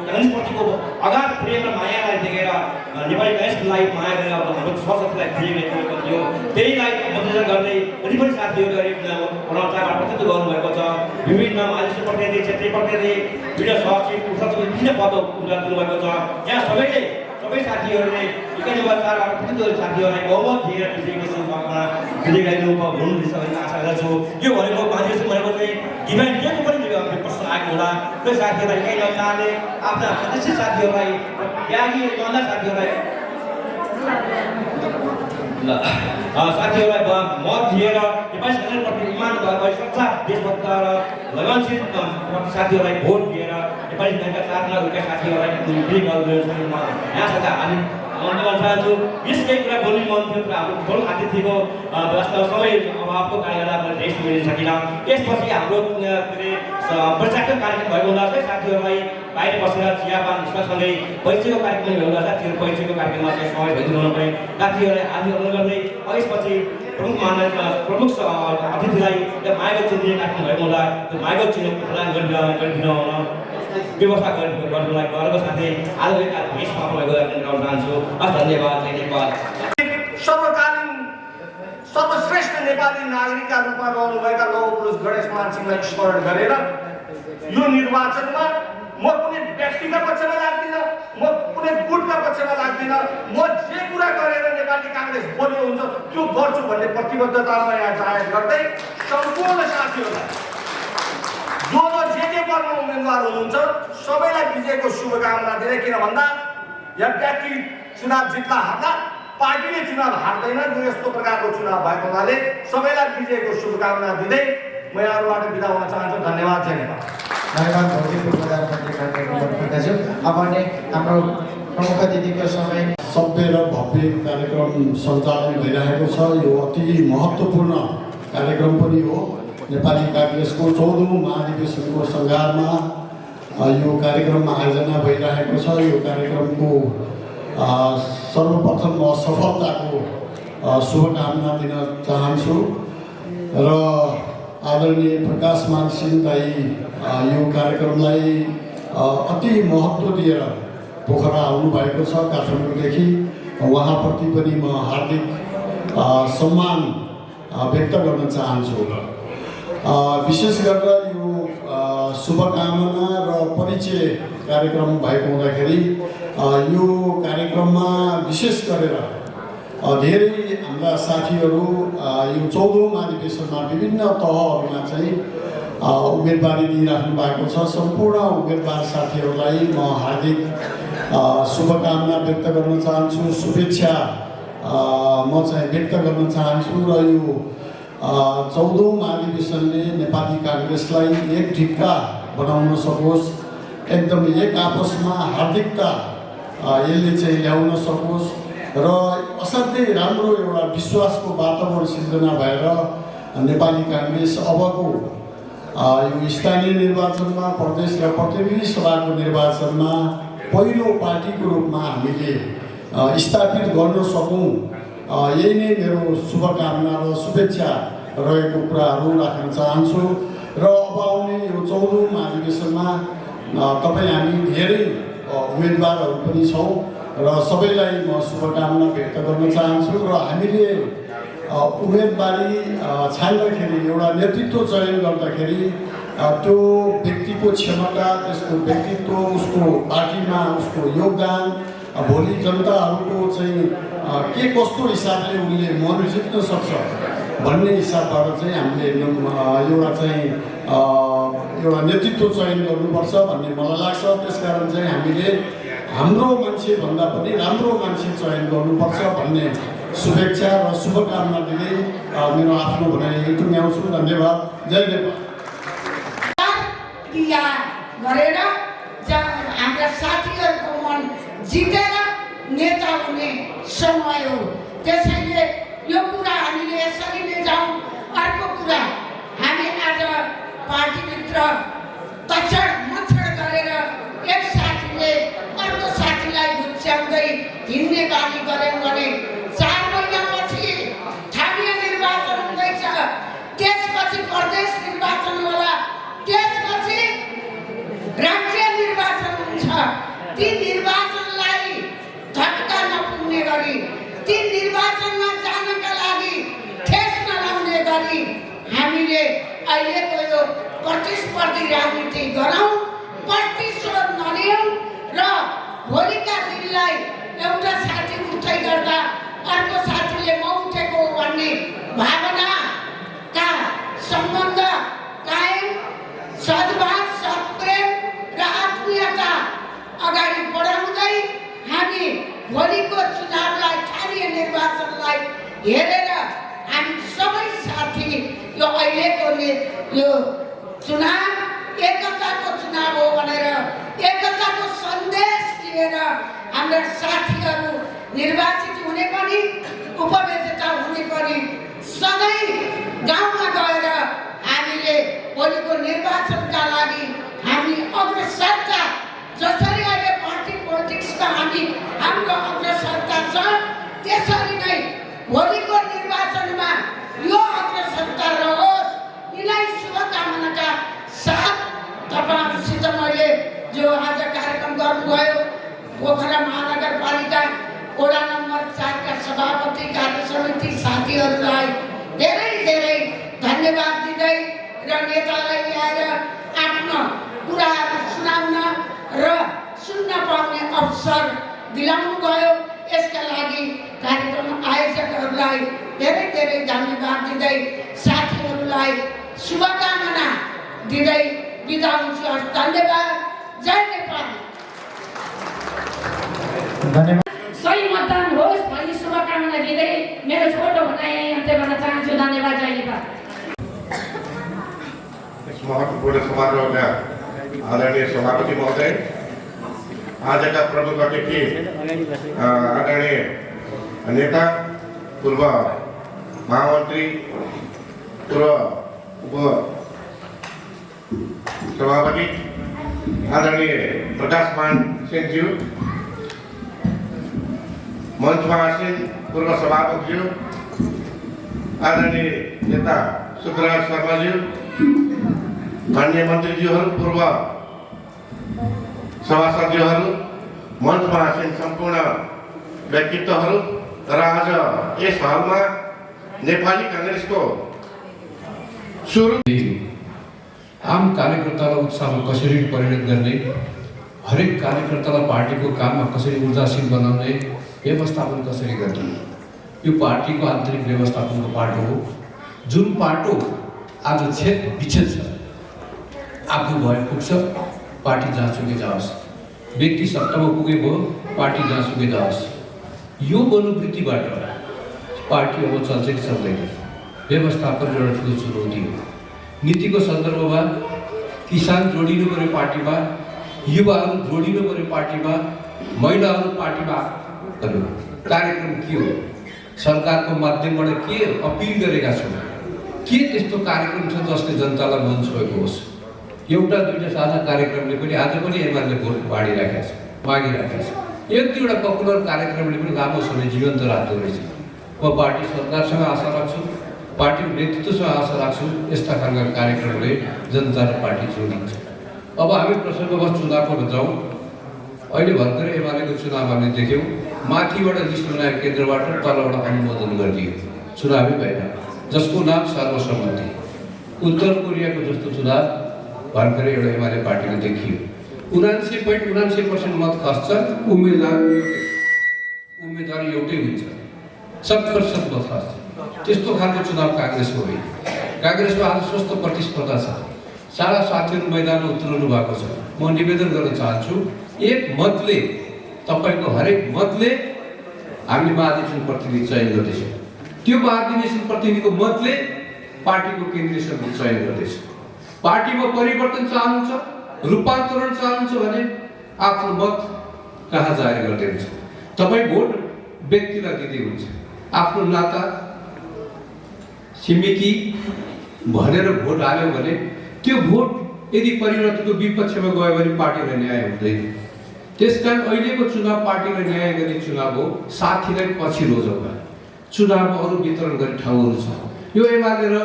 काङ्ग्रेसप्रतिको अगाध प्रेम र मायालाई देखेर नेपाली काङ्ग्रेसलाई माया गरेर हाम्रो सहसचिवलाई दिएको थियो। त्यहीलाई मध्यनजर गर्दै जति पनि साथीहरूले चाडबाड प्रतिनिधित्व गर्नुभएको छ, विभिन्न महाधिवेशन प्रतिनिधि, क्षेत्रीय प्रतिनिधि, विभिन्न सहसचिव, विभिन्न पद दिनुभएको छ। यहाँ सबै साथीहरूले एकै नम्बर 4 बाट प्रतिनिधित्व साथीहरूलाई बहुमत दिएर विजयको शुभकामना विजय हुनुहुन्छ भन्ने आशा गर्छु। यो भनेको महाधिवेशन भनेको चाहिँ डिमान्ड दिएको पनि प्रश्न आएको होला। त्यो साथीहरूलाई एकै नम्बरले आफ्ना सदस्य साथीहरूलाई त्यागी गन्दा साथीहरूलाई मत दिएर नेपाली सरकारप्रति इमान भएपछि सच्चा देशभक्त र लगनशील साथीहरूलाई भोट दिएर नेपाली सरकारका 4 लाख साथीहरूलाई विजय गर्नु यहाँसँग हामी अनुरोध चाहन्छु। यसकै कुरा बोल्ने मन थियो तर हाम्रो ठुलो आतिथ्यको व्यवस्था समय अभावको कारणले मैले रेस्ट मिल्न सकिनँ। यसपछि हाम्रो प्रचारको कार्यक्रम भएको हुँदा चाहिँ साथीहरूलाई बाहिर बसेर चियापान सँगै परिचयको कार्यक्रम भएको हुँदा साथीहरू परिचयको कार्यक्रममा चाहिँ समय भइदिनु हुन पर्ने साथीहरूलाई आदि अनुरोध गर्दै यसपछि प्रमुख अतिथिलाई मायाको चिन्ने कार्यक्रम भएको हुँदा त्यो मायाको चिन्ह प्रदान गरिदिनु हुन व्यवस्था गर्नुलाई गरेको साथै आजको यसमा भएको गर्न चाहन्छु। धन्यवाद। नेपाल सर्वकालीन सर्वश्रेष्ठ नेपाली नागरिकका रूपमा रहनुभएका लौह पुरुष गणेशमान सिंहलाई स्मरण गरेर यो निर्वाचनमा म कुनै व्यक्तिका पक्षमा लाग्दिनँ, म कुनै गुटका पक्षमा लाग्दिनँ, म जे कुरा गरेर नेपाली काङ्ग्रेस बलियो हुन्छ त्यो गर्छु भन्ने प्रतिबद्धतामा यहाँ जाहेर गर्दै सम्पूर्ण साथीहरूलाई जो जे गर्न उम्मेदवार हुनुहुन्छ सबैलाई विजयको शुभकामना दिँदै, किन भन्दा यहाँ व्यक्ति चुनाव जित्ला हार्ला, पार्टीले चुनाव हार्दैन, यो यस्तो प्रकारको चुनाव भएको हुनाले सबैलाई विजयको शुभकामना दिँदै म यहाँबाट बिदा हुन चाहन्छु। धन्यवाद। जय नेपाल। धन्यवाद भौतिक प्रधानमन्त्री दाजु। अब नै हाम्रो प्रमुख अतिथिको समय सभ्य र भव्य कार्यक्रम सञ्चालन भइरहेको छ। यो अति महत्त्वपूर्ण कार्यक्रम पनि हो। नेपाली काङ्ग्रेसको 14औं महाधिवेशनको सङ्घारमा यो कार्यक्रममा आयोजना भइरहेको छ। यो कार्यक्रमको सर्वप्रथम म सफलताको शुभकामना दिन चाहन्छु र आदरणीय प्रकाशमान सिंहलाई यो कार्यक्रमलाई अति महत्त्व दिएर पोखरा आउनुभएको छ काठमाडौँदेखि। उहाँप्रति पनि म हार्दिक सम्मान व्यक्त गर्न चाहन्छु। विशेष गरेर यो शुभकामना र परिचय कार्यक्रम भएको हुँदाखेरि यो कार्यक्रममा विशेष गरेर धेरै हाम्रा साथीहरू यो 14औं महाधिवेशनमा विभिन्न तहहरूमा चाहिँ उम्मेदवारी दिइराख्नु भएको छ। सम्पूर्ण उम्मेदवार साथीहरूलाई म हार्दिक शुभकामना व्यक्त गर्न चाहन्छु, शुभेच्छा म चाहिँ व्यक्त गर्न चाहन्छु। र यो 14औं महाधिवेशनले नेपाली काङ्ग्रेसलाई एक ढिक्का बनाउन सकोस्, एकदम एक आपसमा हार्दिकता यसले चाहिँ ल्याउन सकोस् र असाध्यै राम्रो एउटा विश्वासको वातावरण सिर्जना भएर नेपाली काङ्ग्रेस अबको यो स्थानीय निर्वाचनमा, प्रदेश र प्रतिनिधि सभाको निर्वाचनमा पहिलो पार्टीको रूपमा हामीले स्थापित गर्न सकौँ, यही नै मेरो शुभकामना र शुभेच्छा रहेको कुराहरू राख्न चाहन्छु। र अब आउने यो 14औं महाधिवेशनमा तपाईँ हामी धेरै उम्मेदवारहरू पनि छौँ र सबैलाई म शुभकामना व्यक्त गर्न चाहन्छु। र हामीले उम्मेदवारी छान्दाखेरि एउटा नेतृत्व चयन गर्दाखेरि त्यो व्यक्तिको क्षमता, त्यसको व्यक्तित्व, उसको पार्टीमा उसको योगदान, भोलि जनताहरूको चाहिँ के कस्तो हिसाबले उनले मन जित्न सक्छ भन्ने हिसाबबाट चाहिँ हामीले एकदम एउटा चाहिँ एउटा नेतृत्व चयन गर्नुपर्छ भन्ने मलाई लाग्छ। त्यसकारण चाहिँ हामीले हाम्रो मान्छेभन्दा पनि राम्रो मान्छे चयन गर्नुपर्छ भन्ने शुभेच्छा र शुभकामना दिँदै मेरो आफ्नो भनाइ टुङ्ग्याउँछु। धन्यवाद। जय नेपाल। गरेर हाम्रा साथीहरूको मन जितेर नेता हुने समय हो। त्यसैले यो कुरा हामीले यसरी नै जाउँ। अर्को कुरा, हामी आज पार्टीभित्र तछड मछड गरेर एक साथीले अर्को साथीलाई गुच्च्याउँदै हिँड्ने बानी गऱ्यौँ भने 4 महिनापछि स्थानीय निर्वाचन हुँदैछ, त्यसपछि प्रदेश निर्वाचन होला, त्यसपछि राज्य निर्वाचन हुन्छ। ती निर्वाचनलाई धक्का नपुग्ने गरी, ती निर्वाचनमा जानका लागि ठेस नलाउने गरी हामीले अहिलेको यो प्रतिस्पर्धी राजनीति गरौँ, प्रतिशोध नलियौँ र भोलिका दिनलाई एउटा साथी उठै गर्दा अर्को साथीले म उठेको भन्ने भावनाका सम्बन्ध कायम, सद्भाव, सत्प्रेम र आत्मीयता अगाडि बढाउँदै हामी भोलिको चुनावलाई, स्थानीय निर्वाचनलाई हेरेर हामी सबै साथी यो अहिलेको यो चुनाव एकताको चुनाव हो भनेर एकताको सन्देश दिएर हाम्रा साथीहरू निर्वाचित हुने पनि, उपविजेता हुने पनि सधैँ गाउँमा गएर हामीले भोलिको निर्वाचनका लागि हामी अग्रसरता, जसरी अहिले पार्टी पोलिटिक्समा हाम्रो अग्रसरता छ, त्यसरी नै भोलिको निर्वाचनमा यो अग्रसरता रहोस्। यिनै शुभकामनाका साथ तपाईँहरूसित मैले जो आज कार्यक्रम गर्नुभयो, पोखरा महानगरपालिका वडा नम्बर 4 का सभापति, कार्य समिति साथीहरूलाई धेरै धेरै धन्यवाद दिँदै र नेतालाई ल्याएर आफ्नो कुराहरू सुनाउन र सुन्न पाउने अवसर दिलाउनु भयो। यसका लागि कार्यक्रम आयोजकहरूलाई धेरै धेरै धन्यवाद दिँदै साथीहरूलाई शुभकामना दिँदै बिदा हुन्छु। धन्यवाद। जय नेपाल। सही मतदान होस् भन्ने शुभकामना दिँदै मेरो छोटो भनाइ अन्त्य गर्न चाहन्छु। धन्यवाद। जय नेपाल। महत्त्वपूर्ण समारोहका आदरणीय सभापति महोदय, आजका प्रमुख अतिथि आदरणीय नेता, पूर्व महामन्त्री, पूर्व उप सभापति आदरणीय प्रकाशमान सिंहज्यू, मञ्चमा आसीन पूर्व सभापतिज्यू आदरणीय नेता सुखराज शर्माज्यू, माननीय मन्त्रीज्यूहरू, पूर्व सभासदज्यूहरू, मञ्चमा आसीन सम्पूर्ण व्यक्तित्वहरू र आज यस हलमा नेपाली काङ्ग्रेसको सुरु आम कार्यकर्तालाई उत्साहमा कसरी परिणत गर्ने, हरेक कार्यकर्तालाई पार्टीको काममा कसरी ऊर्जाशील बनाउने, व्यवस्थापन कसरी गर्ने, यो पार्टीको आन्तरिक व्यवस्थापनको पाटो हो। जुन पाटो आज छेद विच्छेद छ, आफू भए पुग्छ, पार्टी जहाँसुकै जाओस्, व्यक्ति सत्तामा पुगे भयो, पार्टी जहाँसुकै जाओस्। यो मनोवृत्तिबाट पार्टी अब चल्छ कि चल्दैन, व्यवस्थापन एउटा ठुलो चुनौती हो। नीतिको सन्दर्भमा किसान जोडिनु पर्यो पार्टीमा, युवाहरू जोडिनु पर्यो पार्टीमा, महिलाहरू पार्टीमा। कार्यक्रम के हो, सरकारको माध्यमबाट के अपिल गरेका छौँ, के त्यस्तो कार्यक्रम छ जसले जनतालाई मन छोएको होस्। एउटा दुईवटा साझा कार्यक्रमले पनि आज पनि एमाले भोट बाँडिराखेको छ, मागिराखेको छ। एक दुईवटा पपुलर कार्यक्रमले पनि लामो समय जीवन्त राख्दो रहेछ। म पार्टी सरकारसँग आशा राख्छु, पार्टीको नेतृत्वसँग आशा राख्छु, यस्ता खालका कार्यक्रमले जनता र पार्टी जोडिन्छ। अब हामी प्रसङ्गवश चुनावमा जाउँ। अहिले भर्खरै एमालेको चुनाव हामीले देख्यौँ, माथिबाट लिस्ट बनाएको केन्द्रबाट तलबाट अनुमोदन गरिदियो, चुनावै भएन, जसको नाम सर्वसम्मति। उत्तर कोरियाको जस्तो चुनाव भर्खरै एउटा एमाले पार्टीको देखियो। 79.79% मत खस्छ, उम्मेदवार एउटै हुन्छ, 70% मत खस्छ। त्यस्तो खालको चुनाव काङ्ग्रेसको होइन। काङ्ग्रेसमा आज स्वस्थ प्रतिस्पर्धा छ, सारा साथीहरू मैदानमा उत्रनु भएको छ। म निवेदन गर्न चाहन्छु, एक मतले, तपाईँको हरेक मतले हामीले महाधिवेशन प्रतिनिधि चयन गर्दैछौँ। त्यो महाधिवेशन प्रतिनिधिको मतले पार्टीको केन्द्रीय समिति चयन गर्दैछ। पार्टीमा परिवर्तन चाहनुहुन्छ, रूपान्तरण चाहनुहुन्छ भने आफ्नो मत कहाँ जाहेर गर्दै हुन्छ। तपाईँ भोट व्यक्तिलाई दिँदै हुन्छ, आफ्नो नाता छिमेकी भनेर भोट हाल्यो भने त्यो भोट यदि परिवर्तनको विपक्षमा गयो भने पार्टीलाई न्याय हुँदैन। त्यसकारण अहिलेको चुनाव पार्टीलाई न्याय गर्ने चुनाव हो, साथीलाई पछि रोजौँला। चुनावमा अरू वितरण गर्ने ठाउँहरू छ। यो एमाले र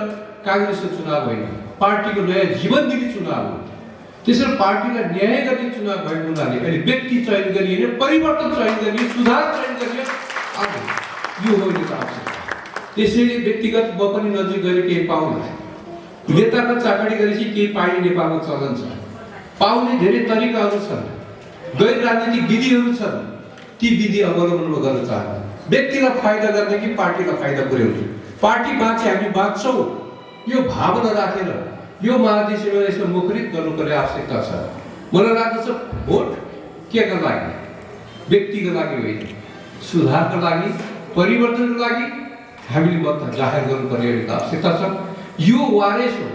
काङ्ग्रेसको चुनाव होइन, पार्टीको नयाँ जीवन दिने चुनाव हो। त्यसैले पार्टीलाई न्याय गर्ने चुनाव भएको हुनाले अहिले व्यक्ति चयन गरिए, परिवर्तन चयन गरिए, सुधार चयन गरिए, यो होइन आवश्यक। त्यसैले व्यक्तिगत म पनि नजिक गरे केही पाउन, नेताको चाकडी गरेपछि केही पाइने नेपालमा चलन छ। पाउने धेरै तरिकाहरू छन्, गैर राजनीतिक विधिहरू छन्, ती विधि अवलम्बन गर्न चाहन्छु। व्यक्तिलाई फाइदा गर्ने कि पार्टीलाई फाइदा पुर्याउने, पार्टी बाँचे हामी बाँच्छौँ, यो भावना राखेर यो महादेशमा यसो मुखरित गर्नुपर्ने आवश्यकता छ। मलाई लाग्दछ भोट केका लागि, व्यक्तिको लागि होइन, सुधारको लागि, परिवर्तनको लागि हामीले मत जाहेर गर्नुपर्ने आवश्यकता छ। यो वारेस हो।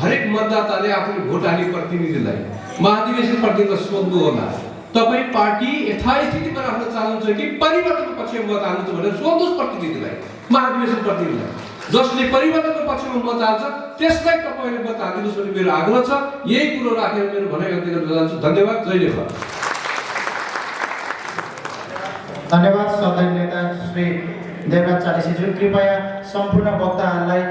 हरेक मतदाताले आफूले भोट हाल्ने प्रतिनिधिलाई, महाधिवेशन प्रतिनिधिलाई सोध्नु होला, तपाईँ पार्टी यथास्थितिमा राख्न चाहनुहुन्छ कि परिवर्तनको पक्षमा मत हाल्नुहुन्छ भनेर सोध्नुहोस् प्रतिनिधिलाई, महाधिवेशन प्रतिनिधिलाई। जसले परिवर्तनको पक्षमा मत हाल्छ त्यसलाई तपाईँले मत हालिदिनुहोस् भन्ने मेरो आग्रह छ। यही कुरो राखेर मेरो भनाइ गर्दै गर्न चाहन्छु। धन्यवाद। जय नेपाल। धन्यवाद सदन नेता श्री देवराज चालिसेज्यू। कृपया सम्पूर्ण वक्ताहरूलाई